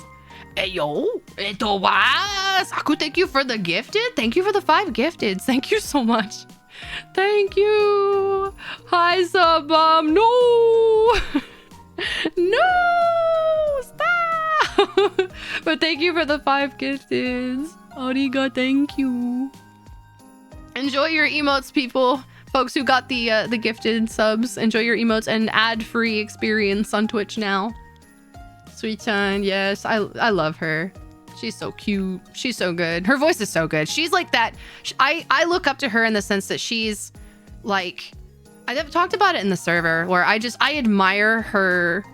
Hey, yo, eto wa. Saku, thank you for the gifted. Thank you for the 5 gifteds. Thank you so much. Thank you. Hi, Sabam. No. No, stop. But thank you for the 5 gifteds. Ariga, thank you. Enjoy your emotes, people. Folks who got the gifted subs, enjoy your emotes and ad-free experience on Twitch now. Sweet-chan, yes, I love her. She's so cute. She's so good. Her voice is so good. She's like that. I look up to her in the sense that she's like, I've talked about it in the server where I admire her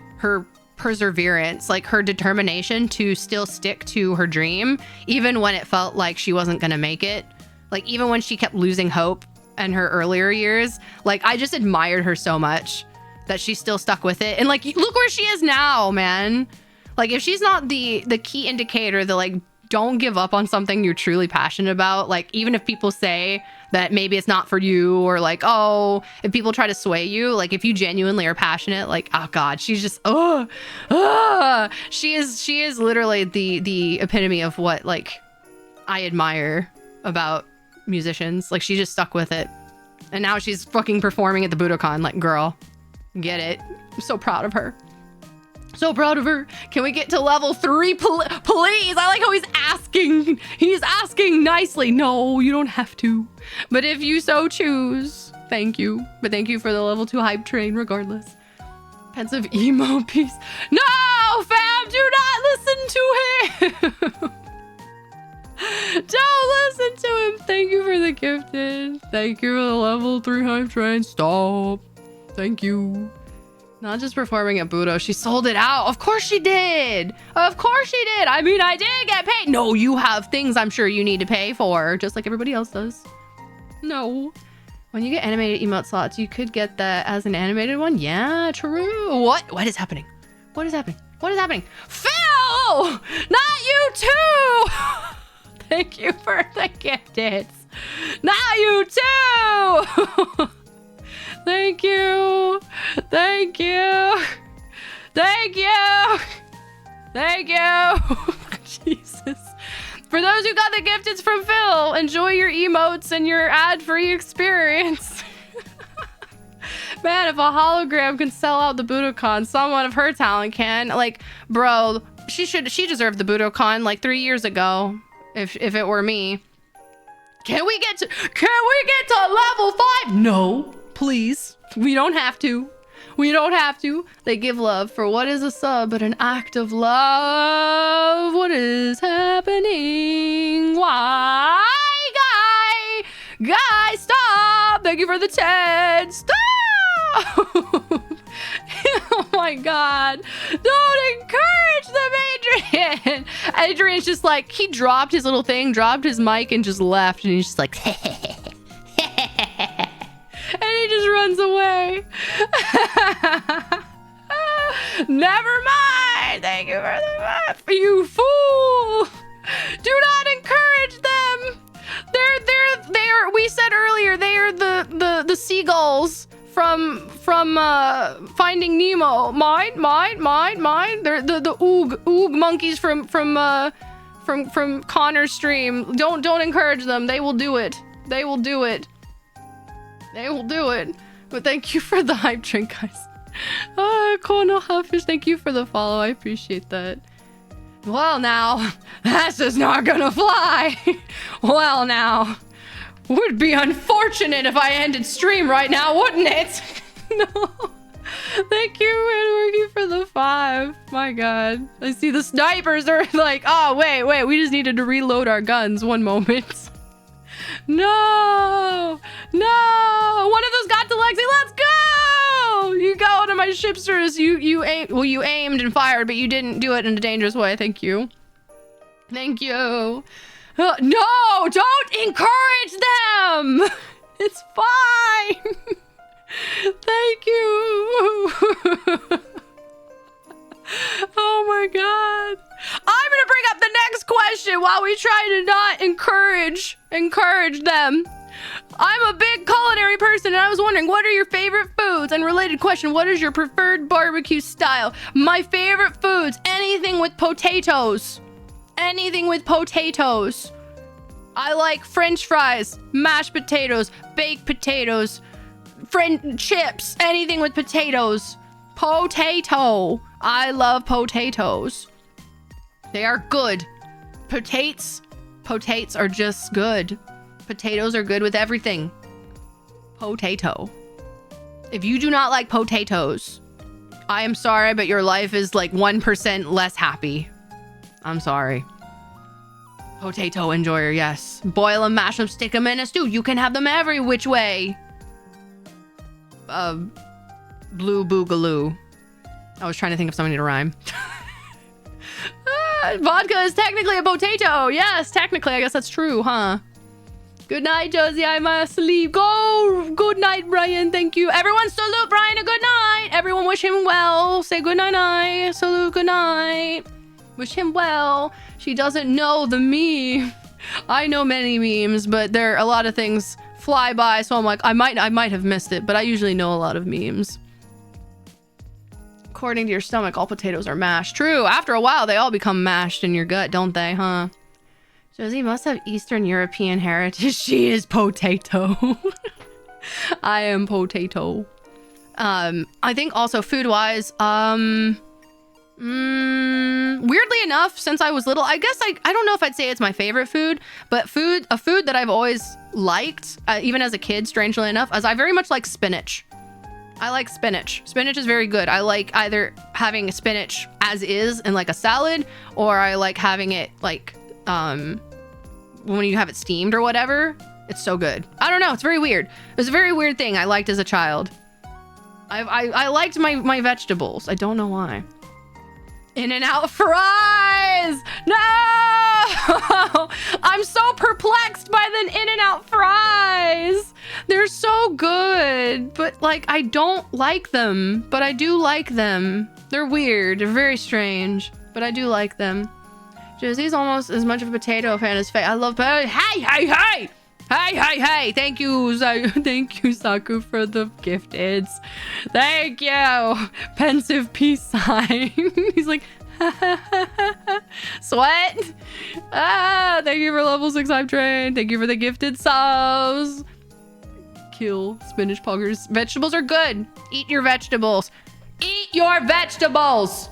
perseverance, like her determination to still stick to her dream, even when it felt like she wasn't gonna make it. Like even when she kept losing hope in her earlier years, like I just admired her so much that she still stuck with it. And like, look where she is now, man. Like if she's not the key indicator that like, don't give up on something you're truly passionate about. Like even if people say that maybe it's not for you, or like, oh, if people try to sway you, like if you genuinely are passionate, like, oh God, she's just, she is literally the epitome of what like I admire about musicians. Like she just stuck with it, and now she's fucking performing at the Budokan. Like, girl, get it. I'm so proud of her. So proud of her. Can we get to level 3, please? I like how he's asking nicely. No, you don't have to, but if you so choose, thank you. But thank you for the level 2 hype train regardless. Pensive emo piece. No, fam, do not listen to him. Don't listen to him. Thank you for the gifted. Thank you for the level 3 hype train. Stop. Thank you. Not just performing at Budo. She sold it out. Of course she did. Of course she did. I mean, I did get paid. No, you have things I'm sure you need to pay for, just like everybody else does. No. When you get animated emote slots, you could get that as an animated one. Yeah, true. What is happening? What is happening? What is happening? Phil! Not you too! Thank you for the gifted. Not you too! Thank you. Thank you. Thank you. Thank you. Jesus. For those who got the gifteds from Phil, enjoy your emotes and your ad-free experience. Man, if a hologram can sell out the Budokan, someone of her talent can. Like, bro, she deserved the Budokan like 3 years ago. If it were me. Can we get to level 5? No. Please, we don't have to. We don't have to. They give love for what is a sub but an act of love. What is happening? Why, guy, stop. Thank you for the 10. Stop. Oh my God. Don't encourage them, Adrian. Adrian's just like, he dropped his little thing, dropped his mic and just left. And he's just like, and he just runs away. Never mind. Thank you for the map. You fool. Do not encourage them. They're we said earlier, they are the seagulls from Finding Nemo. Mine. They're the oog monkeys from Connor's stream. Don't encourage them. They will do it. They will do it. They will do it. But thank you for the hype drink, guys. Kono Hafish, thank you for the follow. I appreciate that. Well, now, that's just not gonna fly. Well, now, would be unfortunate if I ended stream right now, wouldn't it? No. Thank you, Edward, for the 5. My God. I see the snipers are like, oh, wait, we just needed to reload our guns. One moment. No. One of those got to Lexi. Let's go. You got one of my shipsters. You aimed and fired, but you didn't do it in a dangerous way. Thank you. Thank you. No, don't encourage them. It's fine. Thank you. Oh my god. I'm gonna bring up the next question while we try to not encourage them. I'm a big culinary person and I was wondering, what are your favorite foods? And related question, what is your preferred barbecue style? My favorite foods, anything with potatoes. Anything with potatoes. I like French fries, mashed potatoes, baked potatoes, chips, anything with potatoes. Potato. I love potatoes. They are good. Potates are just good. Potatoes are good with everything. Potato. If you do not like potatoes, I am sorry, but your life is like 1% less happy. I'm sorry. Potato enjoyer, yes. Boil them, mash them, stick them in a stew. You can have them every which way. Blue boogaloo. I was trying to think of something to rhyme. Vodka is technically a potato. Yes, technically, I guess that's true, huh? Good night, Josie. I must leave. Go. Good night, Brian. Thank you. Everyone salute Brian a good night. Everyone wish him well. Say good night. Salute good night. Wish him well. She doesn't know the meme. I know many memes, but there are a lot of things fly by, so I'm like, I might have missed it, but I usually know a lot of memes. According to your stomach, all potatoes are mashed. True. After a while, they all become mashed in your gut, don't they, huh? Josie must have Eastern European heritage. She is potato. I am potato. I think also food-wise, weirdly enough, since I was little, I guess I don't know if I'd say it's my favorite food, but a food that I've always liked, even as a kid, strangely enough, as I very much like spinach. I like spinach. Spinach is very good. I like either having spinach as is in like a salad, or I like having it like when you have it steamed or whatever. It's so good. I don't know. It's very weird. It was a very weird thing I liked as a child. I liked my vegetables. I don't know why. In-N-Out fries! No! I'm so perplexed by the In-N-Out fries. They're so good, but like I don't like them, but I do like them. They're weird. They're very strange, but I do like them. Josie's almost as much of a potato fan as Faye. I love potato. Hey! Thank you, thank you, Saku, for the gifteds. Thank you. Pensive peace sign. He's like, sweat. Thank you for level 6 hype train. Thank you for the gifted subs. Kill spinach poggers. Vegetables are good. Eat your vegetables. Eat your vegetables.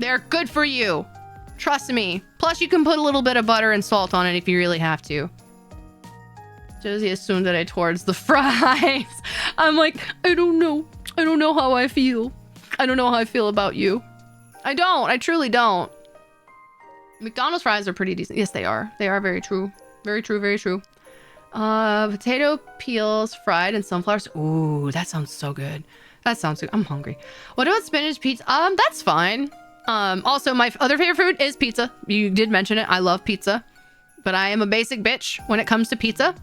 They're good for you. Trust me. Plus, you can put a little bit of butter and salt on it if you really have to. Josie assumed that I towards the fries. I'm like, I don't know. I don't know how I feel. I don't know how I feel about you. I don't. I truly don't. McDonald's fries are pretty decent. Yes, they are. They are very true. Very true. Very true. Potato peels fried in sunflowers. Ooh, that sounds so good. That sounds good. I'm hungry. What about spinach pizza? That's fine. Also, my other favorite food is pizza. You did mention it. I love pizza. But I am a basic bitch when it comes to pizza.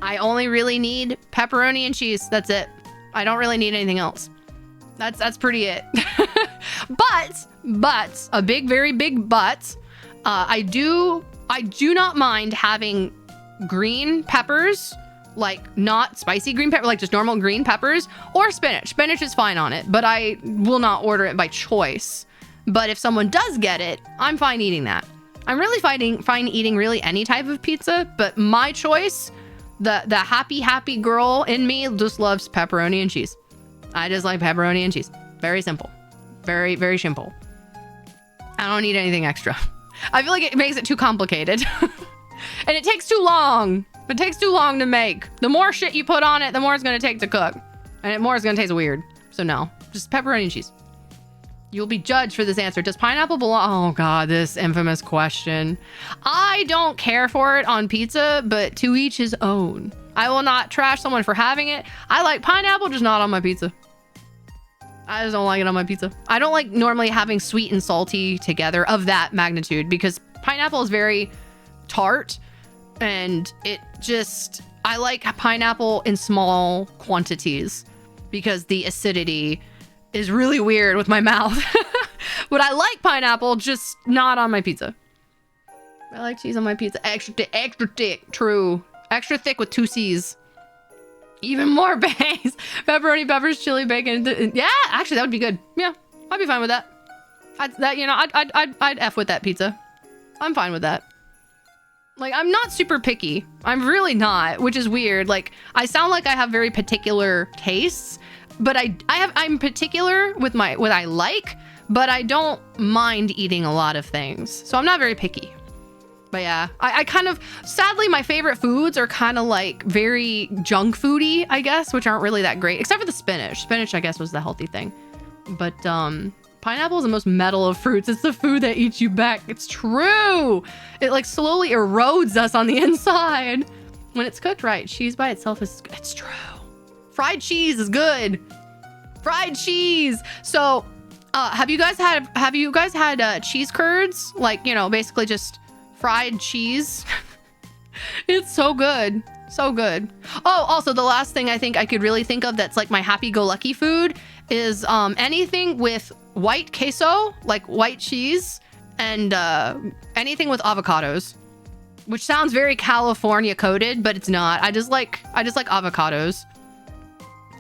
I only really need pepperoni and cheese. That's it. I don't really need anything else. That's pretty it. But a big, very big but. I do not mind having green peppers, like not spicy green pepper, like just normal green peppers, or spinach. Spinach is fine on it, but I will not order it by choice. But if someone does get it, I'm fine eating that. I'm really fine eating really any type of pizza, but my choice, the happy girl in me just loves pepperoni and cheese. I just like pepperoni and cheese. Very simple. Very, very simple. I don't need anything extra. I feel like it makes it too complicated. And it takes too long. It takes too long to make. The more shit you put on it, the more it's going to take to cook. And the more it's going to taste weird. So no, just pepperoni and cheese. You'll be judged for this answer. Does pineapple belong? Oh God, this infamous question. I don't care for it on pizza, but to each his own. I will not trash someone for having it. I like pineapple, just not on my pizza. I just don't like it on my pizza. I don't like normally having sweet and salty together of that magnitude because pineapple is very tart and it just, I like pineapple in small quantities because the acidity is really weird with my mouth. But I like pineapple, just not on my pizza. I like cheese on my pizza. Extra thick. True. Extra thick with 2 C's. Even more base. Pepperoni, peppers, chili, bacon. Yeah, actually, that would be good. Yeah, I'd be fine with that. I'd F with that pizza. I'm fine with that. Like, I'm not super picky. I'm really not, which is weird. Like, I sound like I have very particular tastes, but I'm particular with what I like, but I don't mind eating a lot of things. So I'm not very picky. But yeah, I kind of, sadly, my favorite foods are kind of like very junk foody, I guess, which aren't really that great, except for the spinach. Spinach, I guess, was the healthy thing. But pineapple is the most metal of fruits. It's the food that eats you back. It's true. It like slowly erodes us on the inside. When it's cooked right, cheese by itself it's true. Fried cheese is good. Fried cheese. So, have you guys had cheese curds? Like, you know, basically just fried cheese. It's so good. So good. Oh, also the last thing I think I could really think of that's like my happy-go-lucky food is anything with white queso, like white cheese, and anything with avocados. Which sounds very California coded, but it's not. I just like avocados.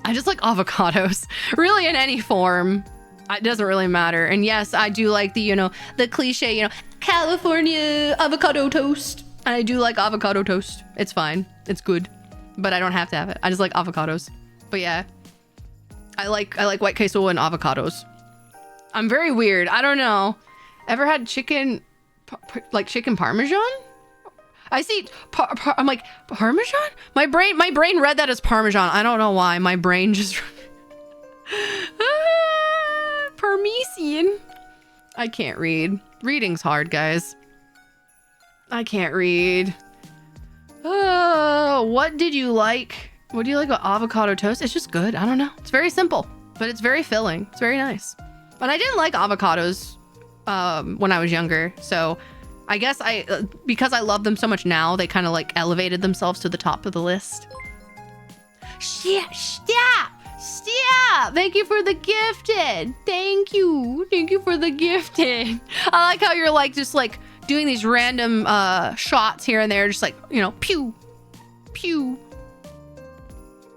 I just like avocados. Really in any form. It doesn't really matter. And yes, I do like the, you know, the cliche, you know, California avocado toast. And I do like avocado toast. It's fine. It's good. But I don't have to have it. I just like avocados. But yeah. I like white queso and avocados. I'm very weird. I don't know. Ever had chicken, like chicken parmesan? I see, I'm like, parmesan? My brain read that as parmesan. I don't know why. My brain just... Parmesan. I can't read. Reading's hard, guys. I can't read. Oh, what did you like? What do you like about avocado toast? It's just good. I don't know. It's very simple, but it's very filling. It's very nice. And I didn't like avocados when I was younger. So I guess because I love them so much now, they kind of like elevated themselves to the top of the list. Stop! Thank you for the gifted. Thank you for the gifted. I like how you're like just like doing these random shots here and there, just like, you know, pew, pew,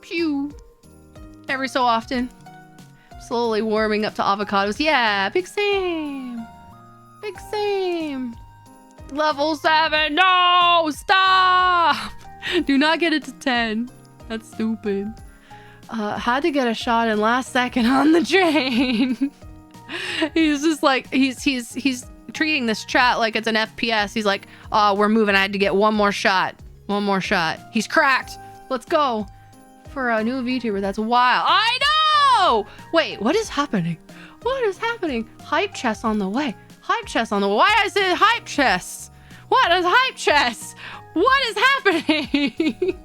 pew, every so often. Slowly warming up to avocados. Yeah, big same. Big same. Level 7. No, stop. Do not get it to 10. That's stupid. Had to get a shot in last second on the train. He's just like, he's treating this chat like it's an FPS. He's like, oh, we're moving. I had to get one more shot. One more shot. He's cracked. Let's go. For a new VTuber, that's wild. I know! Wait, what is happening? What is happening? Hype chest on the way. Hype chest on the way. Why is it hype chests? What is hype chests? What is happening?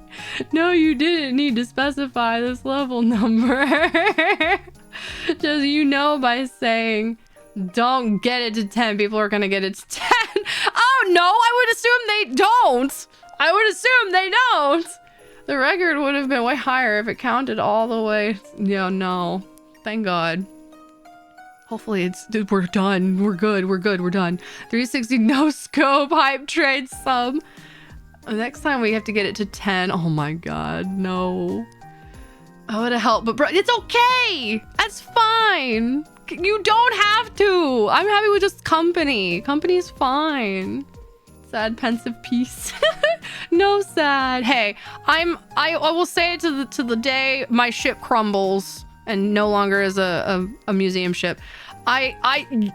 No, you didn't need to specify this level number. Just, you know, by saying don't get it to 10, people are gonna get it to 10. Oh no, I would assume they don't. I would assume they don't. The record would have been way higher if it counted all the way. Yeah, no. Thank God. Hopefully we're done. We're good. We're done. 360 no scope hype trade sub. Next time we have to get it to 10. Oh my God, no. I would have helped, but bro, it's okay. That's fine. You don't have to. I'm happy with just company. Company's fine. Sad, pensive piece. No sad. Hey, I will say it to the day my ship crumbles and no longer is a museum ship.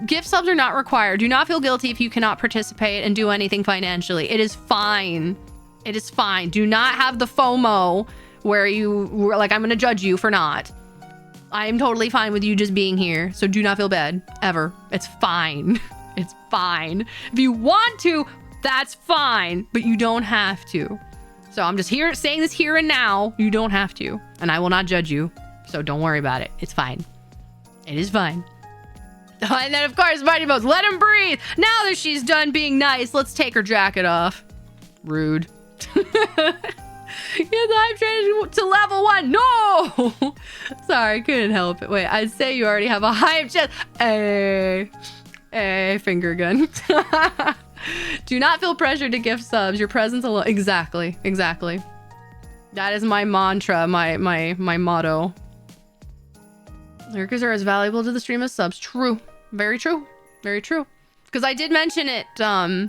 Gift subs are not required. Do not feel guilty if you cannot participate and do anything financially. It is fine. It is fine. Do not have the FOMO where you were like, I'm going to judge you for not. I am totally fine with you just being here. So do not feel bad ever. It's fine. It's fine. If you want to, that's fine, but you don't have to. So I'm just here saying this here and now. You don't have to, and I will not judge you. So don't worry about it. It's fine. It is fine. And then, of course, Mighty Bones, let him breathe. Now that she's done being nice, let's take her jacket off. Rude. Get the hype train to level 1. No! Sorry, couldn't help it. Wait, I'd say you already have a hype chest. Hey, finger gun. Do not feel pressured to gift subs. Your presence alone. Exactly. That is my mantra, my motto. Lurkers are as valuable to the stream as subs. True. Very true. Because I did mention it. I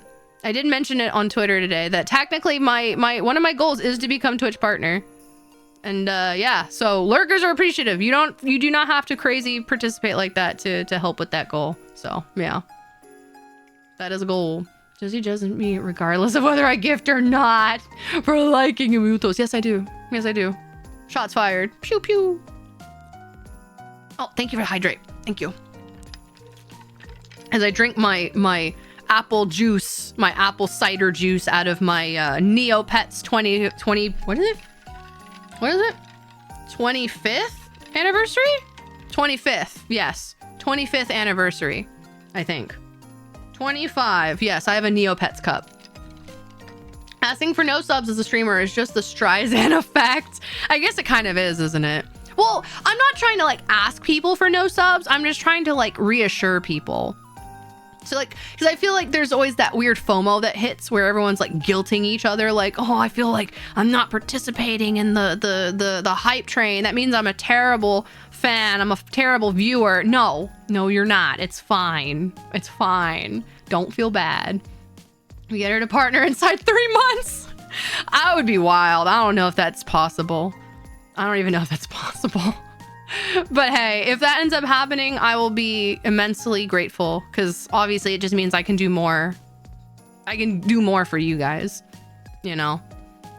did mention it on Twitter today that technically my one of my goals is to become Twitch partner. And yeah, so lurkers are appreciative. You do not have to crazy participate like that to help with that goal. So yeah, that is a goal. Josie doesn't me regardless of whether I gift or not for liking Imutos. Yes, I do. Shots fired. Pew pew. Oh, thank you for hydrate. Thank you. As I drink my apple juice, my apple cider juice out of my Neopets 2020. What is it? 25th anniversary? 25th. Yes. 25th anniversary, I think. 25. Yes, I have a Neopets cup. Asking for no subs as a streamer is just the Streisand effect. I guess it kind of is, isn't it? Well, I'm not trying to like ask people for no subs. I'm just trying to like reassure people. So like, because I feel like there's always that weird FOMO that hits where everyone's like guilting each other. Like, oh, I feel like I'm not participating in the hype train. That means I'm a terrible fan. I'm a terrible viewer. No, you're not. It's fine. Don't feel bad. We get her to partner inside 3 months. I would be wild. I don't know if that's possible. I don't even know if that's possible. But hey, if that ends up happening, I will be immensely grateful because obviously it just means I can do more. I can do more for you guys, you know?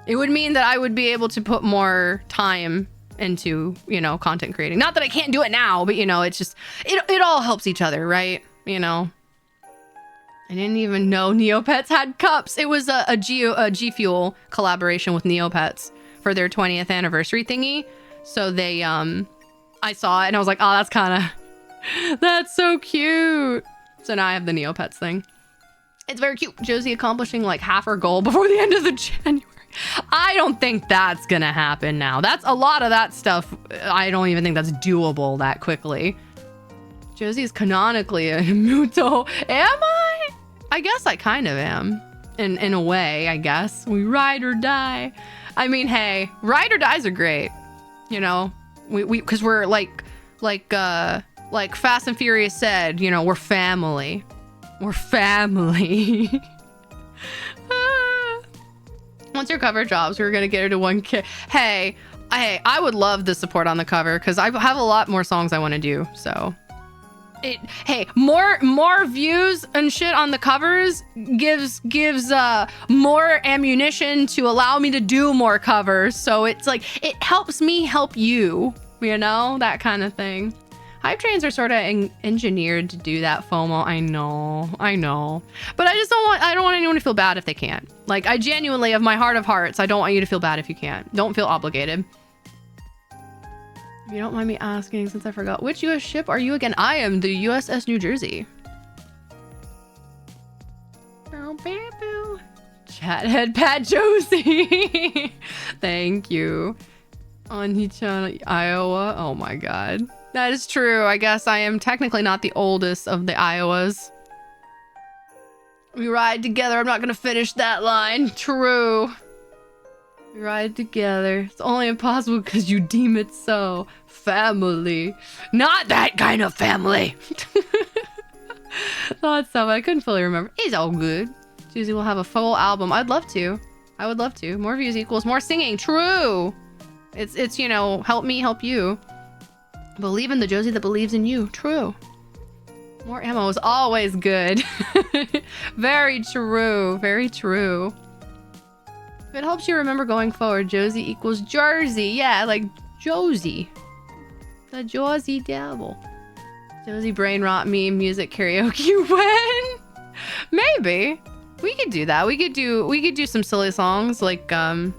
It would mean that I would be able to put more time into, you know, content creating. Not that I can't do it now, but you know, it's just, it all helps each other, right? You know? I didn't even know Neopets had cups. It was a G Fuel collaboration with Neopets for their 20th anniversary thingy. So they, I saw it and I was like, oh, that's so cute. So now I have the Neopets thing. It's very cute. Josie accomplishing like half her goal before the end of the January. I don't think that's gonna happen now. That's a lot of that stuff. I don't even think that's doable that quickly. Josie is canonically a Muto. Am I? I guess I kind of am. In a way, I guess. We ride or die. I mean, hey, ride or dies are great. You know? We because we're like Fast and Furious said, you know, we're family. We're family. Once your cover drops, we're gonna get her to 1K. Hey, I would love the support on the cover because I have a lot more songs I want to do. So, hey, more views and shit on the covers gives more ammunition to allow me to do more covers. So it's like it helps me help you, you know, that kind of thing. Hype trains are sort of engineered to do that FOMO. I know, but I don't want anyone to feel bad if they can't. Like, I genuinely, of my heart of hearts, I don't want you to feel bad if you can't. Don't feel obligated. If you don't mind me asking, since I forgot, which US ship are you again? I am the USS New Jersey. Chathead Pat Josie. Thank you. On Iowa. Oh my god. That is true. I guess I am technically not the oldest of the Iowas. We ride together. I'm not gonna finish that line. True. We ride together. It's only impossible because you deem it so. Family. Not that kind of family. Thought so, but I couldn't fully remember. It's all good. Josie will have a full album. I'd love to. I would love to. More views equals more singing. True. It's you know, help me help you. Believe in the Josie that believes in you. True. More ammo is always good. Very true. Very true. If it helps you remember going forward, Josie equals Jersey. Yeah, like Josie. The Josie devil. Josie brain rot meme music karaoke when? Maybe. We could do that. We could do some silly songs like I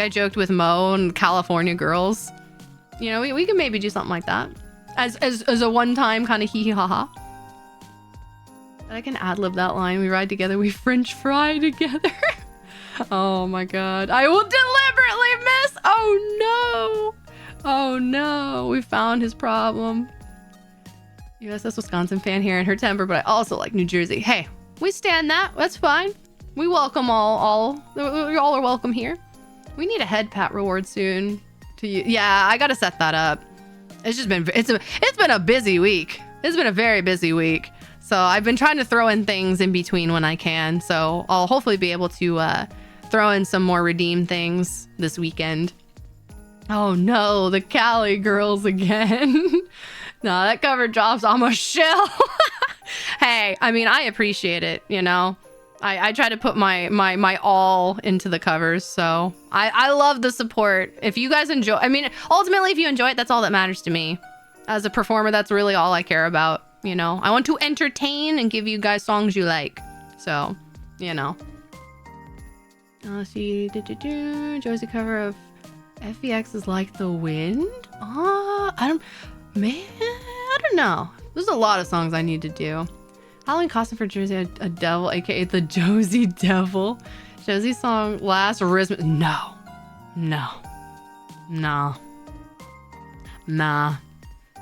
joked with Mo and California Girls. You know, we could maybe do something like that. as a one-time kind of hee hee ha ha. I can ad-lib that line. We ride together, we French fry together. Oh my god. I will deliberately miss. Oh no. Oh no. We found his problem. USS Wisconsin fan here in her temper, but I also like New Jersey. Hey, we stand that. That's fine. We welcome all are welcome here. We need a head pat reward soon to you. Yeah, I gotta set that up. It's just been it's been a busy week. It's been a very busy week. So I've been trying to throw in things in between when I can. So I'll hopefully be able to throw in some more redeem things this weekend. Oh no, the Cali girls again. No, that cover drops on a shell. Hey, I mean, I appreciate it, you know. I try to put my all into the covers, so I love the support. If you guys enjoy, I mean, ultimately, if you enjoy it, that's all that matters to me. As a performer, that's really all I care about, you know. I want to entertain and give you guys songs you like, so, you know. Let's see, Josie cover of FEX is Like the Wind. I don't know. There's a lot of songs I need to do. Halloween costume for Jersey, a devil, aka the Josie Devil. Josie song Last Rism. No.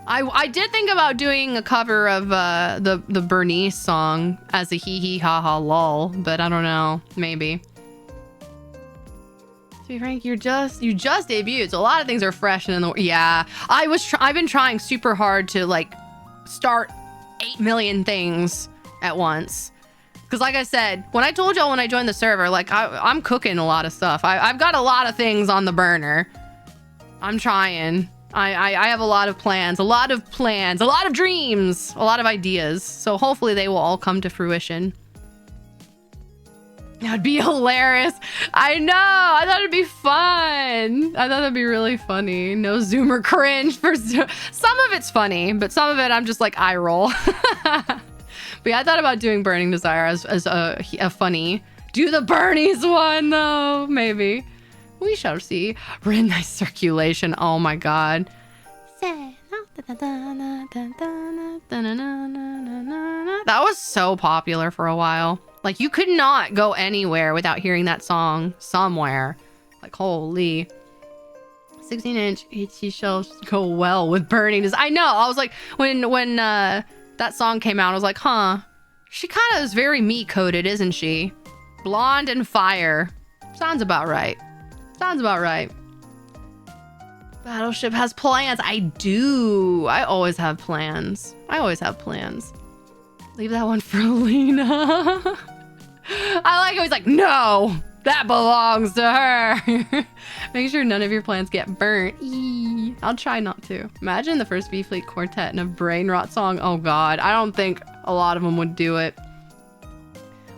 I did think about doing a cover of the Bernice song as a hee hee ha ha lol, but I don't know. Maybe. To be frank, you just debuted, so a lot of things are fresh and in the yeah. I've been trying super hard to like start 8 million things at once, because like I said, when I told y'all when I joined the server, like I'm cooking a lot of stuff. I've got a lot of things on the burner. I'm trying. I have a lot of plans, a lot of dreams, a lot of ideas. So hopefully they will all come to fruition. That'd be hilarious. I know. I thought it'd be fun. I thought that'd be really funny. No Zoomer cringe for some of it's funny, but some of it I'm just like eye roll. But yeah, I thought about doing Burning Desire as a funny. Do the Bernie's one though, maybe. We shall see. Really nice circulation. Oh my god. That was so popular for a while. Like, you could not go anywhere without hearing that song somewhere. Like, holy. 16-inch HE shells go well with Burning. I know. I was like, when that song came out, I was like, huh. She kind of is very me-coded, isn't she? Blonde and fire. Sounds about right. Sounds about right. Battleship has plans. I do. I always have plans. Leave that one for Lena. I like how he's like, no, that belongs to her. Make sure none of your plans get burnt. I'll try not to. Imagine the first VFleet quartet in a brain rot song. Oh god, I don't think a lot of them would do it.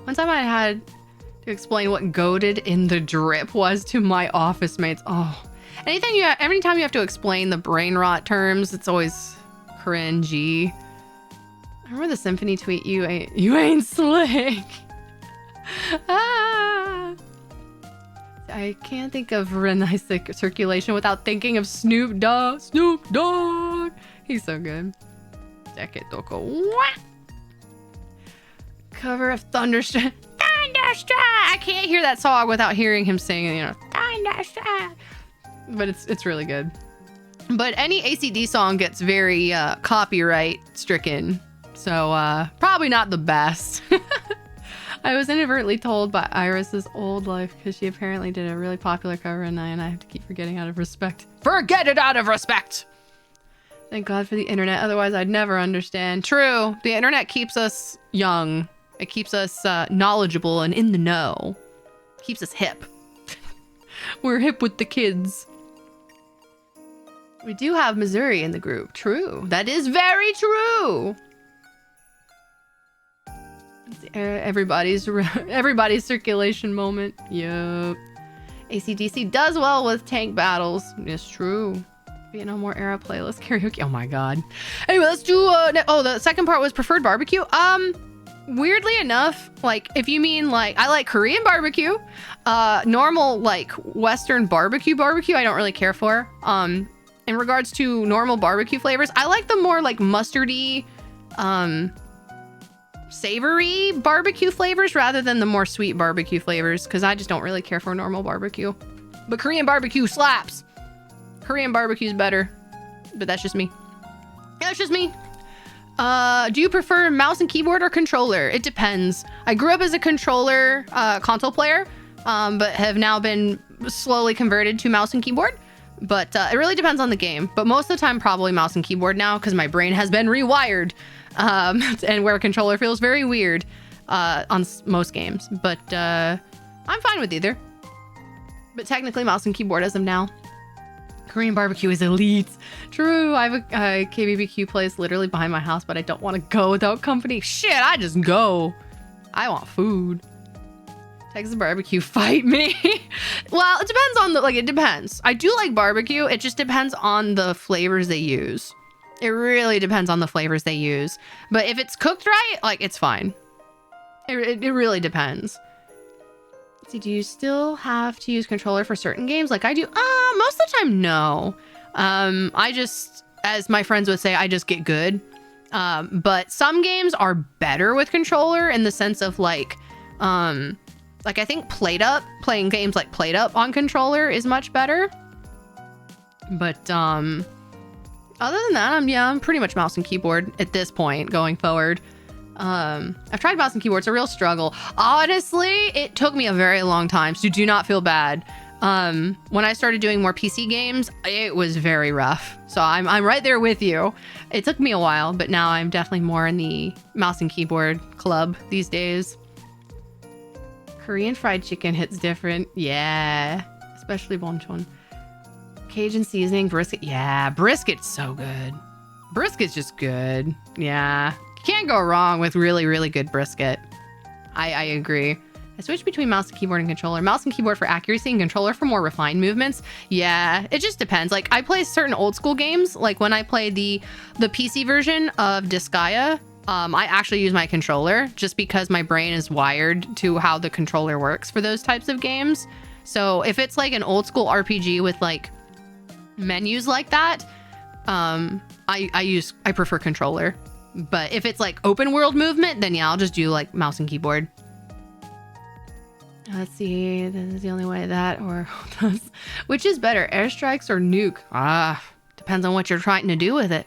One time I had to explain what goated in the drip was to my office mates. Oh, every time you have to explain the brain rot terms, it's always cringy. I remember the Symphony tweet, you ain't slick. I can't think of nice circulation without thinking of Snoop Dogg. He's so good. Cover of Thunderstruck. I can't hear that song without hearing him singing, you know, Thunderstruck. But it's really good. But any ACD song gets very copyright stricken. So probably not the best. I was inadvertently told by Iris's old life because she apparently did a really popular cover and I have to keep forgetting out of respect. Forget it out of respect! Thank God for the internet, otherwise I'd never understand. True, the internet keeps us young. It keeps us knowledgeable and in the know. Keeps us hip. We're hip with the kids. We do have Missouri in the group. True. That is very true. Everybody's circulation moment. Yup. AC/DC does well with tank battles. It's true. Vietnam War era playlist karaoke. Oh my god. Anyway, let's do the second part was preferred barbecue. Weirdly enough, like if you mean like I like Korean barbecue, normal like Western barbecue I don't really care for. in regards to normal barbecue flavors, I like the more like mustardy, savory barbecue flavors rather than the more sweet barbecue flavors, because I just don't really care for normal barbecue. But Korean barbecue slaps. Korean barbecue is better, but that's just me. That's just me. Do you prefer mouse and keyboard or controller? It depends. I grew up as a controller console player, but have now been slowly converted to mouse and keyboard. But it really depends on the game. But most of the time, probably mouse and keyboard now, because my brain has been rewired. And where a controller feels very weird on most games. But I'm fine with either. But technically, mouse and keyboard as of now. Korean barbecue is elite. True, I have a KBBQ place literally behind my house, but I don't want to go without company. Shit, I just go. I want food. Texas barbecue, fight me. Well, it depends on it depends. I do like barbecue. It just depends on the flavors they use. It really depends on the flavors they use. But if it's cooked right, like, it's fine. It really depends. Let's see, do you still have to use controller for certain games like I do? Most of the time, no. I just, as my friends would say, I just get good. But some games are better with controller in the sense of like I think playing games like Plate Up on controller is much better. But other than that, I'm pretty much mouse and keyboard at this point going forward. I've tried mouse and keyboard. It's a real struggle. Honestly, it took me a very long time, so do not feel bad. When I started doing more PC games, it was very rough. So I'm right there with you. It took me a while, but now I'm definitely more in the mouse and keyboard club these days. Korean fried chicken hits different. Yeah, especially bonchon. Cajun seasoning, brisket. Yeah, brisket's so good. Brisket's just good. Yeah, can't go wrong with really, really good brisket. I agree. I switch between mouse and keyboard and controller. Mouse and keyboard for accuracy and controller for more refined movements. Yeah, it just depends. Like, I play certain old school games. Like when I play the PC version of Disgaea, I actually use my controller just because my brain is wired to how the controller works for those types of games. So if it's like an old school RPG with like menus like that, I prefer controller. But if it's like open world movement, then yeah, I'll just do like mouse and keyboard. Let's see, this is the only way that or which is better, airstrikes or nuke? Depends on what you're trying to do with it.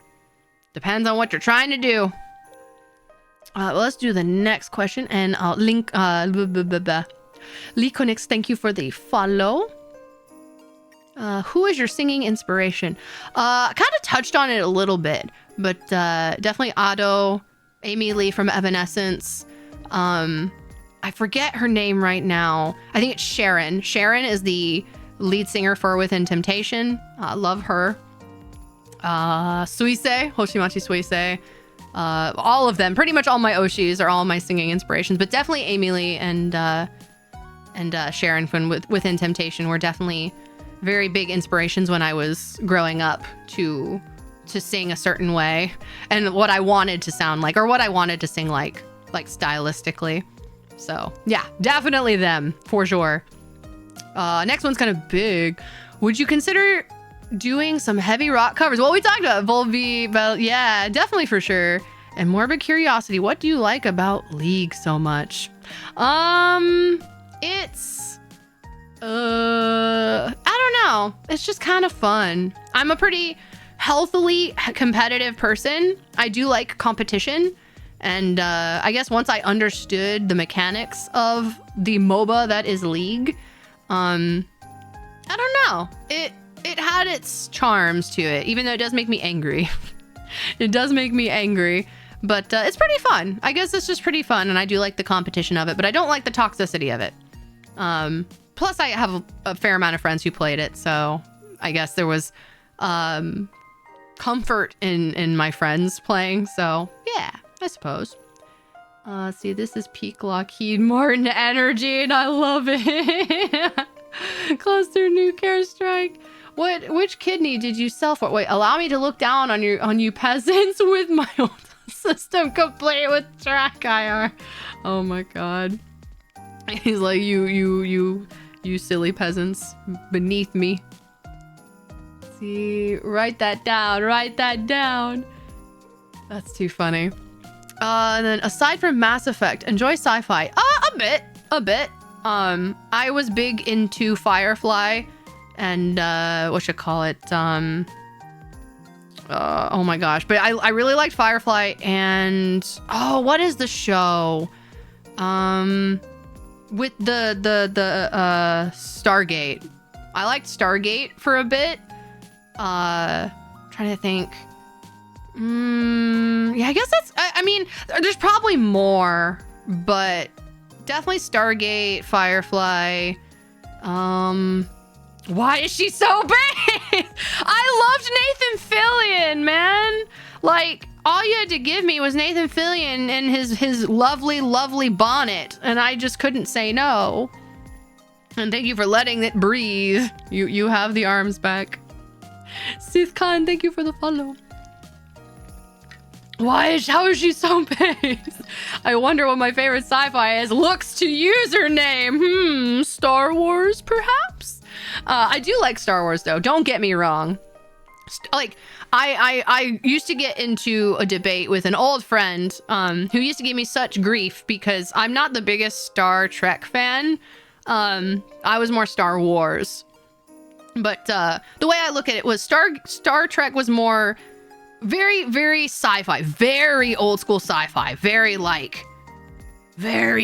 Depends on what you're trying to do. Well, let's do the next question, and I'll link Likonix, thank you for the follow. Who is your singing inspiration? Kind of touched on it a little bit, but definitely Ado, Amy Lee from Evanescence. I forget her name right now. I think it's Sharon. Sharon is the lead singer for Within Temptation. Love her. Suisei, Hoshimachi Suisei. All of them, pretty much all my Oshis are all my singing inspirations, but definitely Amy Lee and Sharon from Within Temptation were definitely very big inspirations when I was growing up to sing a certain way and what I wanted to sound like or what I wanted to sing like stylistically. So yeah, definitely them for sure. Next one's kind of big. Would you consider doing some heavy rock covers? Well, we talked about Volbeat, but yeah, definitely for sure. And morbid curiosity, what do you like about League so much? It's I don't know. It's just kind of fun. I'm a pretty healthily competitive person. I do like competition. And I guess once I understood the mechanics of the MOBA that is League, I don't know. It had its charms to it, even though it does make me angry. It does make me angry, but it's pretty fun. I guess it's just pretty fun, and I do like the competition of it, but I don't like the toxicity of it. Plus, I have a fair amount of friends who played it, so I guess there was comfort in my friends playing, so yeah, I suppose. See, this is peak Lockheed Martin energy, and I love it. Cluster nuke airstrike. Which kidney did you sell for? Wait, allow me to look down on you peasants with my old system complete with track IR. Oh my god. He's like, you silly peasants beneath me. Let's see. Write that down. Write that down. That's too funny. And then aside from Mass Effect, enjoy sci-fi. A bit. I was big into Firefly and oh my gosh. But I really liked Firefly and what is the show? With the Stargate. I liked Stargate for a bit. Trying to think. Yeah, I guess that's, I mean, there's probably more, but definitely Stargate, Firefly. Why is she so big? I loved Nathan Fillion, man. Like, all you had to give me was Nathan Fillion and his lovely, lovely bonnet, and I just couldn't say no. And thank you for letting it breathe. You have the arms back. Sith Khan, thank you for the follow. How is she so big? I wonder what my favorite sci-fi is. Looks to username. Star Wars, perhaps? I do like Star Wars, though. Don't get me wrong. Like, I used to get into a debate with an old friend who used to give me such grief because I'm not the biggest Star Trek fan. I was more Star Wars. But the way I look at it was Star Trek was more very, very sci-fi, very old school sci-fi, very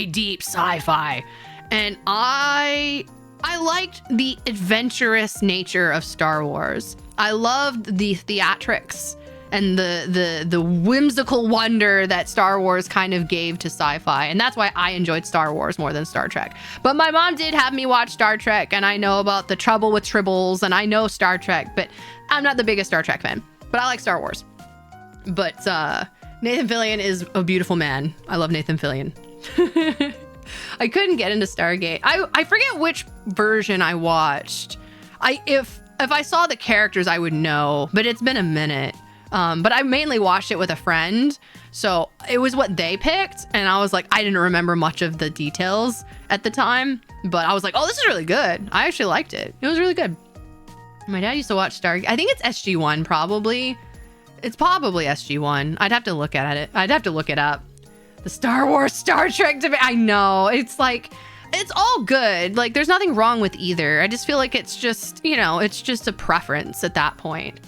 deep sci-fi. And I liked the adventurous nature of Star Wars. I loved the theatrics and the whimsical wonder that Star Wars kind of gave to sci-fi. And that's why I enjoyed Star Wars more than Star Trek. But my mom did have me watch Star Trek, and I know about the trouble with tribbles, and I know Star Trek, but I'm not the biggest Star Trek fan. But I like Star Wars. But Nathan Fillion is a beautiful man. I love Nathan Fillion. I couldn't get into Stargate. I forget which version I watched. If I saw the characters, I would know, but it's been a minute. But I mainly watched it with a friend, so it was what they picked, and I was like, I didn't remember much of the details at the time, but I was like, oh, this is really good. I actually liked it. It was really good. My dad used to watch Stargate. I think it's SG-1, probably. It's probably SG-1. I'd have to look at it. I'd have to look it up. The Star Wars, Star Trek debate. I know. It's like, it's all good. Like, there's nothing wrong with either. I just feel like it's just, it's just a preference at that point.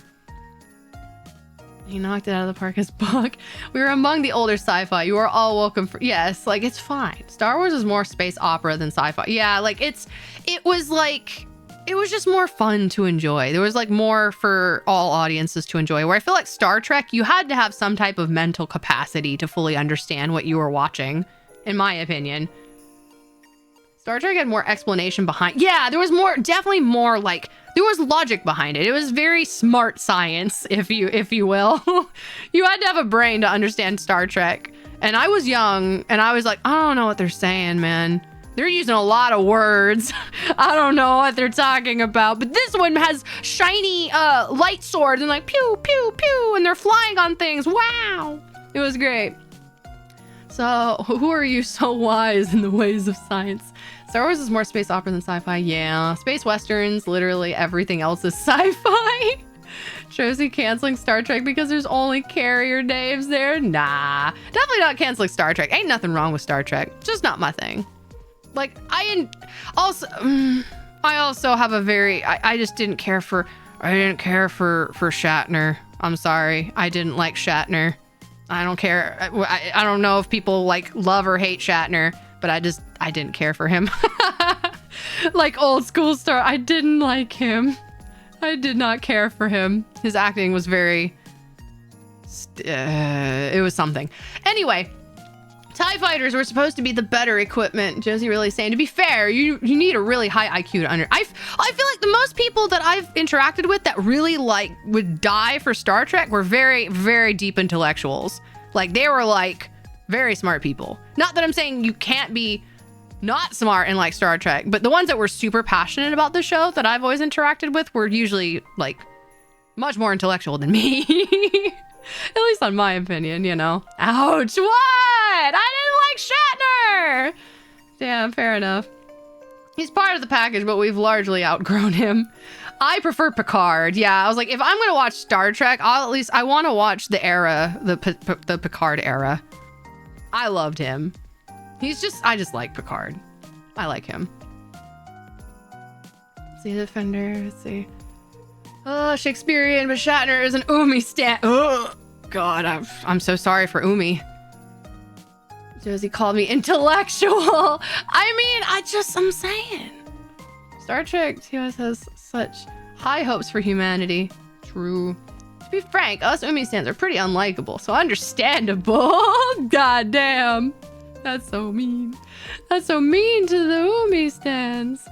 You knocked it out of the park as Buck. We were among the older sci-fi. You are all welcome for... Yes, like, it's fine. Star Wars is more space opera than sci-fi. Yeah, like, it was just more fun to enjoy. There was like more for all audiences to enjoy, where I feel like Star Trek, you had to have some type of mental capacity to fully understand what you were watching, in my opinion. Star Trek had more explanation behind... Yeah, there was definitely more like... There was logic behind it. It was very smart science, if you will. You had to have a brain to understand Star Trek. And I was young, and I was like, I don't know what they're saying, man. They're using a lot of words. I don't know what they're talking about. But this one has shiny light swords and like pew, pew, pew. And they're flying on things. Wow. It was great. So who are you so wise in the ways of science? Star Wars is more space opera than sci-fi. Yeah. Space westerns. Literally everything else is sci-fi. Josie canceling Star Trek because there's only carrier names there. Nah. Definitely not canceling Star Trek. Ain't nothing wrong with Star Trek. Just not my thing. Like, I also have a very, I just didn't care for Shatner. I'm sorry. I didn't like Shatner. I don't care. I don't know if people like love or hate Shatner, but I didn't care for him. Like old school Star, I didn't like him. I did not care for him. His acting was very, it was something. Anyway. TIE fighters were supposed to be the better equipment. Josie really saying, to be fair, you need a really high IQ to I feel like the most people that I've interacted with that really like would die for Star Trek were very, very deep intellectuals. Like they were like very smart people. Not that I'm saying you can't be not smart and like Star Trek, but the ones that were super passionate about the show that I've always interacted with were usually like much more intellectual than me. At least on my opinion, Ouch, what? I didn't like Shatner! Damn, fair enough. He's part of the package, but we've largely outgrown him. I prefer Picard. Yeah, I was like, if I'm gonna watch Star Trek, I want to watch the era, the Picard era. I loved him. I just like Picard. I like him. Let's see, Defender. Let's see. Oh, Shakespearean, but Shatner is an Umi stan. Oh, God, I'm so sorry for Umi. Josie called me intellectual. I mean, I'm saying. Star Trek TOS has such high hopes for humanity. True. To be frank, us Umi stans are pretty unlikable, so understandable. God damn. That's so mean. That's so mean to the Umi stans.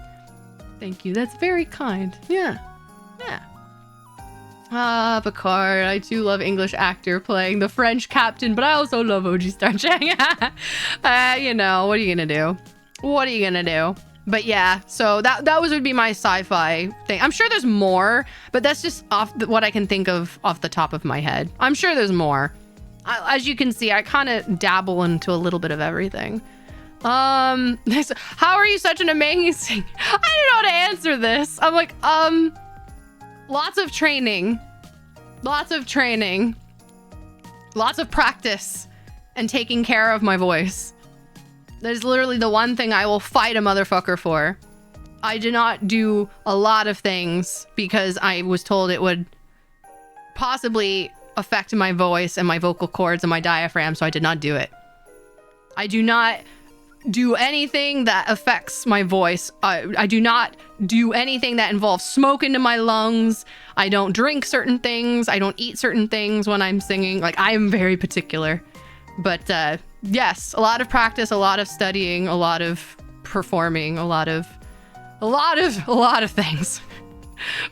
Thank you. That's very kind. Yeah. Yeah. Ah, Picard. I do love English actor playing the French captain, but I also love OG Star Trek. You know, what are you gonna do? What are you gonna do? But yeah, so that would be my sci-fi thing. I'm sure there's more, but that's just what I can think of off the top of my head. I'm sure there's more. As you can see, I kind of dabble into a little bit of everything. How are you such an amazing... I don't know how to answer this. I'm like, lots of training. Lots of training. Lots of practice. And taking care of my voice. That is literally the one thing I will fight a motherfucker for. I did not do a lot of things because I was told it would possibly affect my voice and my vocal cords and my diaphragm, so I did not do it. I do not do anything that affects my voice. I do not do anything that involves smoke into my lungs. I don't drink certain things. I don't eat certain things when I'm singing. Like, I am very particular. But yes, a lot of practice, a lot of studying, a lot of performing, a lot of things.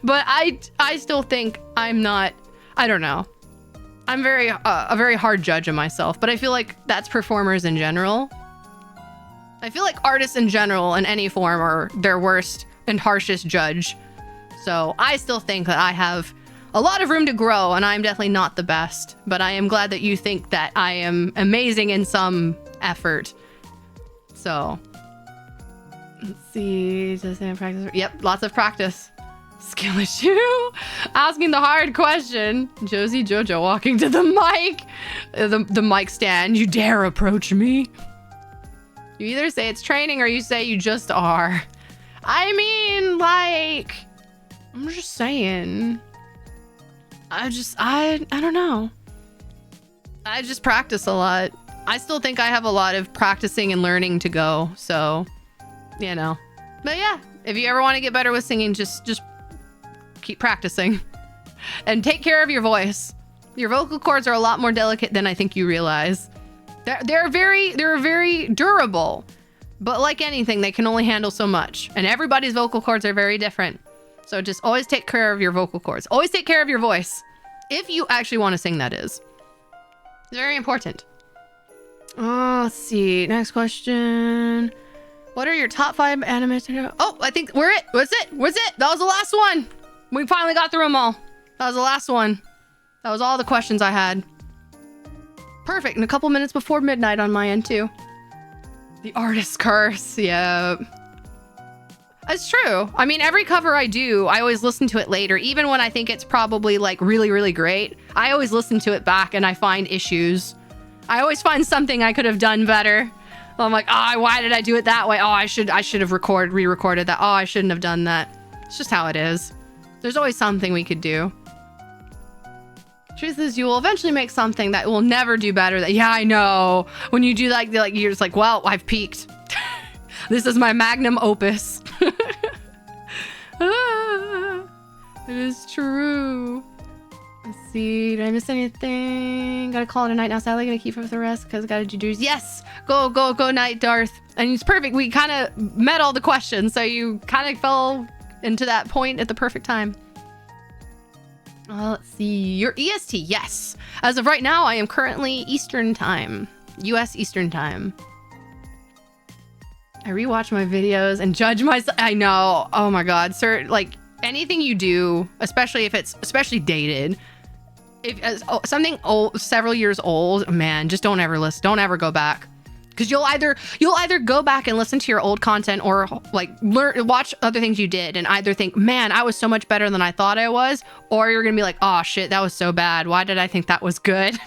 But I still think I'm not, I don't know. I'm a very hard judge of myself, but I feel like that's performers in general. I feel like artists in general in any form are their worst and harshest judge. So I still think that I have a lot of room to grow, and I'm definitely not the best, but I am glad that you think that I am amazing in some effort. So let's see, does they have practice? Yep, lots of practice. Skill issue. Asking the hard question. Josie Jojo walking to the mic. The mic stand. You dare approach me? You either say it's training or you say you just are. I mean, like, I'm just saying. I don't know. I just practice a lot. I still think I have a lot of practicing and learning to go. So, you know. But yeah, if you ever want to get better with singing, just keep practicing and take care of your voice. Your vocal cords are a lot more delicate than I think you realize. They're very durable, but like anything, they can only handle so much, and everybody's vocal cords are very different. So just always take care of your vocal cords. Always take care of your voice. If you actually want to sing, that is. It's very important. Oh, let's see. Next question. What are your top 5 animes? Oh, I think we're it. What's it? That was the last one. We finally got through them all. That was the last one. That was all the questions I had. Perfect. And a couple minutes before midnight on my end, too. The artist's curse. Yeah. It's true. I mean, every cover I do, I always listen to it later. Even when I think it's probably like really, really great, I always listen to it back and I find issues. I always find something I could have done better. I'm like, oh, why did I do it that way? Oh, I should have re-recorded that. Oh, I shouldn't have done that. It's just how it is. There's always something we could do. Truth is, you will eventually make something that will never do better. Yeah, I know. When you do like you're just like, well, I've peaked. This is my magnum opus. It is true. Let's see. Did I miss anything? Gotta call it a night now. Sadly, gonna keep up with the rest because gotta do duties. Yes! Go, night, Darth. And it's perfect. We kind of met all the questions, so you kind of fell into that point at the perfect time. Let's see. Your EST, yes. As of right now, I am currently Eastern Time. US Eastern Time. I rewatch my videos and judge myself. I know. Oh my God. Sir, like anything you do, especially if it's dated, if something old, several years old, man, just don't ever listen. Don't ever go back. Because you'll either go back and listen to your old content or like watch other things you did and either think, man, I was so much better than I thought I was, or you're gonna be like, oh shit, that was so bad. Why did I think that was good?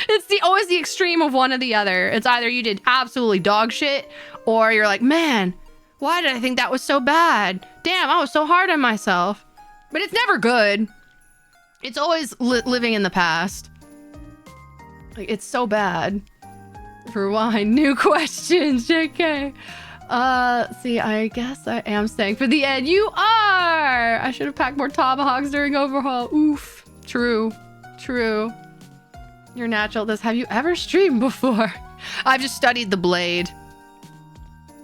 It's always the extreme of one or the other. It's either you did absolutely dog shit, or you're like, man, why did I think that was so bad? Damn, I was so hard on myself. But it's never good. It's always living in the past. Like, it's so bad. For wine, new questions, JK. See, I guess I am staying for the end. You are! I should have packed more tomahawks during overhaul. Oof. True. You're natural at this. Have you ever streamed before? I've just studied the blade.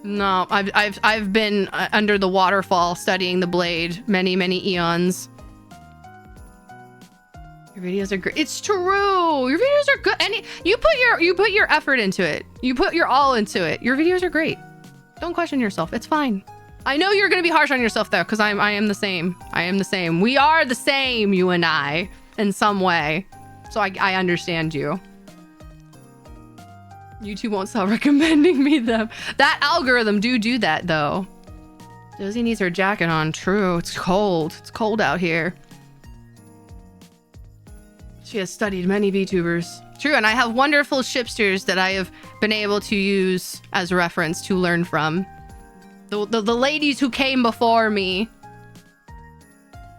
No, I've been under the waterfall studying the blade many eons. Your videos are great. It's true. Your videos are good. And you put your effort into it. You put your all into it. Your videos are great. Don't question yourself. It's fine. I know you're gonna be harsh on yourself though, because I am the same. I am the same. We are the same, you and I, in some way. So I understand you. YouTube won't stop recommending me them. That algorithm do that though. Josie needs her jacket on. True. It's cold. It's cold out here. She has studied many VTubers. True, and I have wonderful shipsters that I have been able to use as reference to learn from. The ladies who came before me.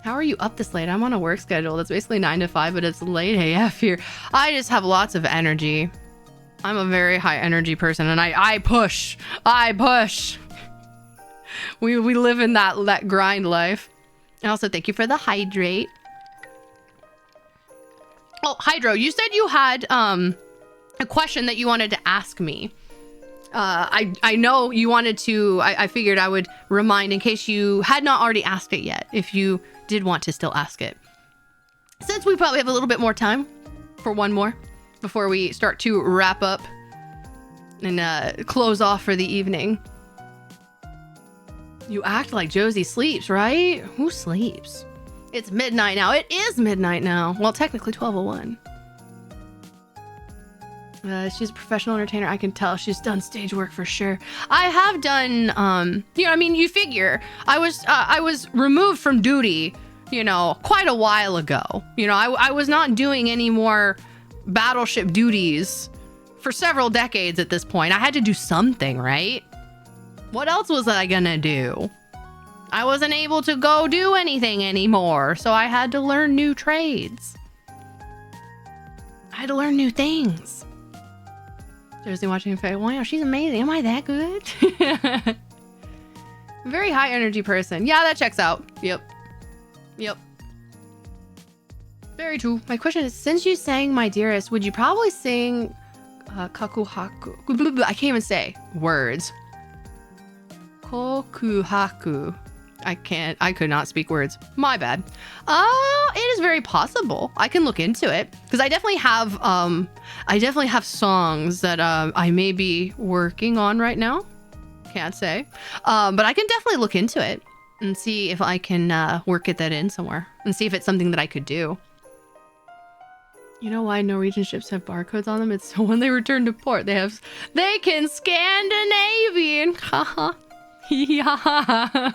How are you up this late? I'm on a work schedule that's basically 9 to 5, but it's late AF here. I just have lots of energy. I'm a very high energy person, and I push. We live in that grind life. And also, thank you for the hydrate. Oh, Hydro, you said you had a question that you wanted to ask me. I know you wanted to. I figured I would remind in case you had not already asked it yet, if you did want to still ask it. Since we probably have a little bit more time for one more before we start to wrap up and close off for the evening. You act like Josie sleeps, right? Who sleeps? It's midnight now. It is midnight now. Well, technically 12:01. She's a professional entertainer. I can tell she's done stage work for sure. I have done, you know, I mean, you figure I was removed from duty, you know, quite a while ago. You know, I was not doing any more battleship duties for several decades at this point. I had to do something, right? What else was I gonna do? I wasn't able to go do anything anymore, so I had to learn new trades. I had to learn new things. Josie watching Faye. Wow, she's amazing. Am I that good? Very high energy person. Yeah, that checks out. Yep. Very true. My question is, since you sang My Dearest, would you probably sing Kakuhaku? I can't even say words. Kokuhaku. I could not speak words. My bad. It is very possible. I can look into it because I definitely have songs that I may be working on right now. Can't say. But I can definitely look into it and see if I can work that in somewhere and see if it's something that I could do. You know why Norwegian ships have barcodes on them? It's so when they return to port, they can Scandinavian. Haha. Yeah.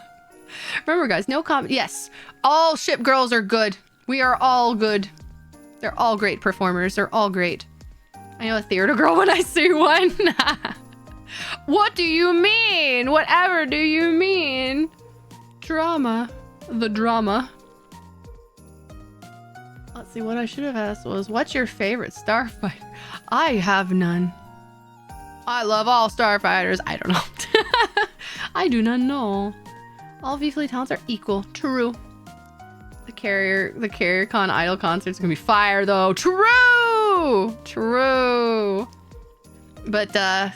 Remember, guys, no comment. Yes, all ship girls are good. We are all good. They're all great performers. They're all great. I know a theater girl when I see one. What do you mean? Whatever do you mean? Drama. The drama. Let's see, what I should have asked was, what's your favorite starfighter? I have none. I love all starfighters. I don't know. I do not know. All VFleet talents are equal. True. The carrier con idol concert's gonna be fire though. True. But yeah,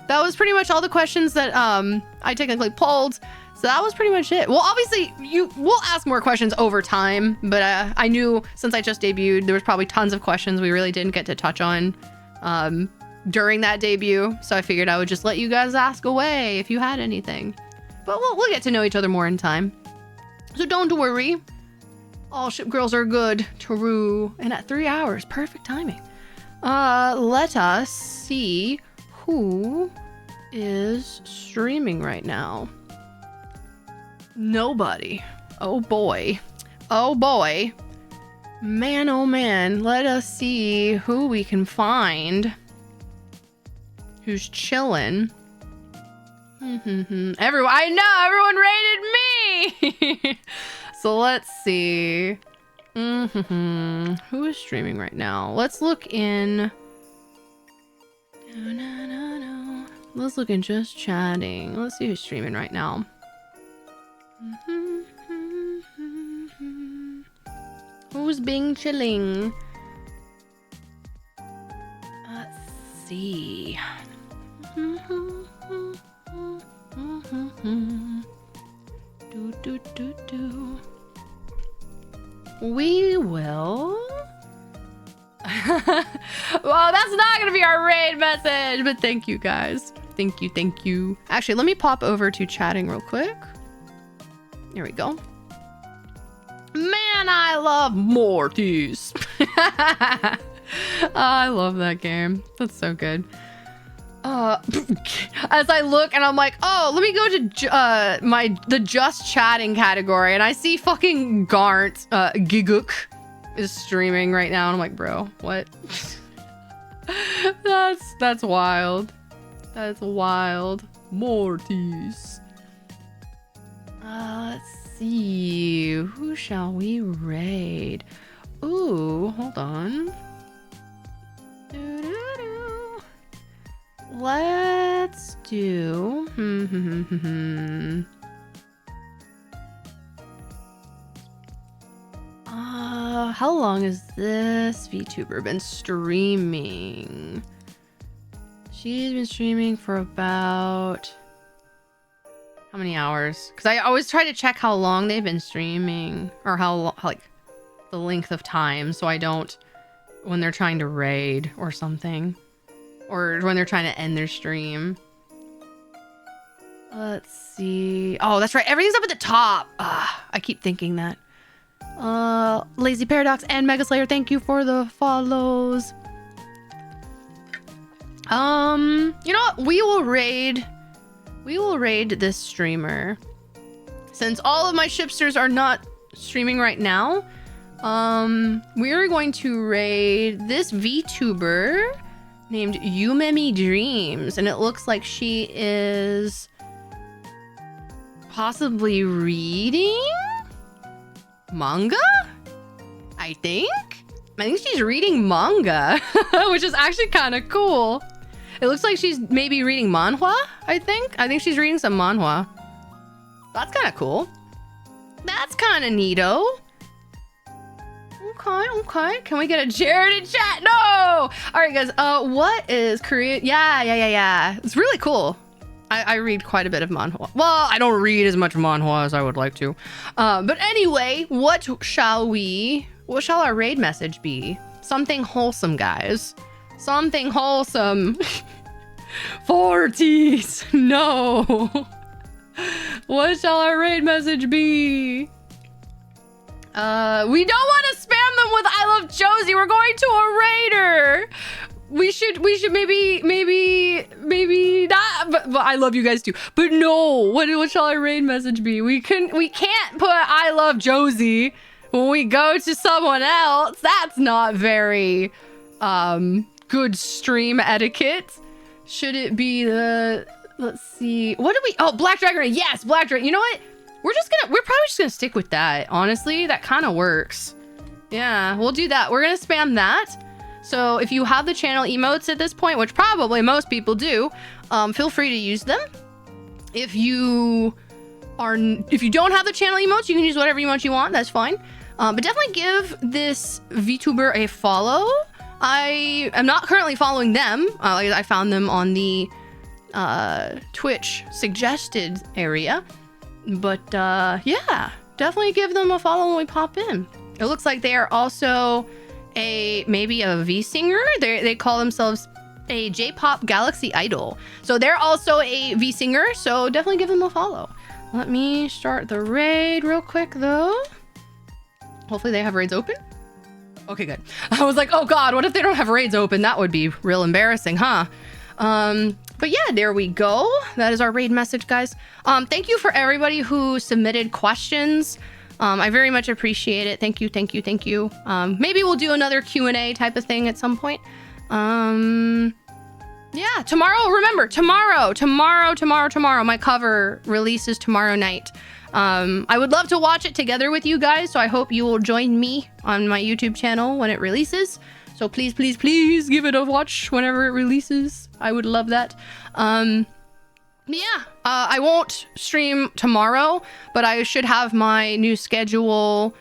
that was pretty much all the questions that I technically pulled. So that was pretty much it. Well, obviously we'll ask more questions over time, but I knew since I just debuted, there was probably tons of questions we really didn't get to touch on during that debut. So I figured I would just let you guys ask away if you had anything. But we'll get to know each other more in time. So don't worry. All ship girls are good. True. And at 3 hours, perfect timing. Let us see who is streaming right now. Nobody. Oh boy. Oh boy. Man, oh man. Let us see who we can find who's chilling. Everyone, I know everyone rated me. So let's see. Who is streaming right now? Let's look in. No. Let's look in just chatting. Let's see who's streaming right now. Who's being chilling? Let's see. We will. Well, that's not gonna be our raid message, but thank you guys. Thank you. Actually, let me pop over to chatting real quick. There we go. Man, I love Mortis. I love that game. That's so good. As I look and I'm like, oh, let me go to the just chatting category, and I see fucking Garnt Giguk is streaming right now, and I'm like, bro, what? that's wild. That's wild. Mortis. Let's see. Who shall we raid? Ooh, hold on. Let's do. How long has this VTuber been streaming? She's been streaming for about how many hours? Because I always try to check how long they've been streaming, or how like the length of time, so I don't when they're trying to raid or something, or when they're trying to end their stream. Let's see. Oh, that's right. Everything's up at the top. I keep thinking that. Lazy Paradox and Mega Slayer, thank you for the follows. You know what? We will raid this streamer. Since all of my shipsters are not streaming right now, we are going to raid this VTuber named Yumemi Dreams, and it looks like she is possibly reading manga? I think she's reading manga, which is actually kind of cool. It looks like she's maybe reading manhwa, I think she's reading some manhwa. That's kind of cool. That's kind of neato. Okay. Can we get a Jared in chat? No! All right, guys. What is Korea? Yeah. It's really cool. I read quite a bit of manhwa. Well, I don't read as much manhwa as I would like to. But anyway, what shall our raid message be? Something wholesome, guys. Something wholesome. FORTIS. No. What shall our raid message be? We don't want to spam them with I love Josie. We're going to a raider. We should maybe not, but I love you guys too. But no, what shall our raid message be? We can't put I love Josie when we go to someone else. That's not very good stream etiquette. Should it be let's see, Black Dragon? Yes, Black Dragon. You know what? We're probably just gonna stick with that. Honestly, that kind of works. Yeah, we'll do that. We're gonna spam that. So if you have the channel emotes at this point, which probably most people do, feel free to use them. If you don't have the channel emotes, you can use whatever emote you want. That's fine. But definitely give this VTuber a follow. I am not currently following them. I found them on the Twitch suggested area. But yeah, definitely give them a follow when we pop in. It looks like they are also maybe a V singer. They call themselves a J-pop Galaxy Idol. So they're also a V singer. So definitely give them a follow. Let me start the raid real quick though. Hopefully they have raids open. Okay, good. I was like, oh God, what if they don't have raids open? That would be real embarrassing, huh? But yeah, there we go. That is our raid message, guys. Thank you for everybody who submitted questions. I very much appreciate it. Thank you, thank you, thank you. Maybe we'll do another Q&A type of thing at some point. Yeah, tomorrow, remember, tomorrow, my cover releases tomorrow night. I would love to watch it together with you guys, so I hope you will join me on my YouTube channel when it releases. So please, please, please give it a watch whenever it releases. I would love that. Yeah, I won't stream tomorrow, but I should have my new schedule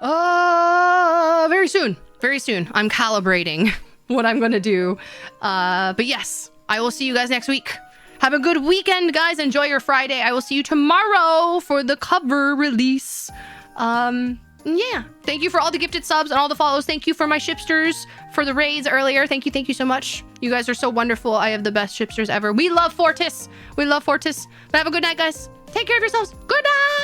very soon. Very soon. I'm calibrating what I'm gonna do. But yes, I will see you guys next week. Have a good weekend, guys. Enjoy your Friday. I will see you tomorrow for the cover release. Yeah, thank you for all the gifted subs and all the follows. Thank you for my shipsters for the raids earlier. Thank you so much. You guys are so wonderful. I have the best shipsters ever. We love FORTIS. We love FORTIS. But have a good night, guys. Take care of yourselves. Good night.